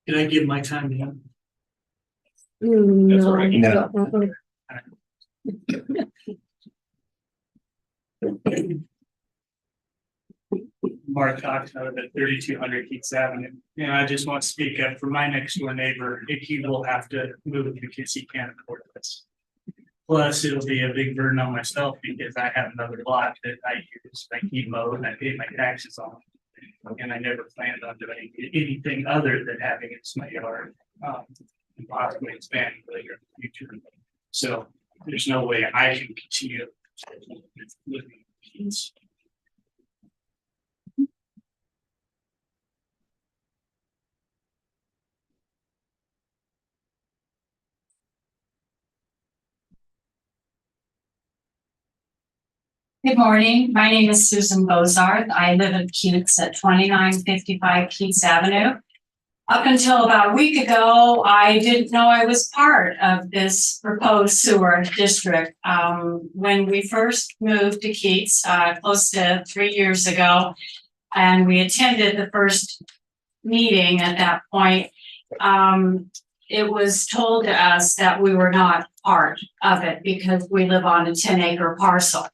Can I give my time to him? No. all right. No. Mark Cox out of the 3200 Keats Avenue. And I just want to speak up for my next door neighbor. If he will have to move because he can't afford this. Plus, it'll be a big burden on myself because I have another lot that I use, I keep mowed and I pay my taxes on. And I never planned on doing anything other than having it in my yard, and possibly expanding later in the future. So there's no way I can continue living in peace. Good morning. My name is Susan Bozarth. I live in Keats at 2955 Keats Avenue. Up until about a week ago, I didn't know I was part of this proposed sewer district. When we first moved to Keats, close to 3 years ago, and we attended the first meeting at that point, it was told to us that we were not part of it because we live on a 10-acre parcel.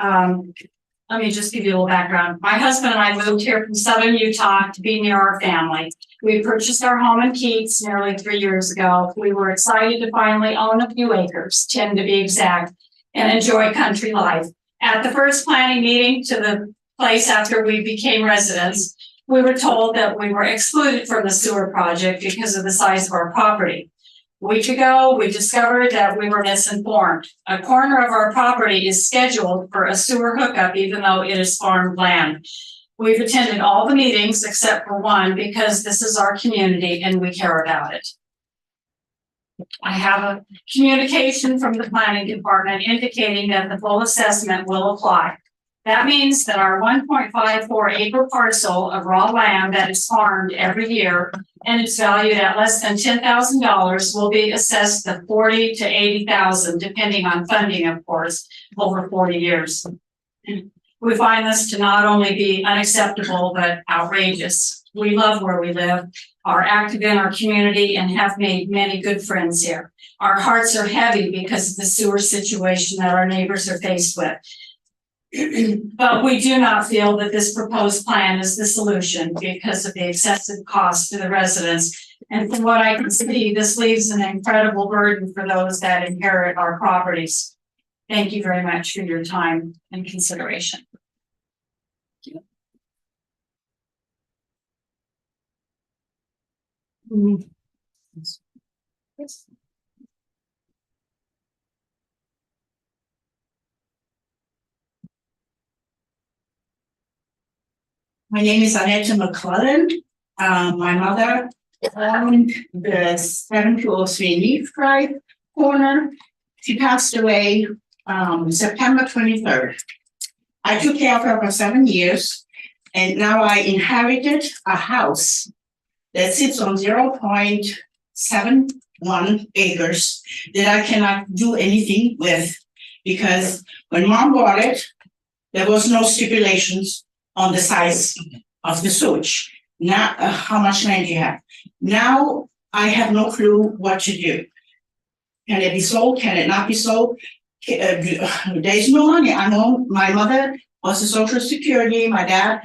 Let me just give you a little background. My husband and I moved here from Southern Utah to be near our family. We purchased our home in Keats nearly 3 years ago. We were excited to finally own a few acres, 10 to be exact, and enjoy country life. At the first planning meeting to the place after we became residents, we were told that we were excluded from the sewer project because of the size of our property. A week ago, we discovered that we were misinformed. A corner of our property is scheduled for a sewer hookup, even though it is farmed land. We've attended all the meetings except for one because this is our community and we care about it. I have a communication from the planning department indicating that the full assessment will apply. That means that our 1.54 acre parcel of raw land that is farmed every year and it's valued at less than $10,000 will be assessed to 40 to 80,000, depending on funding, of course, over 40 years. We find this to not only be unacceptable, but outrageous. We love where we live, are active in our community, and have made many good friends here. Our hearts are heavy because of the sewer situation that our neighbors are faced with. But we do not feel that this proposed plan is the solution because of the excessive cost to the residents. And from what I can see, this leaves an incredible burden for those that inherit our properties. Thank you very much for your time and consideration. My name is Annette McClellan. My mother owned the 7203 Leaf Drive corner. She passed away September 23rd. I took care of her for 7 years, and now I inherited a house that sits on 0.71 acres that I cannot do anything with, because when Mom bought it, there was no stipulations on the size of the sewage. Now, how much land you have. Now I have no clue what to do. Can it be sold? Can it not be sold? There's no money. I know my mother was a Social Security. My dad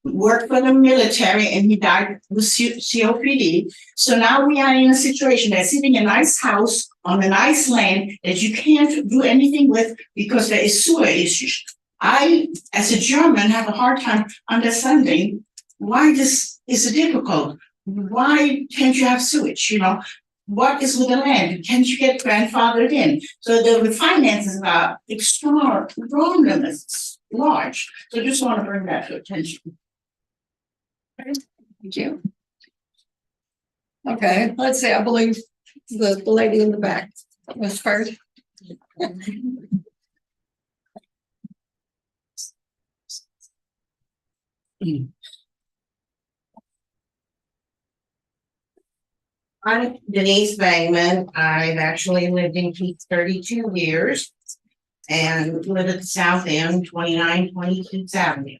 worked for the military and he died with COPD. So now we are in a situation that's sitting in a nice house on a nice land that you can't do anything with because there is sewer issues. I, as a German, have a hard time understanding why this is difficult. Why can't you have sewage? You know, what is with the land? Can't you get grandfathered in? So the finances are extremely large. So I just want to bring that to attention. Thank you. Okay, let's see, I believe the lady in the back was first. I'm Denise Bangman. I've actually lived in Keats 32 years and live at the south end, 2920 Keats Avenue.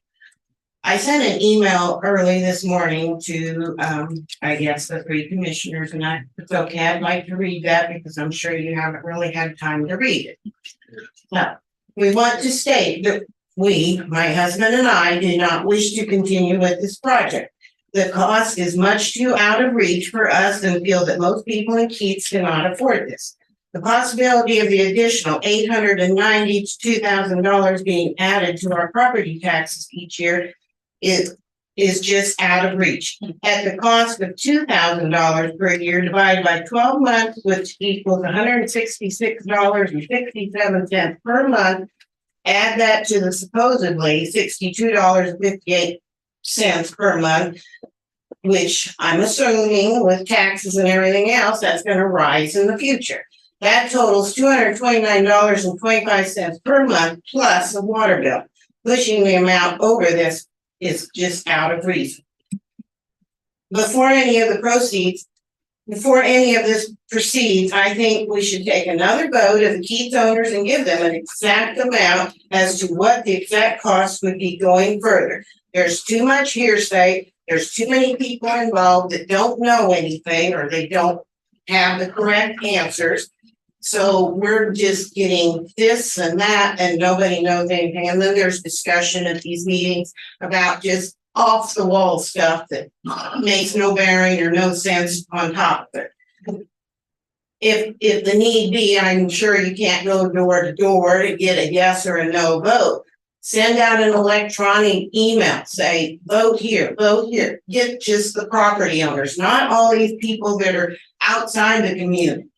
I sent an email early this morning to, I guess, the three commissioners, and it's okay, I'd like to read that because I'm sure you haven't really had time to read it. Now, we want to state that we, my husband and I, do not wish to continue with this project. The cost is much too out of reach for us and feel that most people in Keats cannot afford this. The possibility of the additional $890 to $2,000 being added to our property taxes each year is just out of reach. At the cost of $2,000 per year divided by 12 months, which equals $166.67 per month, add that to the supposedly $62.58 per month, which I'm assuming with taxes and everything else, that's going to rise in the future. That totals $229.25 per month plus a water bill. Pushing the amount over this is just out of reason. Before any of this proceeds, I think we should take another vote of the Keats owners and give them an exact amount as to what the exact cost would be going further. There's too much hearsay. There's too many people involved that don't know anything or they don't have the correct answers. So we're just getting this and that and nobody knows anything. And then there's discussion at these meetings about just off the wall stuff that makes no bearing or no sense on top of it. If the need be, I'm sure you can't go door to door to get a yes or a no vote. Send out an electronic email, say, vote here, get just the property owners, not all these people that are outside the community.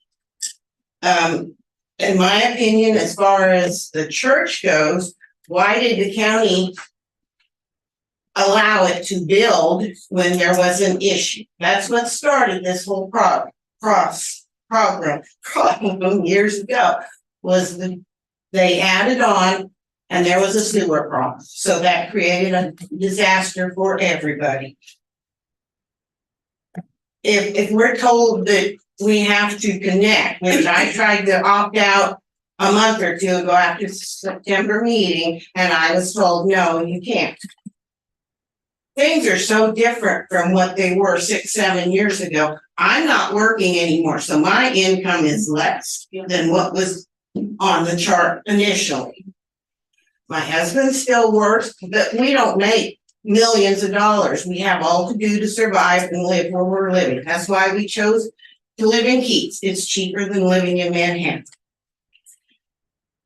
In my opinion, as far as the church goes, why did the county allow it to build when there was an issue? That's what started this whole program years ago, was they added on and there was a sewer problem. So that created a disaster for everybody. If we're told that we have to connect, which I tried to opt out a month or two ago after September meeting, and I was told, no, you can't. Things are so different from what they were 6, 7 years ago. I'm not working anymore, so my income is less than what was on the chart initially. My husband still works, but we don't make millions of dollars. We have all to do to survive and live where we're living. That's why we chose to live in Keats. It's cheaper than living in Manhattan.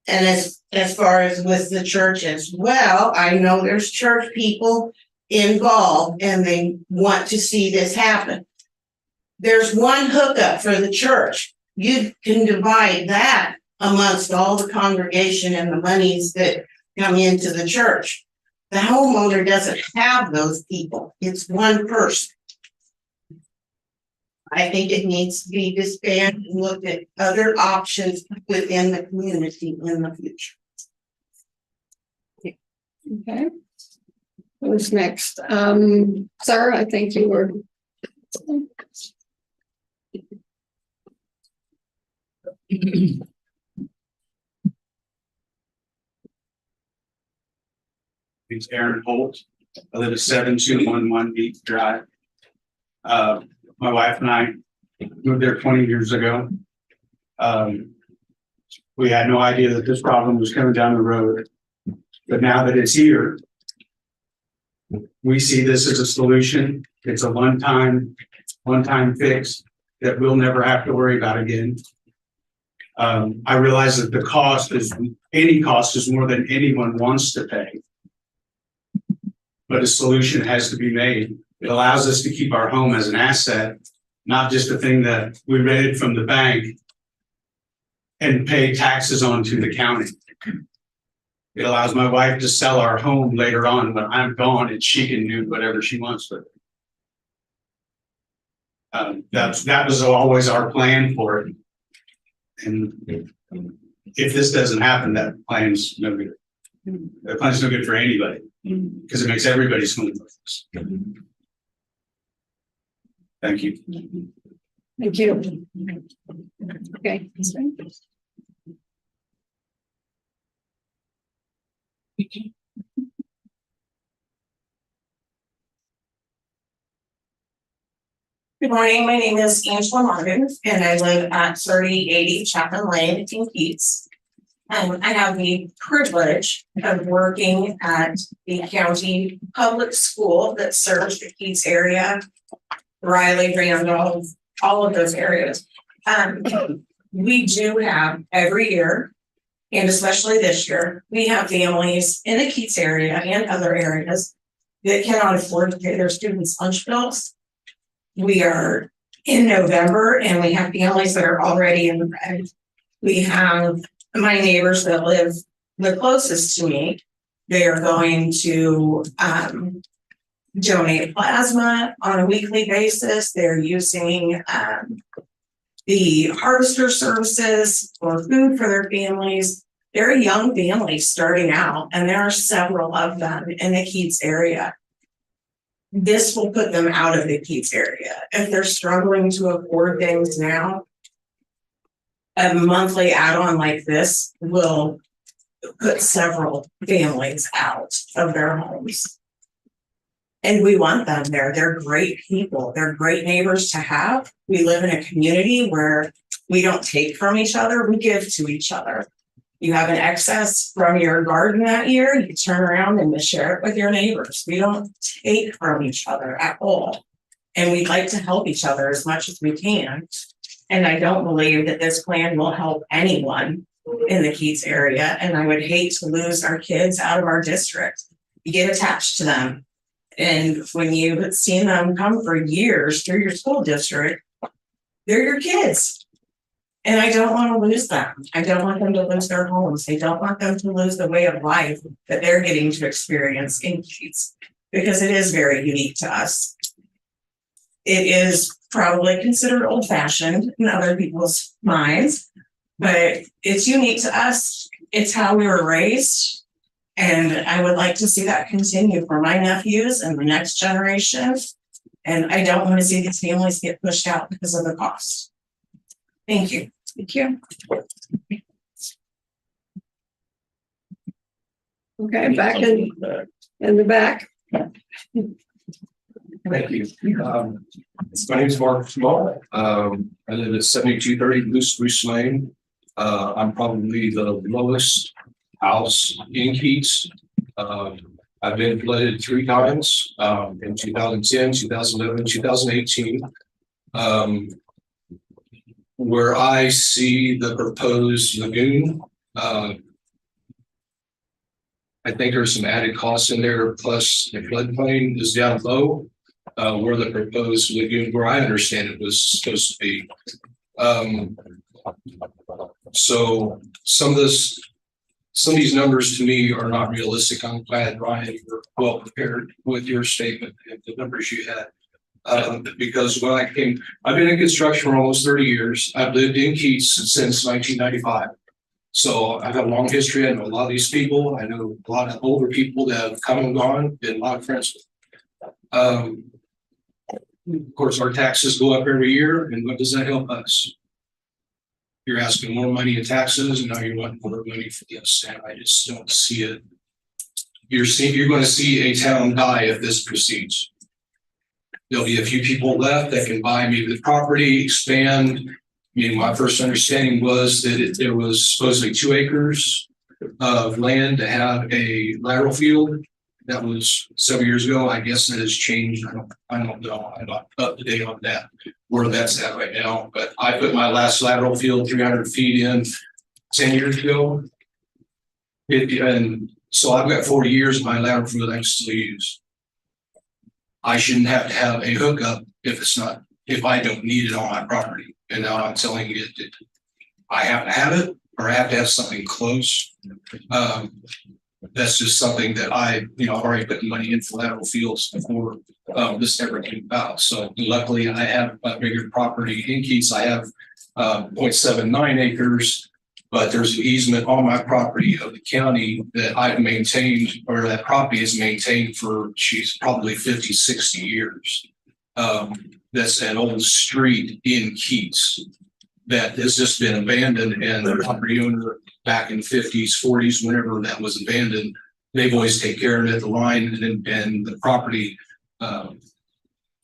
And as far as with the church as well, I know there's church people involved and they want to see this happen. There's one hookup for the church. You can divide that amongst all the congregation and the monies that come into the church. The homeowner doesn't have those people. It's one person. I think it needs to be disbanded and looked at other options within the community in the future. Okay. Who's next? Sarah, I think you were. It's Aaron Holt. I live at 7211 Beach Drive. My wife and I moved there 20 years ago. We had no idea that this problem was coming down the road. But now that it's here, we see this as a solution. It's a one-time fix that we'll never have to worry about again. I realize that the cost is, any cost is more than anyone wants to pay. But a solution has to be made. It allows us to keep our home as an asset, not just a thing that we rented from the bank and pay taxes on to the county. It allows my wife to sell our home later on when I'm gone and she can do whatever she wants with it. That was always our plan for it. And if this doesn't happen, that plan's no good. That plan's no good for anybody because it makes everybody's home worse. Thank you. Thank you. Okay. Good morning, my name is Angela Martin and I live at 3080 Chapman Lane in Keats. I have the privilege of working at the county public school that serves the Keats area, Riley, Randolph, all of those areas. We do have every year, and especially this year, we have families in the Keats area and other areas that cannot afford to pay their students' lunch bills. We are in November and we have families that are already in the red. We have my neighbors that live the closest to me. They are going to donate plasma on a weekly basis. They're using the harvester services for food for their families. They're a young family starting out, and there are several of them in the Keats area. This will put them out of the Keats area. If they're struggling to afford things now, a monthly add-on like this will put several families out of their homes. And we want them there. They're great people. They're great neighbors to have. We live in a community where we don't take from each other, we give to each other. You have an excess from your garden that year, you turn around and share it with your neighbors. We don't take from each other at all. And we'd like to help each other as much as we can. And I don't believe that this plan will help anyone in the Keats area. And I would hate to lose our kids out of our district. You get attached to them. And when you've seen them come for years through your school district, They're your kids. And I don't want to lose them. I don't want them to lose their homes. I don't want them to lose the way of life that they're getting to experience in Keats, because it is very unique to us. It is probably considered old fashioned in other people's minds, but it's unique to us. It's how we were raised. And I would like to see that continue for my nephews and the next generation. And I don't want to see these families get pushed out because of the cost. Thank you. Thank you. Okay, back in the back. Thank you. My name is Mark Small. I live at 7230 Spruce Lane. I'm probably the lowest house in Keats. I've been flooded 3 times, in 2010, 2011, 2018. Where I see the proposed lagoon, I think there's some added costs in there, plus the floodplain is down low, where the proposed lagoon, where I understand it was supposed to be. So some of these numbers to me are not realistic. I'm glad, Ryan, you were well prepared with your statement and the numbers you had. Because when I've been in construction for almost 30 years. I've lived in Keats since 1995. So I've got a long history. I know a lot of these people. I know a lot of older people that have come and gone, been a lot of friends with. Of course, our taxes go up every year. And what does that help us? You're asking more money in taxes, and now you're wanting more money for this. And I just don't see it. You're going to see a town die if this proceeds. There'll be a few people left that can buy maybe the property, expand. I mean, my first understanding was that there was supposedly 2 acres of land to have a lateral field. That was several years ago. I guess that has changed. I don't know. I'm not up to date on that, where that's at right now. But I put my last lateral field 300 feet in 10 years ago. And so I've got 40 years of my lateral field I can still use. I shouldn't have to have a hookup if I don't need it on my property. And now I'm telling you that I have to have it, or I have to have something close. That's just something that I've already put money in for lateral fields before this ever came about. So luckily I have a bigger property in Keats. I have 0.79 acres, but there's an easement on my property of the county that I've maintained, or that property is maintained for, probably 50, 60 years. That's an old street in Keats that has just been abandoned, and the property owner back in the 50s, 40s, whenever that was abandoned, they've always taken care of it. The line and the property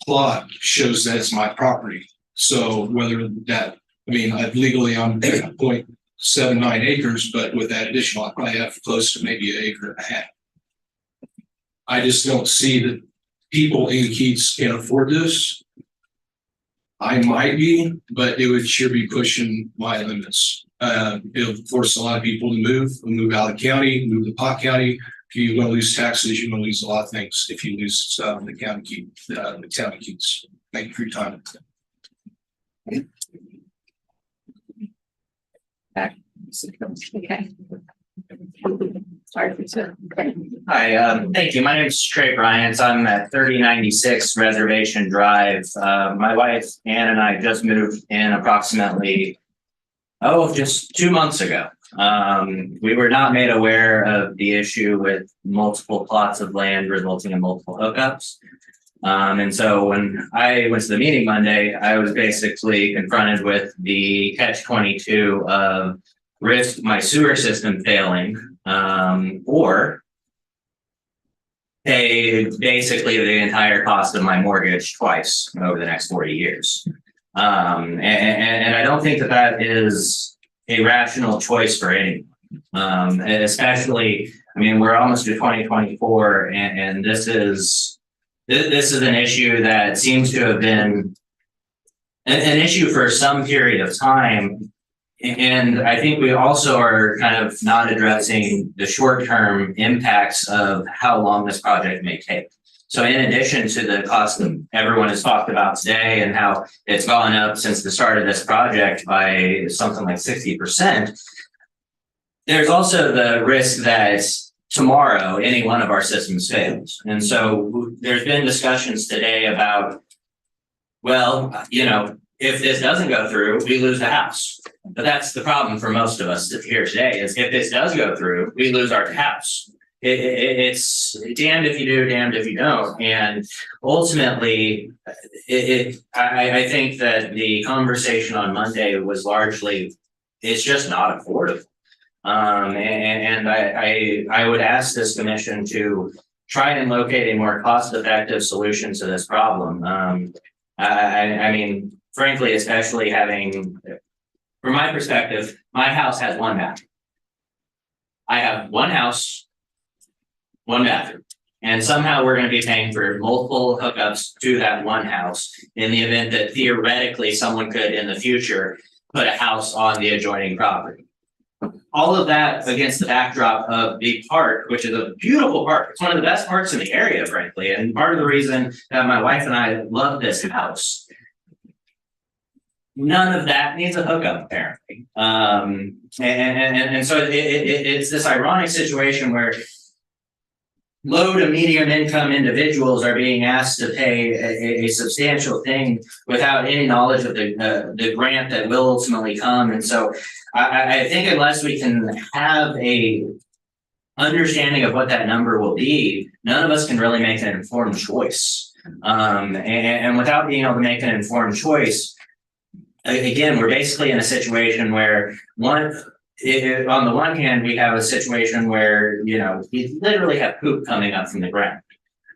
plot shows that it's my property. So whether that, I've legally on 0.79 acres, but with that additional, I probably have close to maybe 1.5 acres. I just don't see that people in Keats can afford this. I might be, but it would sure be pushing my limits. It'll force a lot of people to move out of the county, move to Pot County. If you're going to lose taxes, you're going to lose a lot of things if you lose the county Keats. Thank you for your time. Okay. Sorry. Hi, thank you. My name is Trey Bryant. I'm at 3096 Reservation Drive. My wife Ann and I just moved in approximately, just 2 months ago. We were not made aware of the issue with multiple plots of land resulting in multiple hookups. And so when I went to the meeting Monday, I was basically confronted with the catch-22 of risk my sewer system failing, or pay basically the entire cost of my mortgage twice over the next 40 years. And I don't think that is a rational choice for anyone. Especially, we're almost to 2024, and this is an issue that seems to have been an issue for some period of time. And I think we also are kind of not addressing the short-term impacts of how long this project may take. So in addition to the cost that everyone has talked about today and how it's gone up since the start of this project by something like 60%, there's also the risk that tomorrow any one of our systems fails. And so there's been discussions today about, well, if this doesn't go through, we lose the house. But that's the problem for most of us here today, is if this does go through, we lose our house. It's damned if you do, damned if you don't. And ultimately, I think that the conversation on Monday was largely, it's just not affordable. And I would ask this commission to try and locate a more cost-effective solution to this problem. I mean, frankly, especially having, from my perspective, my house has one bathroom. I have one house, one bathroom. And somehow we're going to be paying for multiple hookups to that one house in the event that theoretically someone could in the future put a house on the adjoining property. All of that against the backdrop of the park, which is a beautiful park. It's one of the best parks in the area, frankly. And part of the reason that my wife and I love this house, none of that needs a hookup, apparently. And so it's this ironic situation where low to medium income individuals are being asked to pay a substantial thing without any knowledge of the grant that will ultimately come. And so I think unless we can have a understanding of what that number will be, none of us can really make an informed choice. And without being able to make an informed choice, again, we're basically in a situation where on the one hand, we have a situation where, we literally have poop coming up from the ground.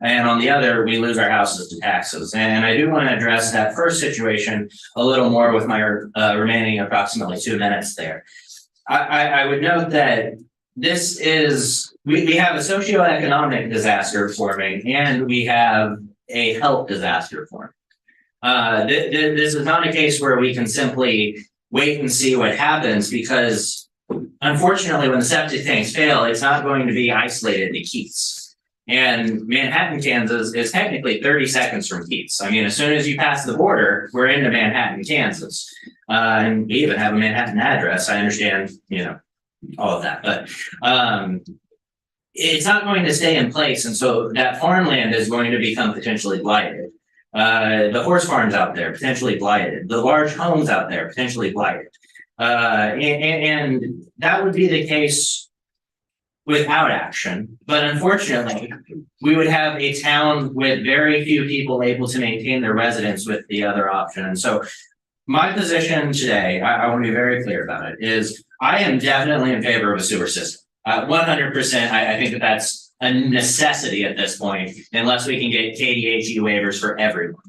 And on the other, we lose our houses to taxes. And I do want to address that first situation a little more with my remaining approximately 2 minutes there. I would note that this is, we have a socioeconomic disaster forming, and we have a health disaster forming. This is not a case where we can simply wait and see what happens, because unfortunately, when the septic tanks fail, it's not going to be isolated to Keats. And Manhattan, Kansas is technically 30 seconds from Keats. I mean, as soon as you pass the border, we're into Manhattan, Kansas. And we even have a Manhattan address. I understand, all of that, but it's not going to stay in place. And so that farmland is going to become potentially blighted. The horse farms out there, potentially blighted. The large homes out there, potentially blighted. And that would be the case without action. But unfortunately, we would have a town with very few people able to maintain their residence with the other option. And so my position today, I want to be very clear about it, is I am definitely in favor of a sewer system. 100%. I think that that's a necessity at this point, unless we can get KDHE waivers for everyone.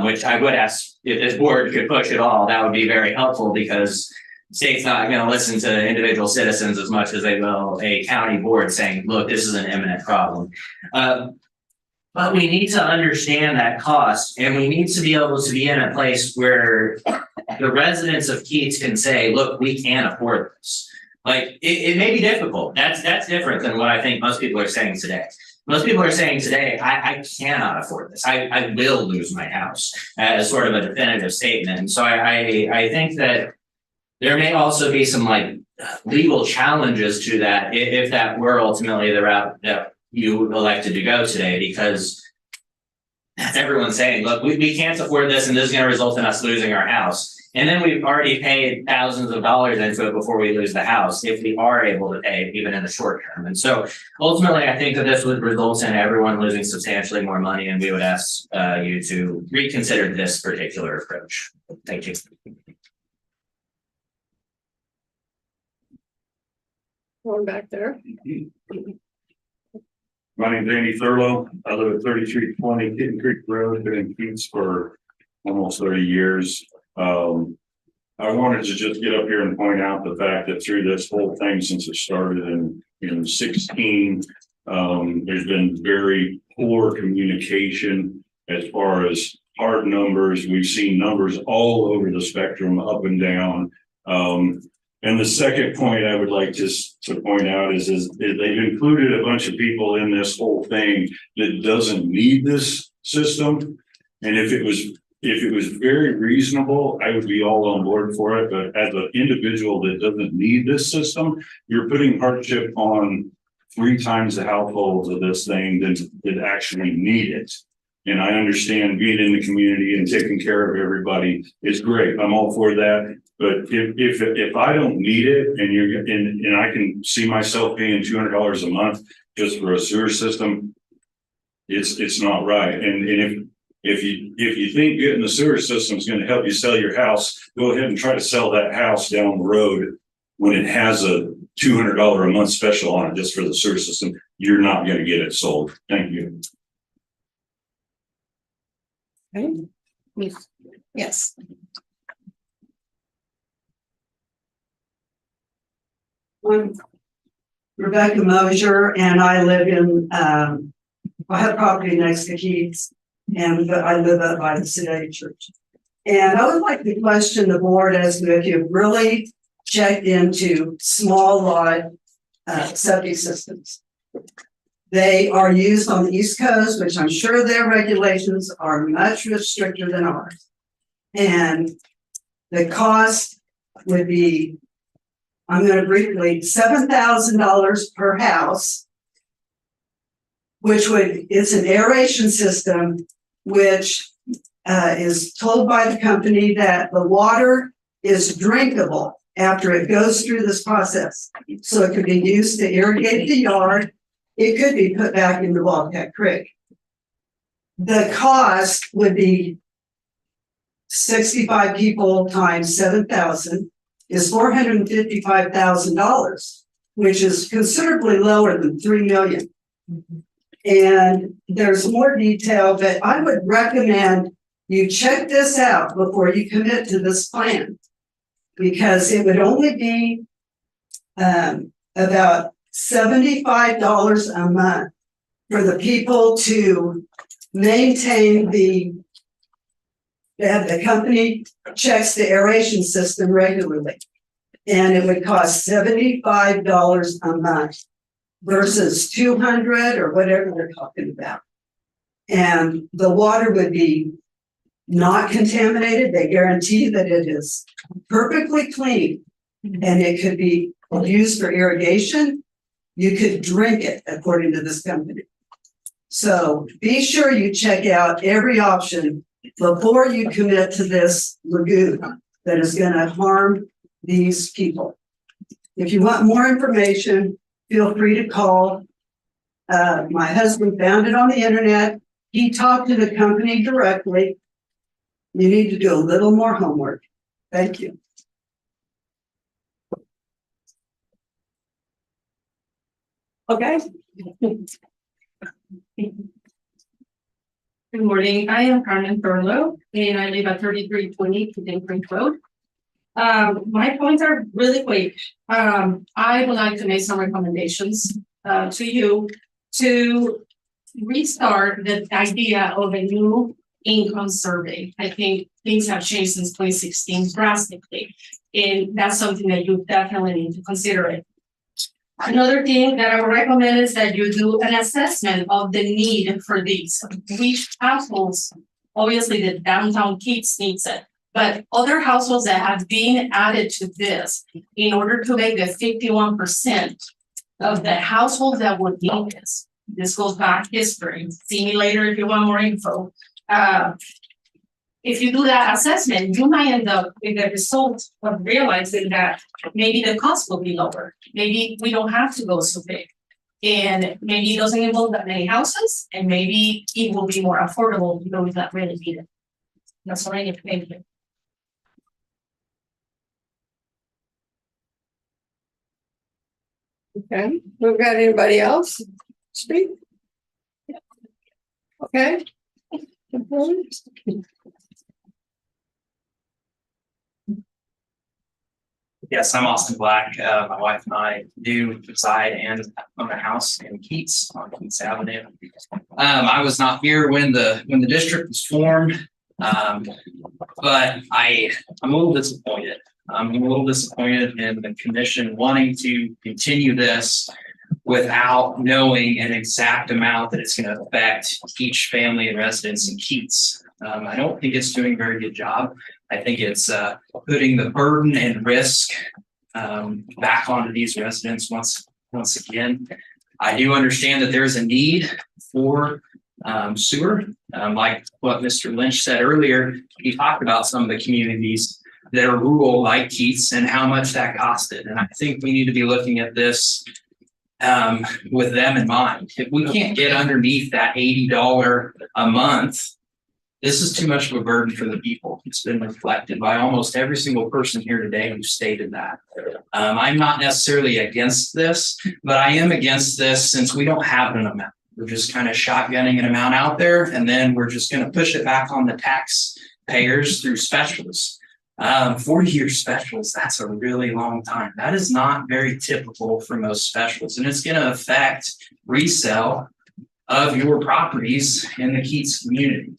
Which I would ask if this board could push it all, that would be very helpful, because the state's not going to listen to individual citizens as much as they will a county board saying, look, this is an imminent problem. But we need to understand that cost, and we need to be able to be in a place where the residents of Keats can say, look, we can't afford this. Like, it may be difficult. That's different than what I think most people are saying today. Most people are saying today, I cannot afford this. I will lose my house, as sort of a definitive statement. And so I think that there may also be some legal challenges to that, if that were ultimately the route that you elected to go today, because everyone's saying, look, we can't afford this, and this is going to result in us losing our house. And then we've already paid thousands of dollars into it before we lose the house, if we are able to pay, even in the short term. And so ultimately, I think that this would result in everyone losing substantially more money, and we would ask you to reconsider this particular approach. Thank you. Going back there. My name's Andy Thurlow. I live at 3320 Kitten Creek Road. Been in Keats for almost 30 years. I wanted to just get up here and point out the fact that through this whole thing, since it started in 16, there's been very poor communication as far as hard numbers. We've seen numbers all over the spectrum, up and down. And the second point I would like just to point out is they've included a bunch of people in this whole thing that doesn't need this system. And if it was very reasonable, I would be all on board for it. But as an individual that doesn't need this system, you're putting hardship on 3 times the households of this thing that actually need it. And I understand being in the community and taking care of everybody is great. I'm all for that. But if I don't need it and I can see myself paying $200 a month just for a sewer system, it's not right. And if you think getting the sewer system is going to help you sell your house, go ahead and try to sell that house down the road when it has a $200 a month special on it just for the sewer system. You're not going to get it sold. Thank you. Okay. Yes. I'm Rebecca Mosier, and I live in, I have property next to Keats, and I live up by the City Church. And I would like to question the board as to if you've really checked into small lot septic systems. They are used on the East Coast, which I'm sure their regulations are much stricter than ours. And the cost would be, I'm going to briefly, $7,000 per house, it's an aeration system, which is told by the company that the water is drinkable after it goes through this process. So it could be used to irrigate the yard. It could be put back into Wildcat Creek. The cost would be 65 people times 7,000 is $455,000, which is considerably lower than 3 million. And there's more detail, but I would recommend you check this out before you commit to this plan, because it would only be about $75 a month for the people to maintain the company checks the aeration system regularly. And it would cost $75 a month versus $200 or whatever they're talking about. And the water would be not contaminated. They guarantee that it is perfectly clean and it could be used for irrigation. You could drink it according to this company. So be sure you check out every option before you commit to this lagoon that is going to harm these people. If you want more information, feel free to call. My husband found it on the internet. He talked to the company directly. You need to do a little more homework. Thank you. Okay. Good morning. I am Carmen Furlow, and I live at 3320 Kidden Creek Road. My points are really quick. I would like to make some recommendations to you to restart the idea of a new income survey. I think things have changed since 2016 drastically, and that's something that you definitely need to consider it. Another thing that I would recommend is that you do an assessment of the need for these. Which households, obviously the downtown Keats needs it, but other households that have been added to this in order to make the 51% of the households that would need this. This goes back history. See me later if you want more info. If you do that assessment, you might end up with the result of realizing that maybe the cost will be lower. Maybe we don't have to go so big. And maybe it doesn't involve that many houses, and maybe it will be more affordable to those that really need it. That's what I need to thank you. Okay, we've got anybody else speak? Okay. Yes, I'm Austin Black. My wife and I do reside and own a house in Keats on Keats Avenue. I was not here when the district was formed, but I'm a little disappointed. I'm a little disappointed in the commission wanting to continue this without knowing an exact amount that it's going to affect each family and residence in Keats. I don't think it's doing a very good job. I think it's putting the burden and risk back onto these residents once again. I do understand that there's a need for sewer. Like what Mr. Lynch said earlier, he talked about some of the communities that are rural like Keats and how much that costed. And I think we need to be looking at this with them in mind. If we can't get underneath that $80 a month, this is too much of a burden for the people. It's been reflected by almost every single person here today who stated that. I'm not necessarily against this, but I am against this since we don't have an amount. We're just kind of shotgunning an amount out there, and then we're just going to push it back on the taxpayers through specials. 40-year specials, that's a really long time. That is not very typical for most specials, and it's going to affect resale of your properties in the Keats community.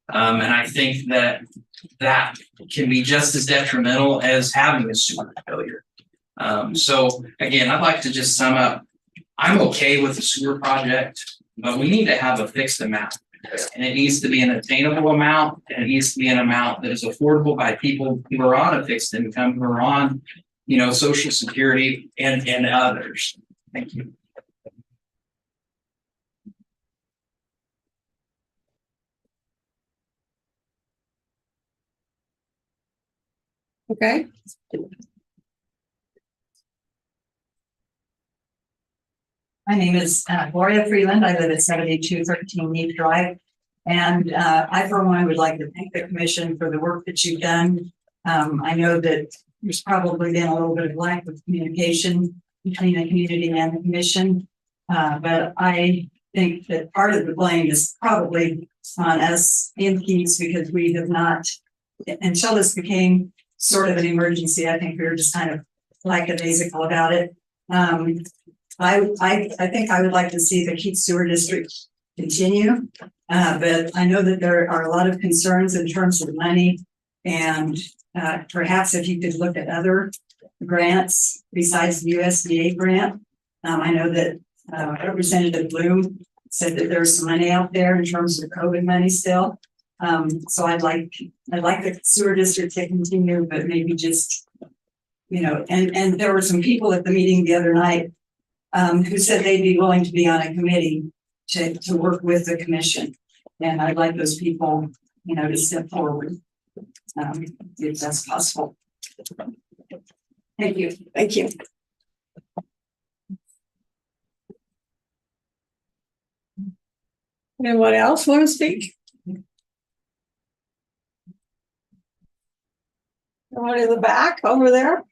And I think that can be just as detrimental as having a sewer failure. So again, I'd like to just sum up. I'm okay with the sewer project, but we need to have a fixed amount. And it needs to be an attainable amount, and it needs to be an amount that is affordable by people who are on a fixed income, who are on, Social Security and others. Thank you. Okay. My name is Gloria Freeland. I live at 7213 Neat Drive. And I, for one, would like to thank the commission for the work that you've done. I know that there's probably been a little bit of lack of communication between the community and the commission. But I think that part of the blame is probably on us in Keats, because we have not, until this became sort of an emergency, I think we were just kind of lackadaisical about it. I think I would like to see the Keats Sewer District continue, but I know that there are a lot of concerns in terms of money, and perhaps if you could look at other grants besides the USDA grant. I know that Representative Bloom said that there's some money out there in terms of COVID money still. So I'd like the sewer district to continue, but maybe just, and there were some people at the meeting the other night who said they'd be willing to be on a committee to work with the commission. And I'd like those people, to step forward if that's possible. Thank you. Thank you. Anyone else want to speak? One in the back over there.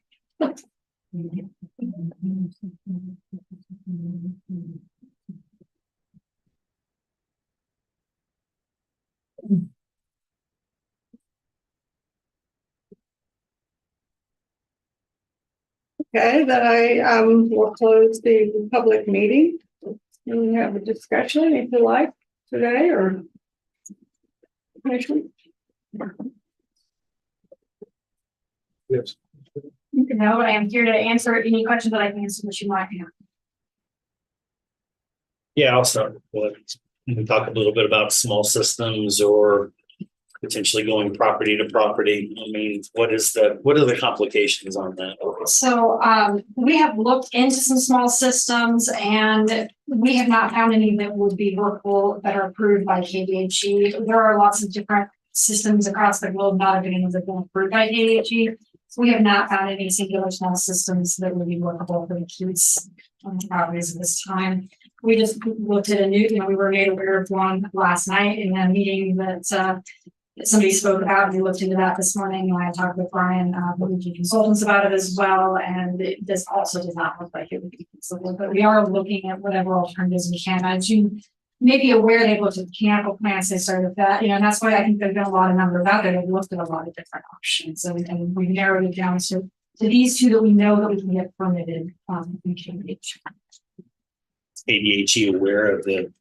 Okay, then I will close the public meeting. And we have a discussion if you like today or commission. Yes. No, I am here to answer any questions that I can answer that you might have. Yeah, I'll start with, we talk a little bit about small systems or potentially going property to property. I mean, what are the complications on that? So we have looked into some small systems, and we have not found any that would be workable that are approved by KDHE. There are lots of different systems across the globe, not everything has been approved by KDHE. So we have not found any singular small systems that would be workable for the Keats properties at this time. We just looked at a new, we were made aware of one last night in a meeting that somebody spoke about. We looked into that this morning, and I talked with Brian, the consultants, about it as well. And this also does not look like it would be feasible, but we are looking at whatever alternatives we can. As you may be aware, they've looked at mechanical plants, they started with that, and that's why I think there's been a lot of numbers out there. They've looked at a lot of different options, and we've narrowed it down to these two that we know that we can get permitted in KDHE. ADHE aware of the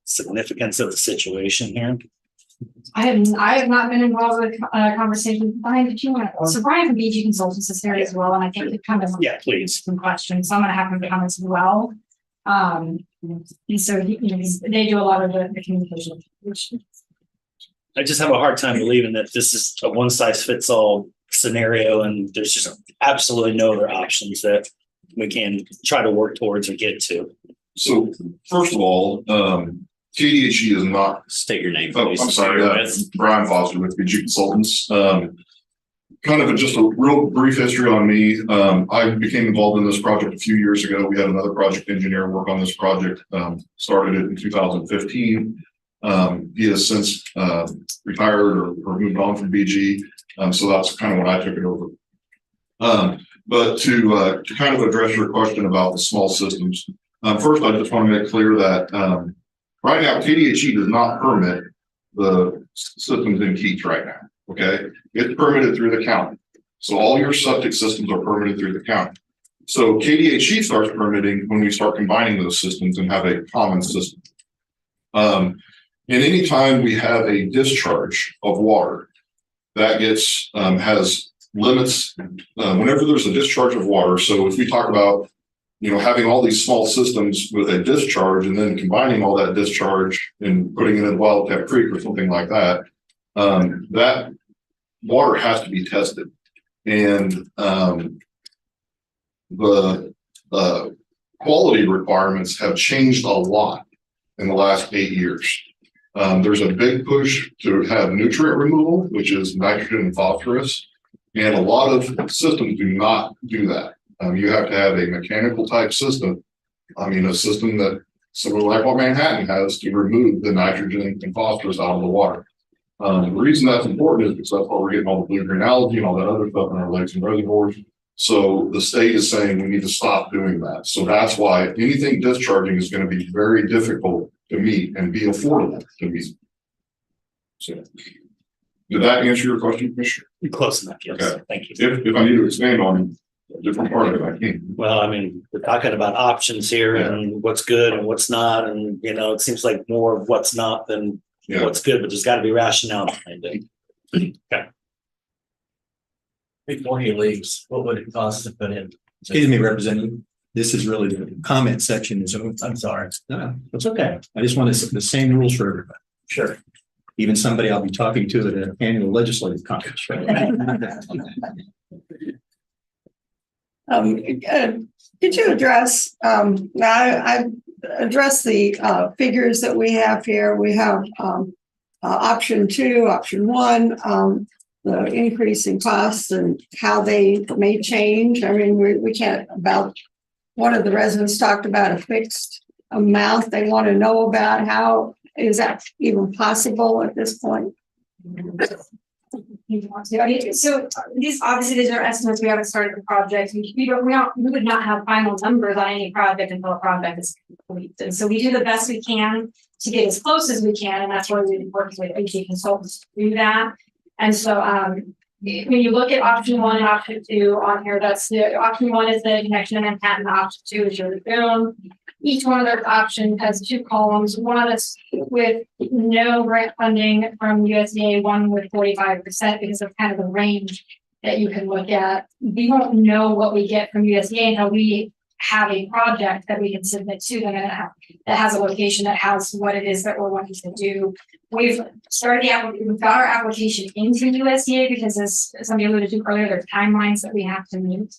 significance of the situation here? I have not been involved with conversations. Brian, did you want to, so Brian from BG Consultants is there as well, and I think it kind of. Yeah, please. Some questions, so I'm gonna have him come as well. And so they do a lot of the communication. I just have a hard time believing that this is a one size fits all scenario and there's just absolutely no other options that we can try to work towards or get to. So first of all, TDHE is not. State your name, Oh, please. I'm sorry, Brian Foster with BG Consultants. Kind of just a real brief history on me. I became involved in this project a few years ago. We had another project engineer work on this project, started it in 2015. He has since retired or moved on from BG. So that's kind of when I took it over. But to kind of address your question about the small systems, first, I just want to make clear that right now, TDHE does not permit the systems in Keats right now. Okay, it's permitted through the county. So all your septic systems are permitted through the county. So KDHE starts permitting when we start combining those systems and have a common system. And anytime we have a discharge of water that gets has limits, whenever there's a discharge of water. So if we talk about, having all these small systems with a discharge and then combining all that discharge and putting it in Wildcat Creek or something like that, that water has to be tested. And the quality requirements have changed a lot in the last 8 years. There's a big push to have nutrient removal, which is nitrogen and phosphorus. And a lot of systems do not do that. You have to have a mechanical type system. A system that similar like what Manhattan has to remove the nitrogen and phosphorus out of the water. The reason that's important is because that's why we're getting all the blue-green algae and all that other stuff in our lakes and reservoirs. So the state is saying we need to stop doing that. So that's why anything discharging is going to be very difficult to meet and be affordable to meet. So did that answer your question, Commissioner? Close enough, yes. Okay. Thank you. If I need to expand on a different part of it, I can. Well, we're talking about options here and what's good and what's not. And, it seems like more of what's not than what's good, but there's got to be rationale behind it. Okay. Before he leaves, what would it cost to put in? Excuse me, Representative. This is really the comment section. I'm sorry. No, that's okay. I just want the same rules for everybody. Sure. Even somebody I'll be talking to at an annual legislative conference. Could you address, I addressed the figures that we have here. We have option 2, option 1, the increase in costs and how they may change. We can't one of the residents talked about a fixed amount they want to know about. How is that even possible at this point? So these are estimates. We haven't started the project. We would not have final numbers on any project until a project is complete. And so we do the best we can to get as close as we can, and that's why we work with AG consultants to do that. And so when you look at option 1 and option 2 on here, that's the option 1 is the connection in Manhattan. Option 2 is your lagoon. Each one of those options has 2 columns. One is with no grant funding from USDA, one with 45% because of kind of the range that you can look at. We won't know what we get from USDA until we have a project that we can submit to them that has a location that has what it is that we're wanting to do. We've got our application into USDA because, as somebody alluded to earlier, there's timelines that we have to meet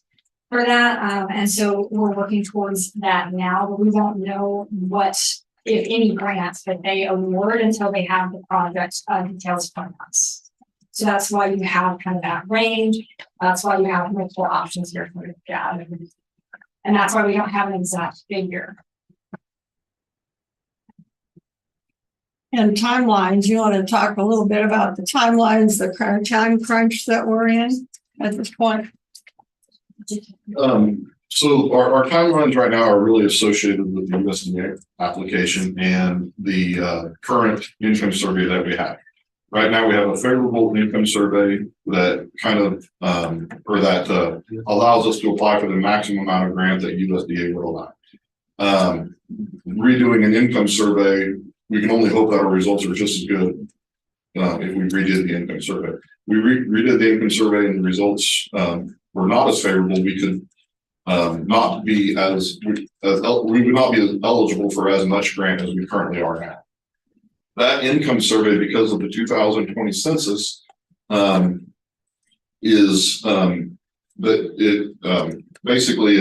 for that. And so we're working towards that now, but we won't know what, if any, grants that they award until they have the project details from us. So that's why you have kind of that range. That's why you have multiple options here for the job. And that's why we don't have an exact figure. And timelines, you want to talk a little bit about the timelines, the current time crunch that we're in at this point? So our timelines right now are really associated with the USDA application and the current income survey that we have. Right now, we have a favorable income survey that kind of allows us to apply for the maximum amount of grant that USDA will allow. Redoing an income survey, we can only hope that our results are just as good if we redid the income survey. We redid the income survey and the results, were not as favorable. We could, not be as, we would not be as eligible for as much grant as we currently are now. That income survey, because of the 2020 census, is, basically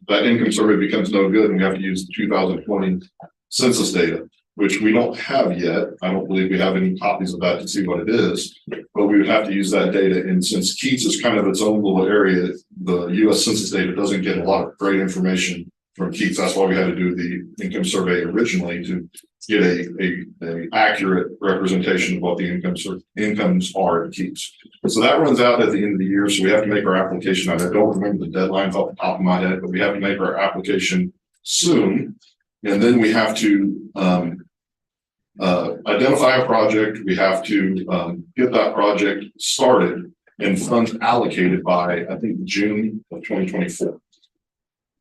that income survey becomes no good and we have to use the 2020 census data, which we don't have yet. I don't believe we have any copies of that to see what it is, but we would have to use that data. And since Keats is kind of its own little area, the US Census data doesn't get a lot of great information from Keats. That's why we had to do the income survey originally, to get a accurate representation of what the incomes are in Keats. So that runs out at the end of the year. So we have to make our application. I don't remember the deadlines off the top of my head, but we have to make our application soon. And then we have to identify a project. We have to get that project started and funds allocated by, I think, June of 2024.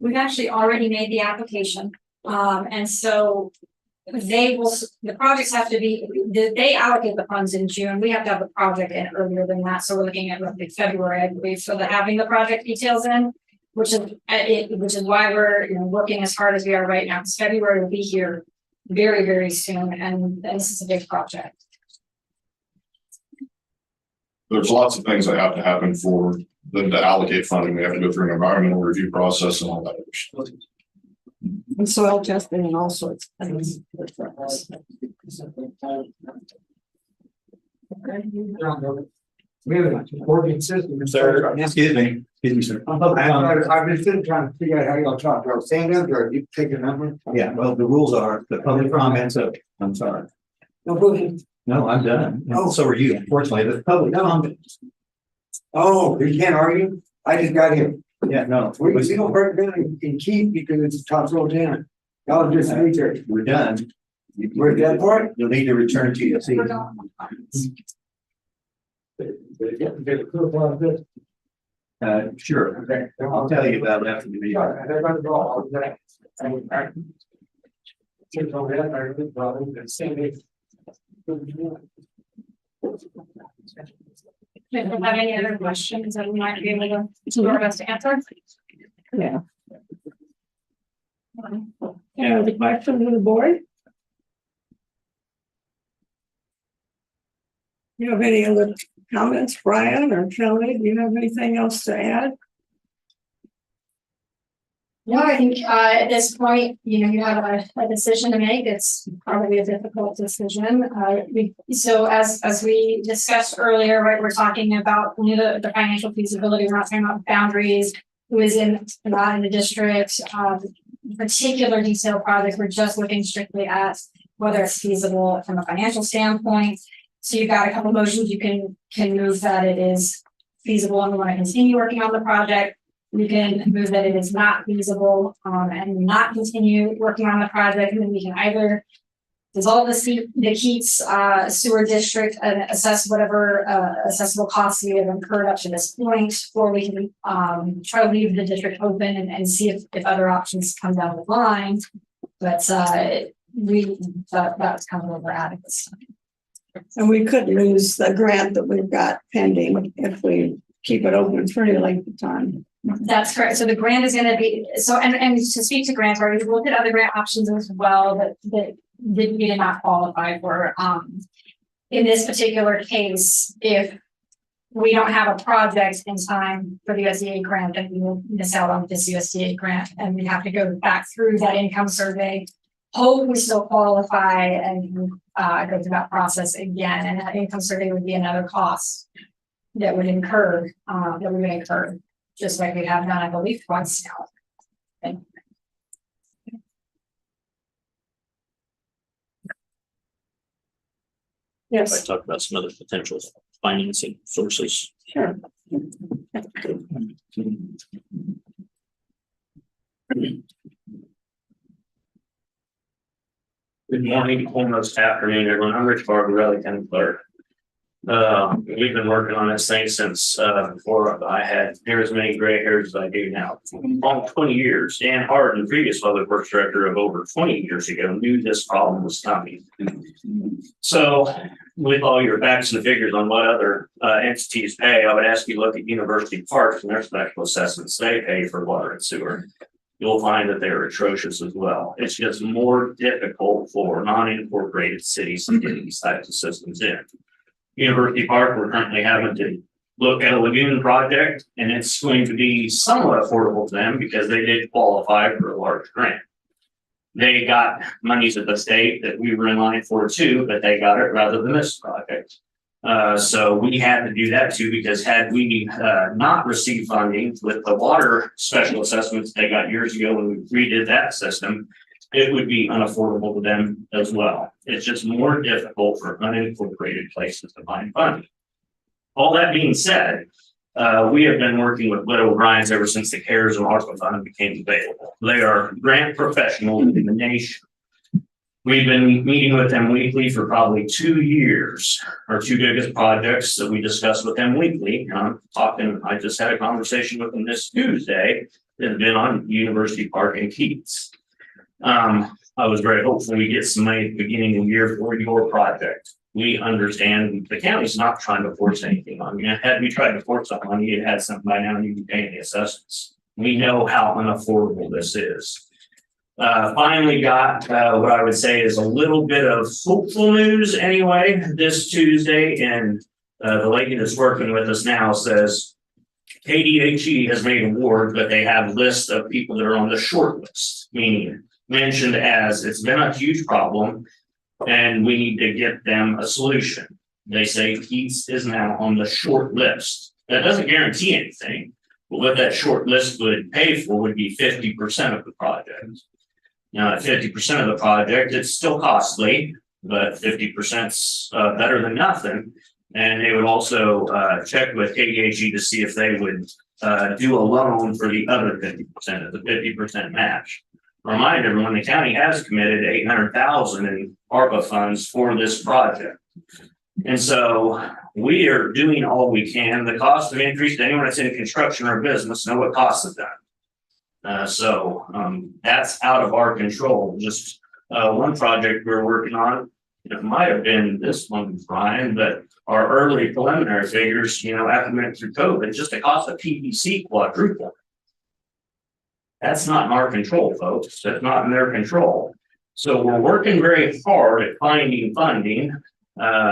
We've actually already made the application. And so the projects have to be, they allocate the funds in June. We have to have the project in earlier than that. So we're looking at roughly February, I believe, so that having the project details in, which is why we're working as hard as we are right now. Because February will be here very, very soon, and this is a big project. There's lots of things that have to happen for them to allocate funding. We have to go through an environmental review process and all that other stuff. And soil testing and all sorts of things. We have a working system. Sir, excuse me, sir. I've been sitting trying to figure out how y'all talk. Y'all stand up or you take a number? Yeah, well, the rules are the public comments. I'm sorry. No, go ahead. No, I'm done. Oh, so are you. Unfortunately, the public comments. Oh, you can't argue? I just got here. Yeah, no. We don't break down and keep because it's top roll down. Y'all just need to. We're done. We're done for it? You'll need to return to your seat. Sure. Okay. I'll tell you about it after the meeting. If you have any other questions that we might be able to do our best to answer. Yeah. Any other questions on the board? You have any other comments, Brian or Kelly? Do you have anything else to add? No, I think at this point, you have a decision to make. It's probably a difficult decision. So as we discussed earlier, right, we're talking about the financial feasibility. We're not talking about boundaries, who is not in the district, particular detailed projects. We're just looking strictly at whether it's feasible from a financial standpoint. So you've got a couple of motions. You can move that it is feasible and we want to continue working on the project. We can move that it is not feasible and not continue working on the project. And then we can either dissolve the Keats sewer district and assess whatever assessable costs we have incurred up to this point, or we can try to leave the district open and see if other options come down the line. But that's kind of where we're at this time. And we could lose the grant that we've got pending if we keep it open for any length of time. That's correct. So the grant is going to be, and to speak to grants, we've looked at other grant options as well that we did not qualify for. In this particular case, if we don't have a project in time for the USDA grant, then we will miss out on this USDA grant and we have to go back through that income survey. Hope we still qualify and go through that process again. And that income survey would be another cost that would incur, just like we have done, I believe, twice now. Yes. I talked about some other potential financing sources. Sure. Good morning, almost afternoon, everyone. I'm Rich Barbarelli, County Clerk. We've been working on this thing since, before I had near as many gray hairs as I do now. All 20 years. Dan Hart, the previous public works director of over 20 years ago, knew this problem was coming. So with all your facts and figures on what other entities pay, I would ask you to look at University Parks and their special assessments they pay for water and sewer. You'll find that they're atrocious as well. It's just more difficult for non-incorporated cities to get these types of systems in. University Park, we're currently having to look at a lagoon project, and it's going to be somewhat affordable to them because they did qualify for a large grant. They got monies at the state that we were in line for too, but they got it rather than this project. So we had to do that too, because had we not received funding with the water special assessments they got years ago when we redid that system, it would be unaffordable to them as well. It's just more difficult for unincorporated places to find funding. All that being said, we have been working with Widow O'Brien's ever since the CARES and ARPA fund became available. They are grant professionals in the nation. We've been meeting with them weekly for probably 2 years. Our two biggest projects that we discuss with them weekly. I just had a conversation with them this Tuesday that have been on University Park and Keats. I was very hopeful we get some money at the beginning of the year for your project. We understand the county's not trying to force anything on you. Had we tried to force something on you, you'd had something by now and you'd be paying the assessments. We know how unaffordable this is. Finally got what I would say is a little bit of hopeful news anyway this Tuesday, and the lady that's working with us now says KDHE has made an award, but they have lists of people that are on the short list, meaning mentioned as it's been a huge problem and we need to get them a solution. They say Keats is now on the short list. That doesn't guarantee anything, but what that short list would pay for would be 50% of the project. Now, at 50% of the project, it's still costly, but 50%'s better than nothing. And they would also check with KDHE to see if they would do a loan for the other 50%, of the 50% match. Remind everyone, the county has committed $800,000 in ARPA funds for this project. And so we are doing all we can. The cost of increase to anyone that's in construction or business know what costs have done. So that's out of our control. Just one project we're working on, it might have been this one, Brian, but our early preliminary figures, after we went through COVID, just the cost of PVC quadrupled. That's not in our control, folks. That's not in their control. So we're working very hard at finding funding.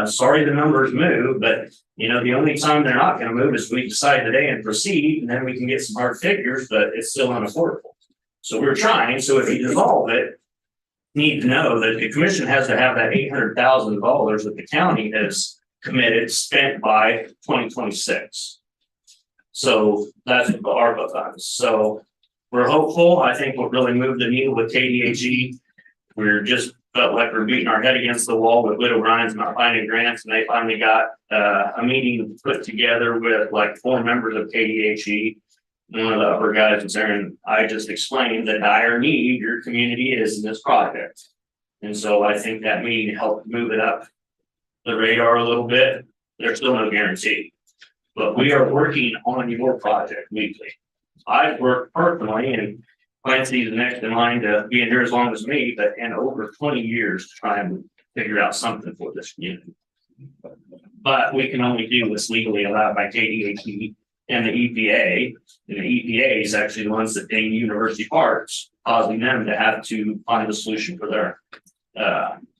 Sorry the numbers move, but the only time they're not going to move is when we decide today and proceed, and then we can get some hard figures, but it's still unaffordable. So we're trying. So if you dissolve it, need to know that the commission has to have that $800,000 that the county has committed spent by 2026. So that's the ARPA funds. So we're hopeful. I think what really moved the needle with KDHE, we're just felt like we're beating our head against the wall with Widow Ryan's not finding grants, and they finally got a meeting put together with like 4 members of KDHE. One of the upper guys was there, and I just explained the dire need your community is in this project. And so I think that meeting helped move it up the radar a little bit. There's still no guarantee, but we are working on your project weekly. I've worked personally, and Clancy's the next in line to be in here as long as me, but in over 20 years to try and figure out something for this community. But we can only do what's legally allowed by KDHE and the EPA. And the EPA is actually the ones that ding University Parks, causing them to have to find a solution for their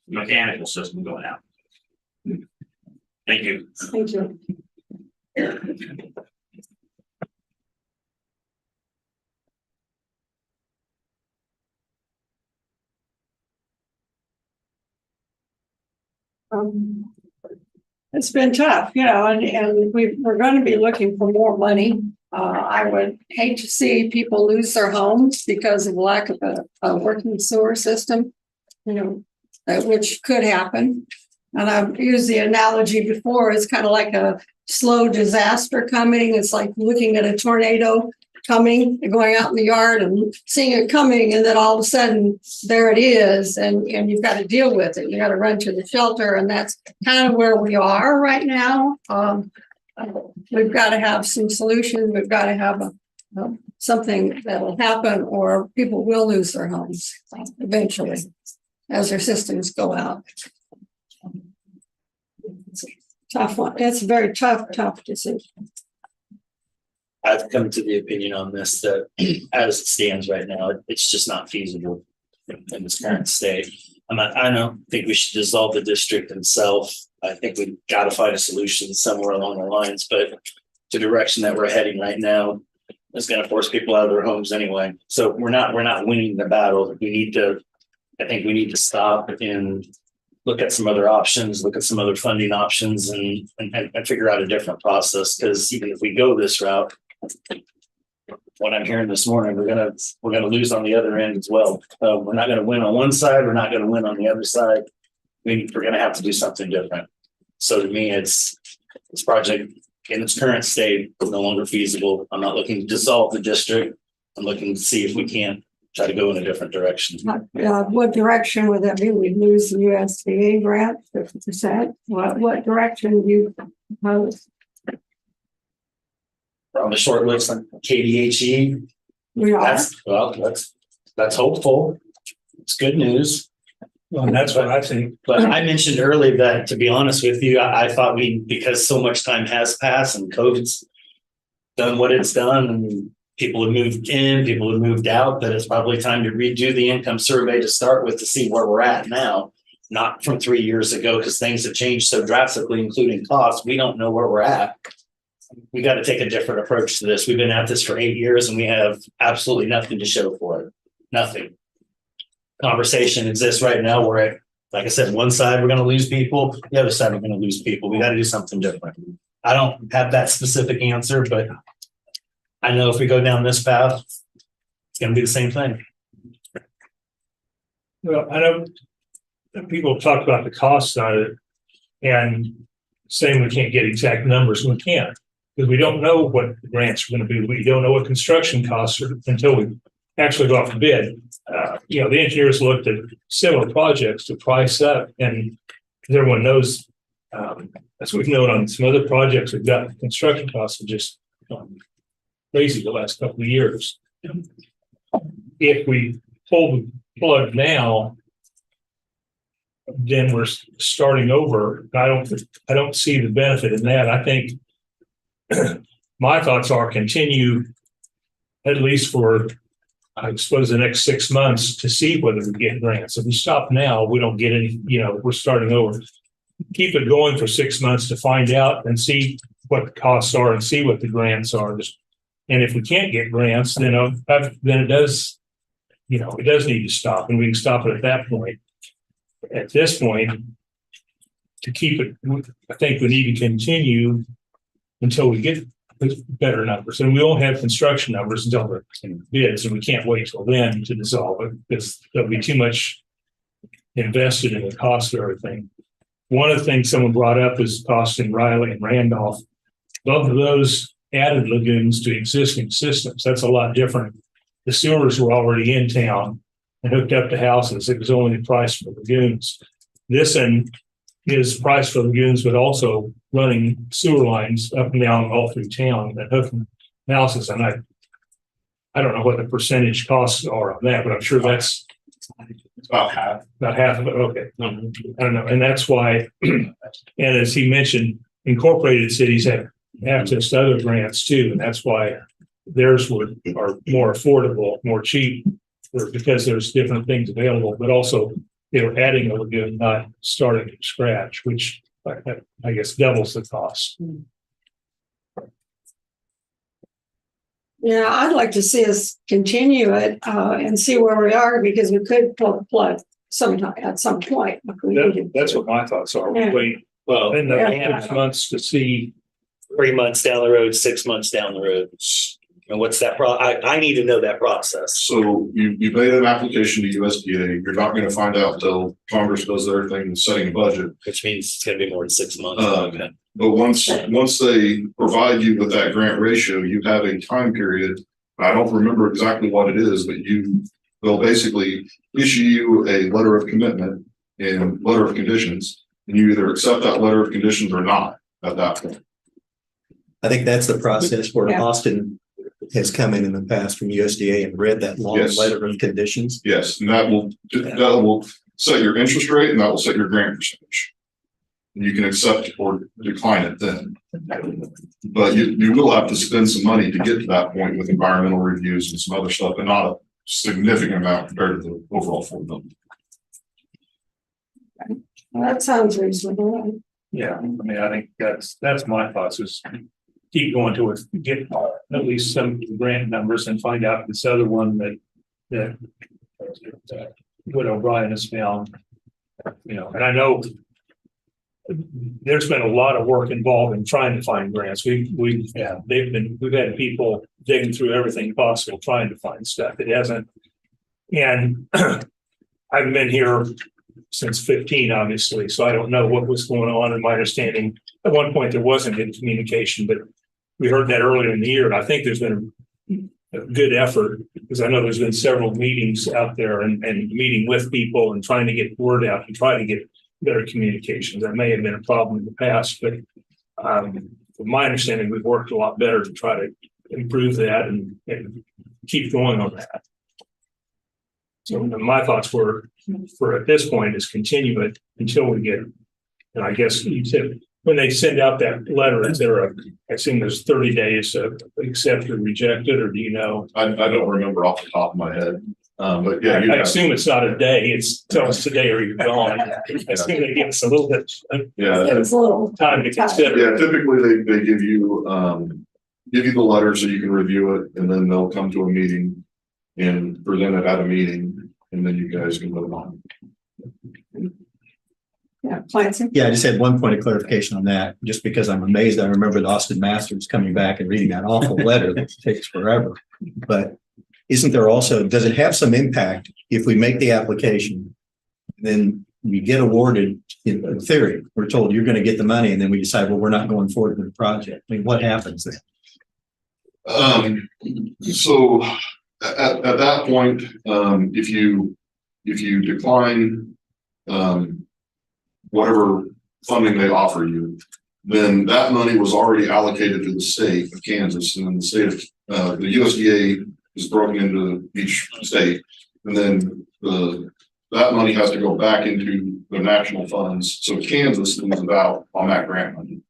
mechanical system going out. Thank you. Thank you. It's been tough, and we're going to be looking for more money. I would hate to see people lose their homes because of lack of a working sewer system, which could happen. And I've used the analogy before, it's kind of like a slow disaster coming. It's like looking at a tornado coming, going out in the yard and seeing it coming, and then all of a sudden there it is, and you've got to deal with it. You got to run to the shelter, and that's kind of where we are right now. We've got to have some solutions. We've got to have something that will happen, or people will lose their homes eventually as their systems go out. Tough one. It's a very tough decision. I've come to the opinion on this that as it stands right now, it's just not feasible in this current state. I don't think we should dissolve the district itself. I think we've got to find a solution somewhere along the lines, but the direction that we're heading right now is going to force people out of their homes anyway. So we're not winning the battle. I think we need to stop and look at some other options, look at some other funding options, and figure out a different process. Because even if we go this route, what I'm hearing this morning, we're gonna lose on the other end as well. We're not gonna win on one side. We're not gonna win on the other side. We're gonna have to do something different. So to me, this project in its current state is no longer feasible. I'm not looking to dissolve the district. I'm looking to see if we can't try to go in a different direction. What direction would that be? We'd lose the USDA grant 50%. What direction do you propose? We're on the short list on KDHE. We are. That's hopeful. It's good news. Well, and that's what I think. But I mentioned earlier that, to be honest with you, I thought because so much time has passed and COVID's done what it's done, and people have moved in, people have moved out, that it's probably time to redo the income survey to start with to see where we're at now, not from 3 years ago, because things have changed so drastically, including costs. We don't know where we're at. We got to take a different approach to this. We've been at this for 8 years and we have absolutely nothing to show for it. Nothing. Conversation exists right now where, like I said, one side we're going to lose people, the other side we're going to lose people. We got to do something different. I don't have that specific answer, but I know if we go down this path, it's going to be the same thing. Well, I know people talk about the cost side of it and saying we can't get exact numbers. We can't, because we don't know what the grants are going to be. We don't know what construction costs are until we actually go off the bid. The engineers looked at several projects to price up, and everyone knows, as we've known on some other projects, we've got construction costs are just crazy the last couple of years. If we pull the plug now, then we're starting over. I don't see the benefit in that. I think my thoughts are continue at least for, I suppose, the next 6 months to see whether we get grants. If we stop now, we don't get any, we're starting over. Keep it going for 6 months to find out and see what the costs are and see what the grants are. And if we can't get grants, then it does, it does need to stop, and we can stop it at that point. At this point, to keep it, I think we need to continue until we get better numbers. And we won't have construction numbers until we're in bids, and we can't wait till then to dissolve it because there'll be too much invested in the cost of everything. One of the things someone brought up is cost in Riley and Randolph. Both of those added lagoons to existing systems. That's a lot different. The sewers were already in town and hooked up to houses. It was only the price for lagoons. This end is price for lagoons, but also running sewer lines up and down all through town and hooking houses. And I don't know what the percentage costs are on that, but I'm sure that's about half. About half of it. Okay. I don't know. And that's why, and as he mentioned, incorporated cities have access to other grants too. And that's why theirs are more affordable, more cheap, because there's different things available, but also they're adding a lagoon, not starting from scratch, which I guess doubles the cost. Yeah, I'd like to see us continue it and see where we are, because we could pull the plug sometime at some point. That's what my thoughts are. Yeah. Wait, Well, in the 6 months to see 3 months down the road, 6 months down the road. And what's that I need to know that process. So you made an application to USDA. You're not going to find out till Congress does their thing in setting a budget. Which means it's going to be more than 6 months. Okay. But once they provide you with that grant ratio, you have a time period I don't remember exactly what it is, but they'll basically issue you a letter of commitment and letter of conditions, and you either accept that letter of conditions or not at that point. I think that's the process where Yeah. Austin has come in the past from USDA and read that long Yes. letter of conditions. Yes, and that will set your interest rate and that will set your grant percentage. And you can accept or decline it then. But you will have to spend some money to get to that point with environmental reviews and some other stuff, and not a significant amount compared to the overall $4 million. Well, that sounds reasonable. Yeah, I mean, I think that's my thoughts is keep going to it, get at least some grant numbers and find out this other one that what O'Brien has found. You know, and I know there's been a lot of work involved in trying to find grants. We've had people digging through everything possible trying to find stuff. It hasn't, and I've been here since 15, obviously, so I don't know what was going on. In my understanding, at one point there wasn't good communication, but we heard that earlier in the year. And I think there's been a good effort because I know there's been several meetings out there and meeting with people and trying to get word out and try to get better communications. That may have been a problem in the past, but from my understanding, we've worked a lot better to try to improve that and keep going on that. So my thoughts were for at this point is continue it until we get, and I guess you said when they send out that letter, is there I assume there's 30 days to accept or reject it, or do you know? I don't remember off the top of my head. But yeah, I assume it's not a day. It's tell us today or you're gone. I assume they give us a little bit. Yeah, It's a little time to consider. Yeah, typically they give you the letter so you can review it, and then they'll come to a meeting and present it at a meeting, and then you guys can vote on it. Yeah, Clancy. Yeah, I just had one point of clarification on that, just because I'm amazed. I remember the Austin Masters coming back and reading that awful letter that takes forever. But isn't there also, does it have some impact if we make the application, then we get awarded, in theory, we're told you're going to get the money, and then we decide, well, we're not going forward with the project. I mean, what happens then? So at that point, if you decline whatever funding they offer you, then that money was already allocated to the state of Kansas, and then the state of the USDA is broken into each state, and then that money has to go back into the national funds. So Kansas loses out on that grant money,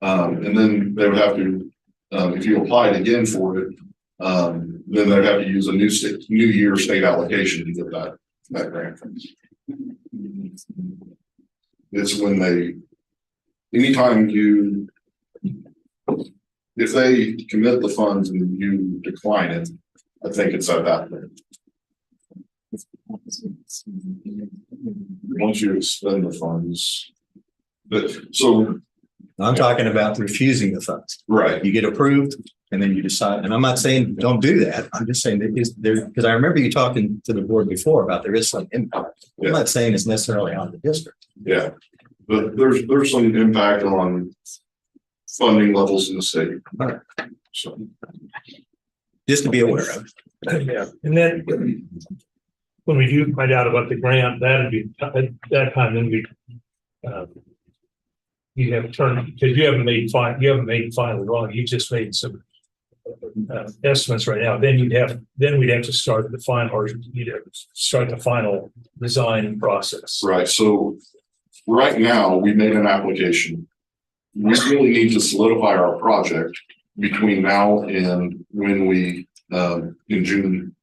and then they would have to, if you applied again for it, then they'd have to use a new year state allocation to get that grant. It's when anytime if they commit the funds and you decline it, I think it's at that point. Once you expend the funds, so I'm talking about refusing the funds. Right. You get approved and then you decide, and I'm not saying don't do that. I'm just saying that is there, because I remember you talking to the board before about there is some impact. Yeah. I'm not saying it's necessarily on the district. Yeah, but there's some impact on funding levels in the state. Right. So just to be aware of. Yeah, and then when we do find out about the grant, that'd be at that time. Then we you have turned because you haven't made final wrong. You just made some estimates right now. Then we'd have to start the final, or you'd have to start the final design process. Right. So right now we made an application. We really need to solidify our project between now and when we in June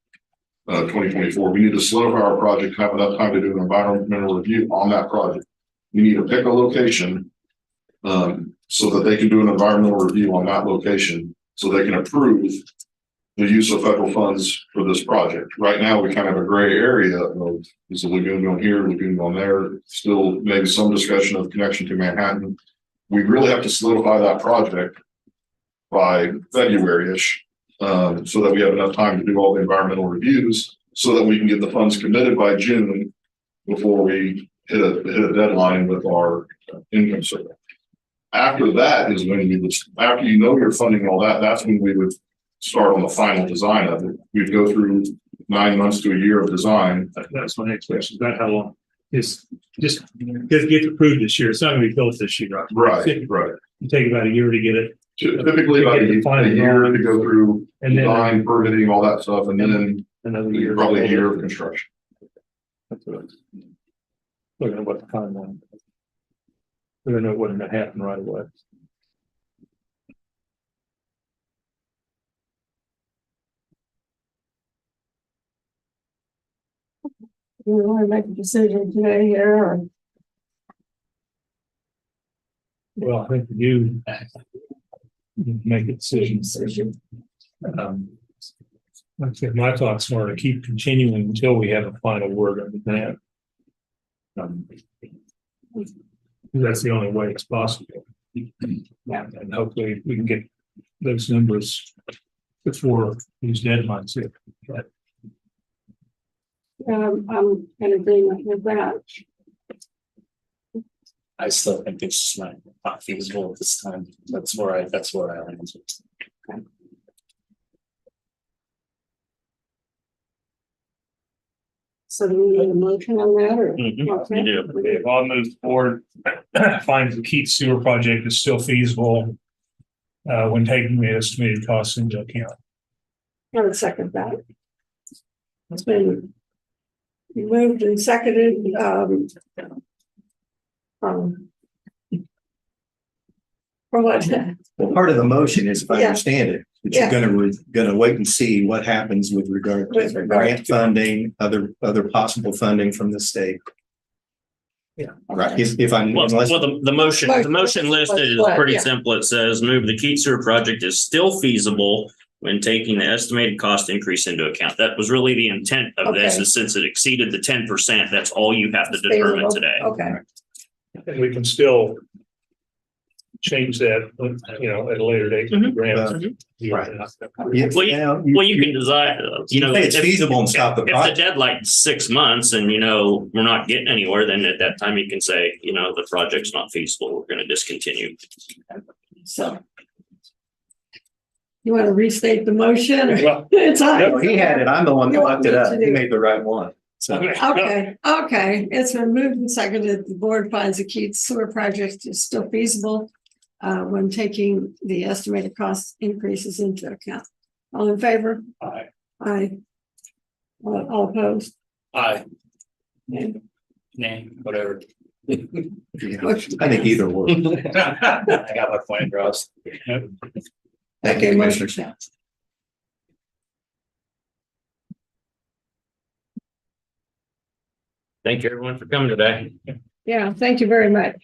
2024. We need to solidify our project, have enough time to do an environmental review on that project. We need to pick a location so that they can do an environmental review on that location so they can approve the use of federal funds for this project. Right now, we kind of have a gray area of is the lagoon going here, lagoon going there, still maybe some discussion of connection to Manhattan. We really have to solidify that project by February-ish so that we have enough time to do all the environmental reviews so that we can get the funds committed by June before we hit a deadline with our income survey. After that is when after you know you're funding all that, that's when we would start on the final design of it. We'd go through 9 months to a year of design. That's my next question. About how long? Is just get approved this year. It's not gonna be built this year, right? Right. You take about a year to get it. Typically about a year to go through And then design, permitting, all that stuff, and then another year. probably a year of construction. That's what it's- We're gonna what the timeline. We're gonna know what's gonna happen right away. Do we want to make a decision today here or? Well, I think you make a decision. Like I said, my thoughts are to keep continuing until we have a final word on that. That's the only way it's possible. And hopefully we can get those numbers before these deadlines hit. I'm in agreement with that. I still think it's not feasible at this time. That's where I land. So do we need a motion on that or? Okay. If I'll move forward, finds the Keats sewer project is still feasible when taking the estimated costs into account. I would second that. It's been moved and seconded, for what? Well, part of the motion is, if I Yeah. understand it, that Yeah. you're gonna wait and see what happens with regard With to regard grant funding, other possible funding from the state. Yeah. Right, if I'm. Well, unless- the motion listed is pretty simple. It says move the Keats sewer project is still feasible when taking the estimated cost increase into account. That was really the intent of this, Okay. is since it exceeded the 10%, that's all you have to determine today. Okay. And we can still change that, at a later date. Right. Yes, Well, now, you can design, say it's feasible and stop the If the project. deadline's 6 months and, we're not getting anywhere, then at that time you can say, the project's not feasible, we're gonna discontinue. So. You want to restate the motion? or- Well, It's on. No, he had it. I'm the one that looked it up. He made the right one. So. Okay, it's been moved and seconded. The board finds the Keats sewer project is still feasible when taking the estimated cost increases into account. All in favor? Aye. Aye. All opposed? Aye. Okay. Nay, whatever. I think either works. I got my point across. Thank you, motion Commissioners. stands. Thank you everyone for coming today. Yeah, thank you very much.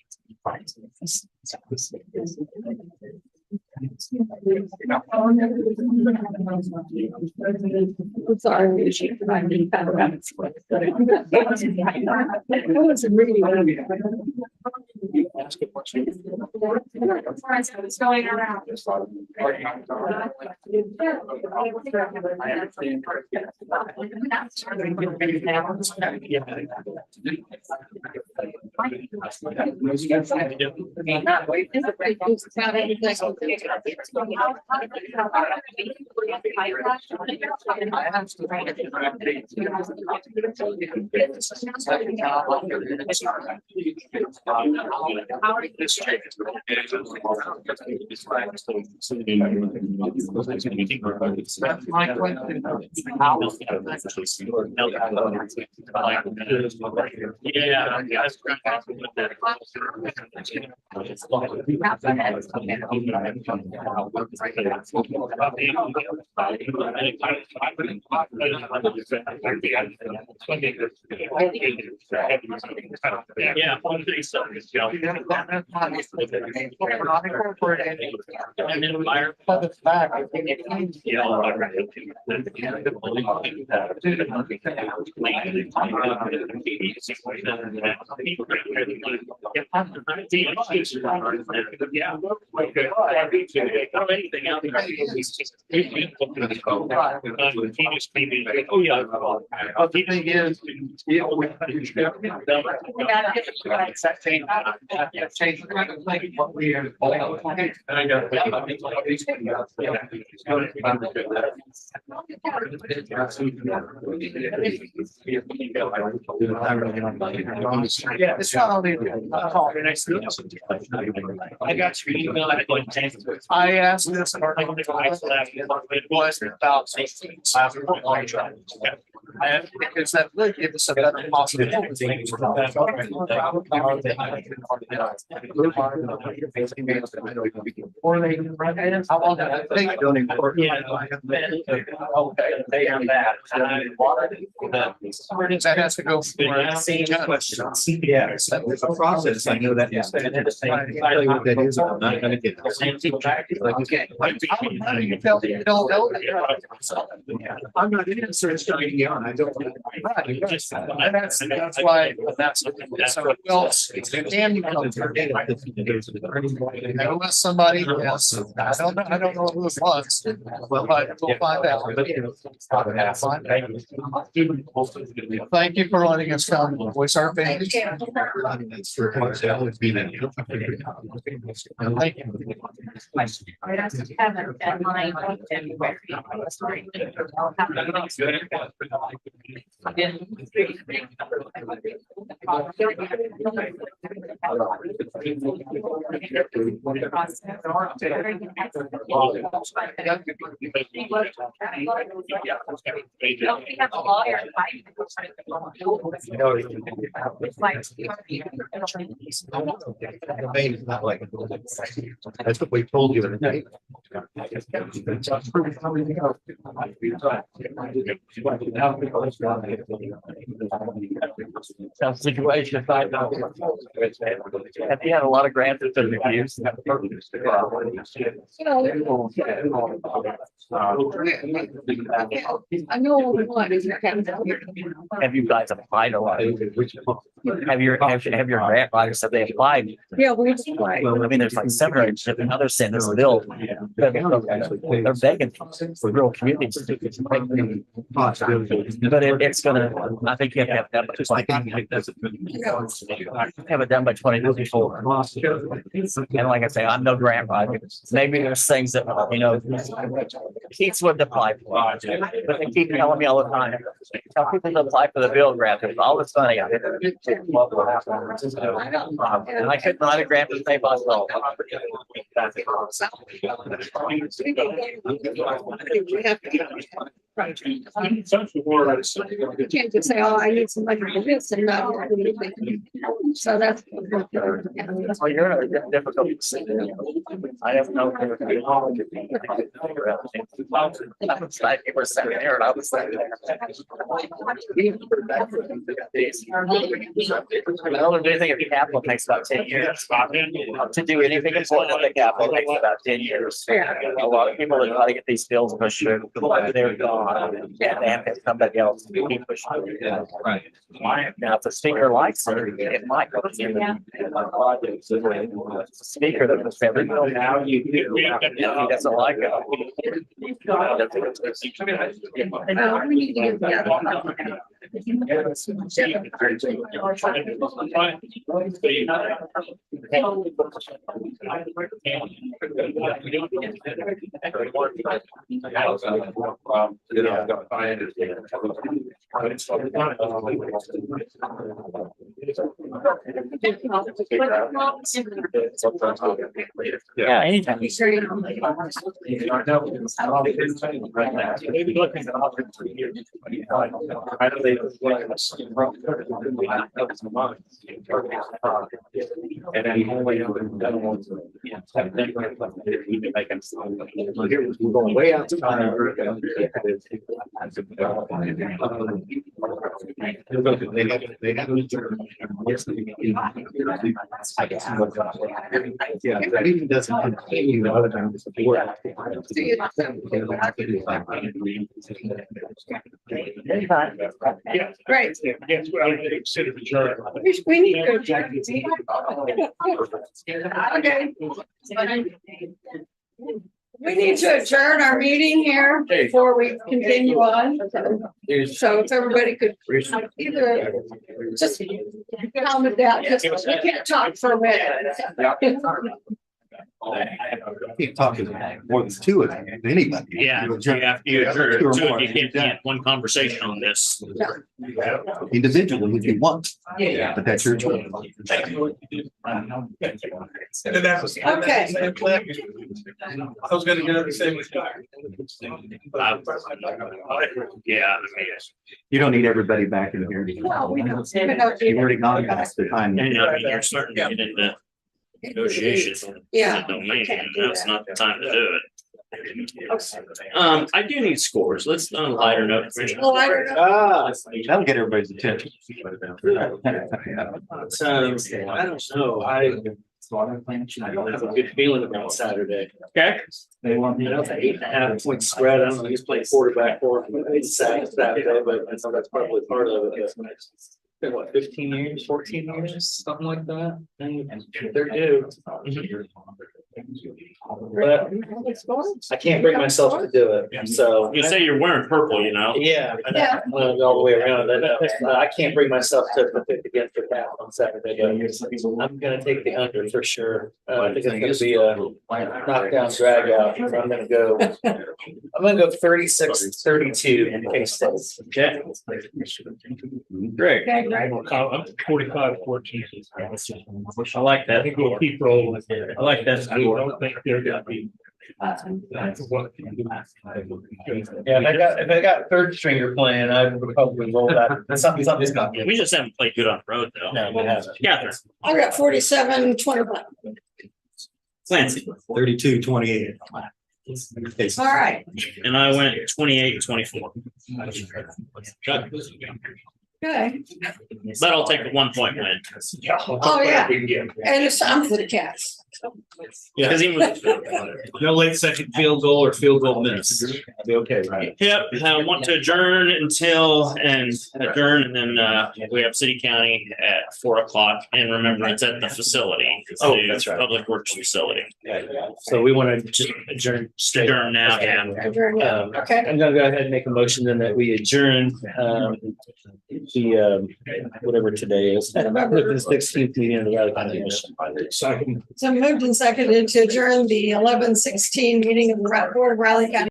I'm sorry. What's going around? Yeah. And then fire. Yeah. Okay. Anything out there. Oh, yeah. The thing is, Yeah, it's not only. I got your email. I asked this. It was about. Because that would give us a better possibility. Or they. How long did it take? That has to go. Yeah, it's a process. I know that. I tell you what that is, I'm not gonna get it. I'm not in it, so it's going on. I don't. That's why, that's so, well, and you know, unless somebody, yes, I don't know who it was, but we'll find out. Thank you for letting us come and voice our opinions. Thank you. That's what we told you in the day. Situation. Have you had a lot of grants that have been used? I know what is your Have you guys applied a lot? Have your grant writers, have they applied? Yeah, we applied. Well, I mean, there's like 7 or 8 other saying this bill. They're begging for rural communities. But it's gonna, I think you have to have have it done by 2024. And like I say, I'm no grant writer. Maybe there's things that, you know, Keats wouldn't apply for, but they keep telling me all the time, tell people to apply for the bill grant, there's all this money. And I couldn't write a grant to pay myself. You can't just say, oh, I need some money for this and not. So that's. Oh, you're in a difficult position. I have no. I was sitting there and I was sitting there. I don't do anything at the capital takes about 10 years. To do anything important at the capital takes about 10 years. A lot of people that try to get these bills pushed through, they're gone. And they have to have somebody else to keep pushing. Right. Now, if the speaker likes it, it might go to the speaker that was every bill now you do. If he doesn't like it. We need to get together. Yeah, anytime. We're going way out to time. They have an adjournment. Yeah, that even doesn't continue the other times. Yeah, right. That's what I would consider the journey. We need to adjourn. Okay. We need to adjourn our meeting here before we continue on. So if everybody could either just comment that, just, we can't talk for a minute. Keep talking more than two of them, anybody. Yeah, you have you can't get one conversation on this. Individually, if you want. Yeah. But that's your choice. Okay. I was gonna go the same with Yeah. You don't need everybody back in here. No, we don't. You've already gone past the time. And I mean, you're starting to get into negotiations. Yeah. Domain, and that's not the time to do it. I do need scores. Let's on a lighter note. Commissioner. Oh, I don't know. That'll get everybody's attention. I don't know. I don't have a good feeling about Saturday. Okay. They want me to 8.5 point spread. I don't know. He's playing quarterback for him. It's Saturday, but I know that's probably part of it. Been what, 15 years, 14 years, something like that? And they're due. But I can't bring myself to do it, so. You say you're wearing purple, you know? Yeah. Yeah. I'm gonna go all the way around. I can't bring myself to pick against the cap on Saturday, but I'm gonna take the under for sure. I think it's gonna be a knockdown drag out. I'm gonna go 36-32 in K-State. Okay. Great. Okay, great. I'm 45-14. I like that. I think we'll keep rolling. I like that. I don't think they're gonna be. Yeah, if I got third stringer playing, I would probably roll that. Something's not good. We just haven't played good on the road though. No, we haven't. Catherine. I got 47-21. Clancy. 32-28. All right. And I went 28-24. Okay. But I'll take a 1 point win. Oh, yeah. And it's time for the cats. Yeah, because even with No late second field goal or field goal miss. I'll be okay, right? Yep, I want to adjourn and then we have city county at 4 o'clock. And remember, it's at the facility. It's Oh, the that's right. Public Works facility. So we want to just adjourn. straight. Adjourn now, yeah. Adjourn, yeah. Okay. I'm gonna go ahead and make a motion then that we adjourn, whatever today is. The 16th meeting of the Riley County Commission. Second. So moved and seconded to adjourn the 11-16 meeting of the Board of Riley County